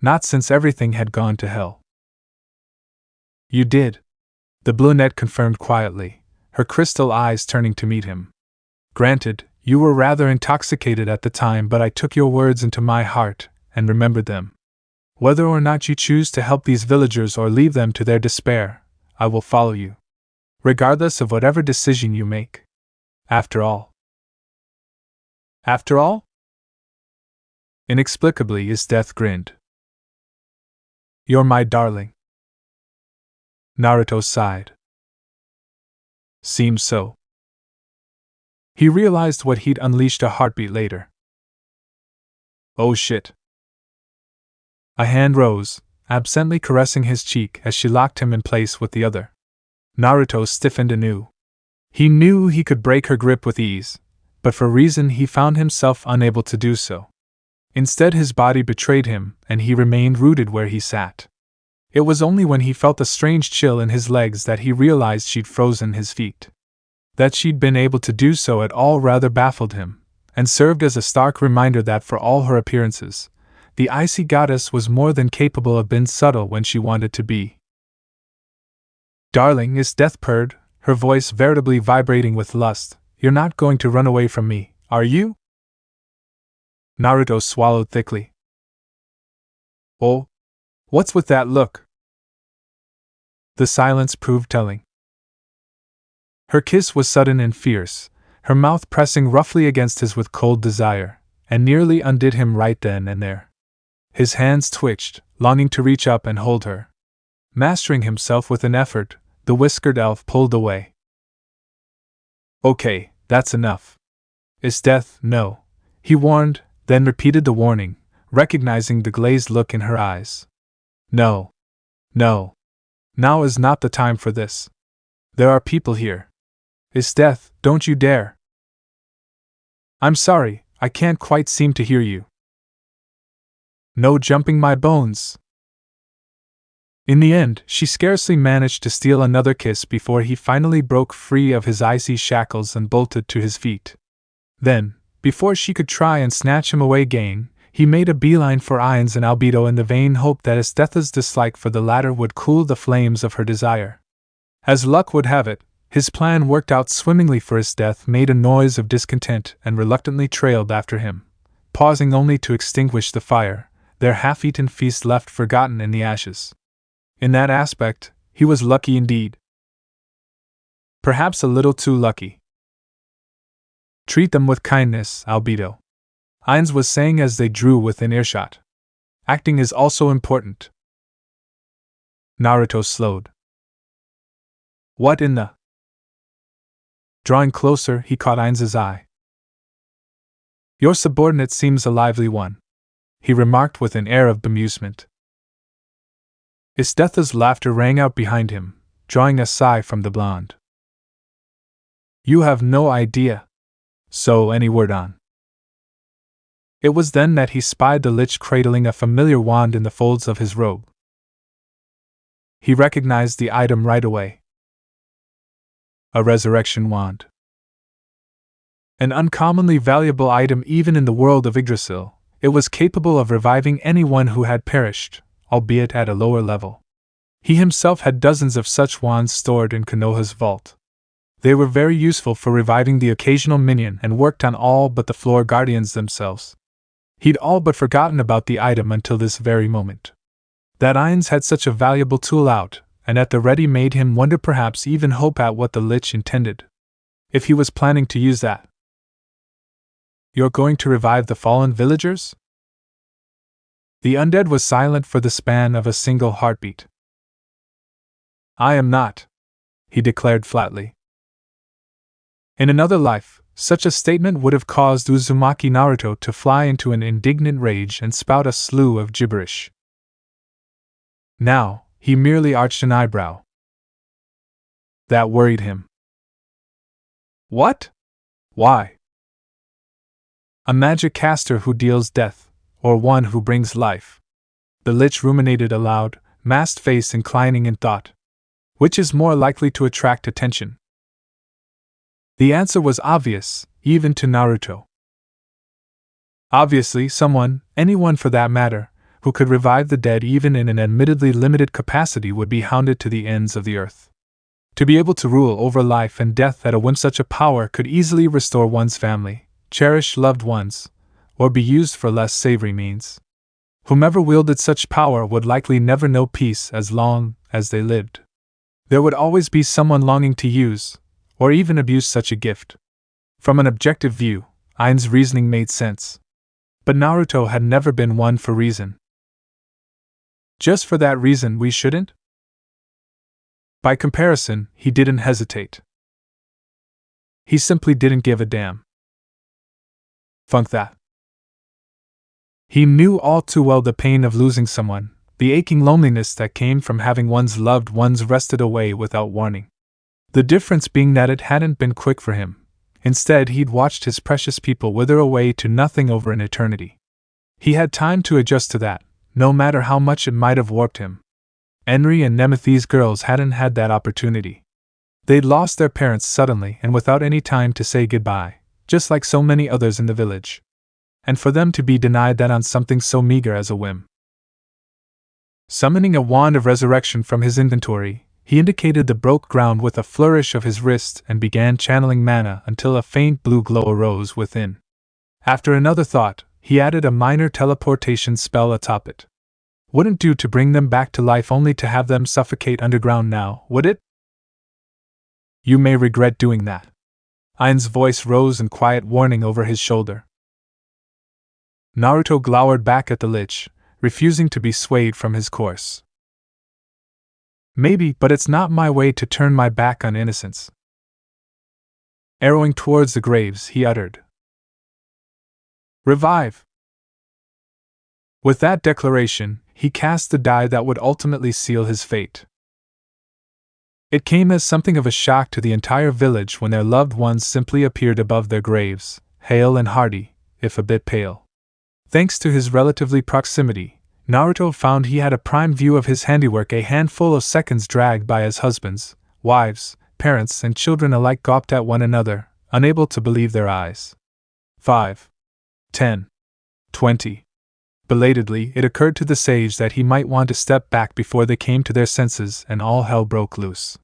Not since everything had gone to hell. You did, the brunette confirmed quietly, her crystal eyes turning to meet him. Granted, you were rather intoxicated at the time, but I took your words into my heart and remembered them. Whether or not you choose to help these villagers or leave them to their despair, I will follow you, regardless of whatever decision you make. After all. After all? Inexplicably, his death grinned. You're my darling. Naruto sighed. Seems so. He realized what he'd unleashed a heartbeat later. Oh shit. A hand rose, absently caressing his cheek as she locked him in place with the other. Naruto stiffened anew. He knew he could break her grip with ease, but for reason he found himself unable to do so. Instead, his body betrayed him, and he remained rooted where he sat. It was only when he felt a strange chill in his legs that he realized she'd frozen his feet. That she'd been able to do so at all rather baffled him, and served as a stark reminder that for all her appearances, the icy goddess was more than capable of being subtle when she wanted to be. Darling, his death purred, her voice veritably vibrating with lust. You're not going to run away from me, are you? Naruto swallowed thickly. Oh, what's with that look? The silence proved telling. Her kiss was sudden and fierce, her mouth pressing roughly against his with cold desire, and nearly undid him right then and there. His hands twitched, longing to reach up and hold her. Mastering himself with an effort, the whiskered elf pulled away. Okay, that's enough. Is death, no, he warned, then repeated the warning, recognizing the glazed look in her eyes. No. No. Now is not the time for this. There are people here. Is death, don't you dare. I'm sorry, I can't quite seem to hear you. No jumping my bones. In the end, she scarcely managed to steal another kiss before he finally broke free of his icy shackles and bolted to his feet. Then, before she could try and snatch him away again, he made a beeline for Ainz and Obito in the vain hope that Estetha's dislike for the latter would cool the flames of her desire. As luck would have it, his plan worked out swimmingly, for Estetha made a noise of discontent and reluctantly trailed after him, pausing only to extinguish the fire, their half-eaten feast left forgotten in the ashes. In that aspect, he was lucky indeed. Perhaps a little too lucky. Treat them with kindness, Obito, Ainz was saying as they drew within earshot. Acting is also important. Naruto slowed. What in the? Drawing closer, he caught Ainz's eye. Your subordinate seems a lively one, he remarked with an air of bemusement. Estetha's laughter rang out behind him, drawing a sigh from the blonde. You have no idea. So, any word on? It was then that he spied the lich cradling a familiar wand in the folds of his robe. He recognized the item right away. A resurrection wand. An uncommonly valuable item even in the world of Yggdrasil, it was capable of reviving anyone who had perished, albeit at a lower level. He himself had dozens of such wands stored in Konoha's vault. They were very useful for reviving the occasional minion and worked on all but the floor guardians themselves. He'd all but forgotten about the item until this very moment. That Ainz had such a valuable tool out, and at the ready, made him wonder, perhaps even hope at what the lich intended. If he was planning to use that. You're going to revive the fallen villagers? The undead was silent for the span of a single heartbeat. I am not, he declared flatly. In another life, such a statement would have caused Uzumaki Naruto to fly into an indignant rage and spout a slew of gibberish. Now, he merely arched an eyebrow. That worried him. What? Why? A magic caster who deals death, or one who brings life. The lich ruminated aloud, masked face inclining in thought. Which is more likely to attract attention? The answer was obvious, even to Naruto. Obviously, someone, anyone for that matter, who could revive the dead even in an admittedly limited capacity would be hounded to the ends of the earth. To be able to rule over life and death at a whim, such a power could easily restore one's family, cherish loved ones, or be used for less savory means. Whomever wielded such power would likely never know peace as long as they lived. There would always be someone longing to use, or even abuse such a gift. From an objective view, Ainz's reasoning made sense. But Naruto had never been one for reason. Just for that reason we shouldn't? By comparison, he didn't hesitate. He simply didn't give a damn. Funk that. He knew all too well the pain of losing someone, the aching loneliness that came from having one's loved ones wrested away without warning. The difference being that it hadn't been quick for him. Instead, he'd watched his precious people wither away to nothing over an eternity. He had time to adjust to that, no matter how much it might have warped him. Enri and Nemethy's girls hadn't had that opportunity. They'd lost their parents suddenly and without any time to say goodbye, just like so many others in the village. And for them to be denied that on something so meager as a whim. Summoning a wand of resurrection from his inventory, he indicated the broke ground with a flourish of his wrist and began channeling mana until a faint blue glow arose within. After another thought, he added a minor teleportation spell atop it. Wouldn't do to bring them back to life only to have them suffocate underground now, would it? You may regret doing that. Ainz's voice rose in quiet warning over his shoulder. Naruto glowered back at the lich, refusing to be swayed from his course. Maybe, but it's not my way to turn my back on innocence. Arrowing towards the graves, he uttered. Revive! With that declaration, he cast the die that would ultimately seal his fate. It came as something of a shock to the entire village when their loved ones simply appeared above their graves, hale and hearty, if a bit pale. Thanks to his relatively proximity, Naruto found he had a prime view of his handiwork. A handful of seconds dragged by as husbands, wives, parents, and children alike gawped at one another, unable to believe their eyes. 5, 10, 20. Belatedly, it occurred to the sage that he might want to step back before they came to their senses and all hell broke loose.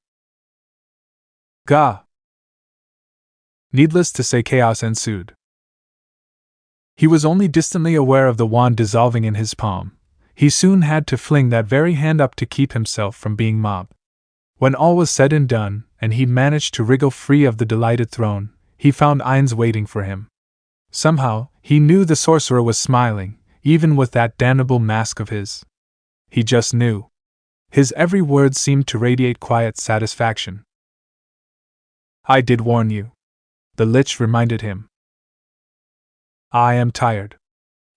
Gah! Needless to say, chaos ensued. He was only distantly aware of the wand dissolving in his palm. He soon had to fling that very hand up to keep himself from being mobbed. When all was said and done, and he'd managed to wriggle free of the delighted throne, he found Ainz waiting for him. Somehow, he knew the sorcerer was smiling, even with that damnable mask of his. He just knew. His every word seemed to radiate quiet satisfaction. I did warn you. The lich reminded him. I am tired.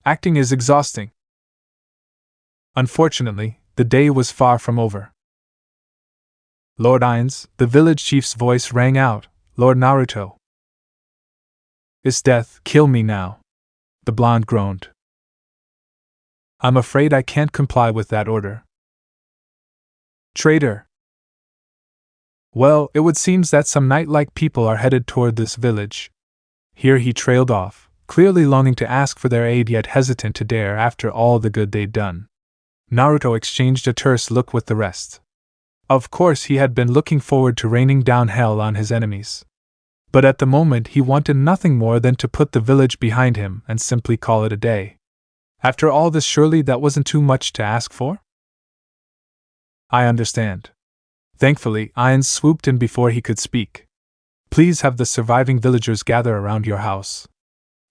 Acting is exhausting. Unfortunately, the day was far from over. Lord Ainz, the village chief's voice rang out, Lord Naruto. Is death, kill me now. The blonde groaned. I'm afraid I can't comply with that order. Traitor. Well, it would seem that some knight-like people are headed toward this village. Here he trailed off, clearly longing to ask for their aid yet hesitant to dare after all the good they'd done. Naruto exchanged a terse look with the rest. Of course he had been looking forward to raining down hell on his enemies. But at the moment he wanted nothing more than to put the village behind him and simply call it a day. After all this, surely that wasn't too much to ask for? I understand. Thankfully, Ainz swooped in before he could speak. Please have the surviving villagers gather around your house.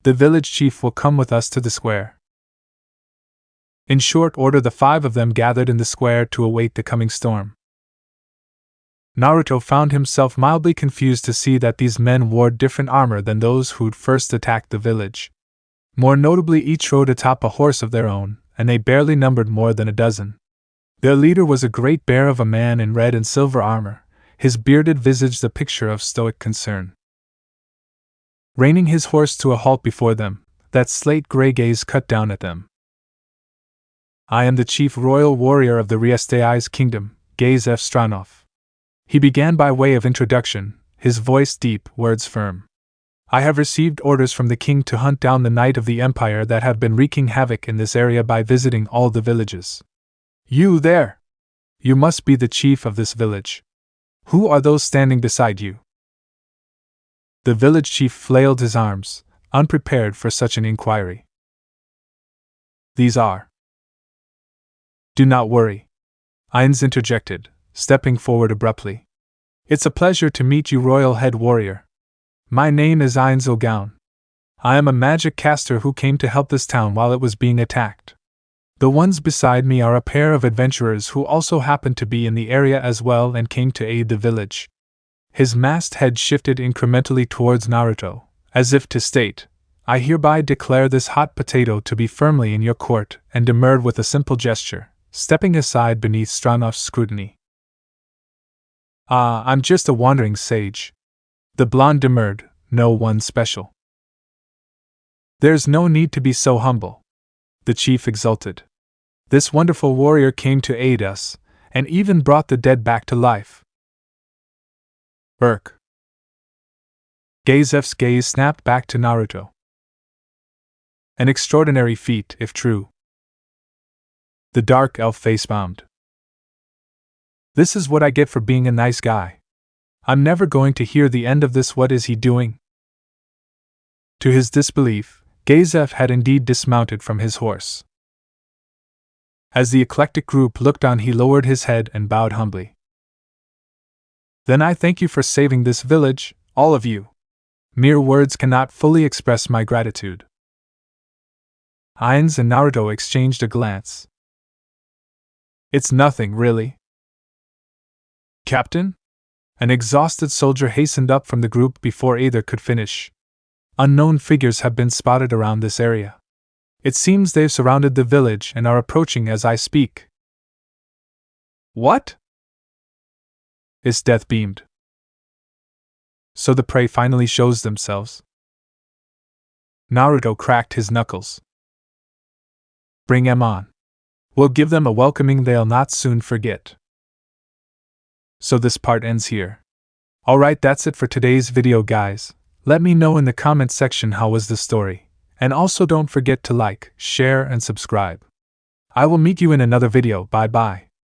The village chief will come with us to the square. In short order, the 5 of them gathered in the square to await the coming storm. Naruto found himself mildly confused to see that these men wore different armor than those who'd first attacked the village. More notably, each rode atop a horse of their own, and they barely numbered more than a dozen. Their leader was a great bear of a man in red and silver armor, his bearded visage the picture of stoic concern. Reining his horse to a halt before them, that slate-gray gaze cut down at them. I am the chief royal warrior of the Riestei's kingdom, Gaze F. Stranov. He began by way of introduction, his voice deep, words firm. I have received orders from the king to hunt down the Knight of the Empire that have been wreaking havoc in this area by visiting all the villages. You there! You must be the chief of this village. Who are those standing beside you? The village chief flailed his arms, unprepared for such an inquiry. These are. Do not worry, Ainz interjected, stepping forward abruptly. It's a pleasure to meet you, royal head warrior. My name is Ainz. I am a magic caster who came to help this town while it was being attacked. The ones beside me are a pair of adventurers who also happened to be in the area as well and came to aid the village. His masked head shifted incrementally towards Naruto, as if to state, I hereby declare this hot potato to be firmly in your court, and demurred with a simple gesture, stepping aside beneath Stranov's scrutiny. I'm just a wandering sage. The blonde demurred, no one special. There's no need to be so humble. The chief exulted. This wonderful warrior came to aid us, and even brought the dead back to life. Urk. Gazef's gaze snapped back to Naruto. An extraordinary feat, if true. The dark elf face-bombed. This is what I get for being a nice guy. I'm never going to hear the end of this. What is he doing? To his disbelief, Gazef had indeed dismounted from his horse. As the eclectic group looked on, he lowered his head and bowed humbly. Then I thank you for saving this village, all of you. Mere words cannot fully express my gratitude. Ainz and Naruto exchanged a glance. It's nothing, really. Captain? An exhausted soldier hastened up from the group before either could finish. Unknown figures have been spotted around this area. It seems they've surrounded the village and are approaching as I speak. What? His death beamed. So the prey finally shows themselves. Naruto cracked his knuckles. Bring them on. We'll give them a welcoming they'll not soon forget. So this part ends here. Alright, that's it for today's video, guys. Let me know in the comment section how was the story. And also don't forget to like, share and subscribe. I will meet you in another video. Bye bye.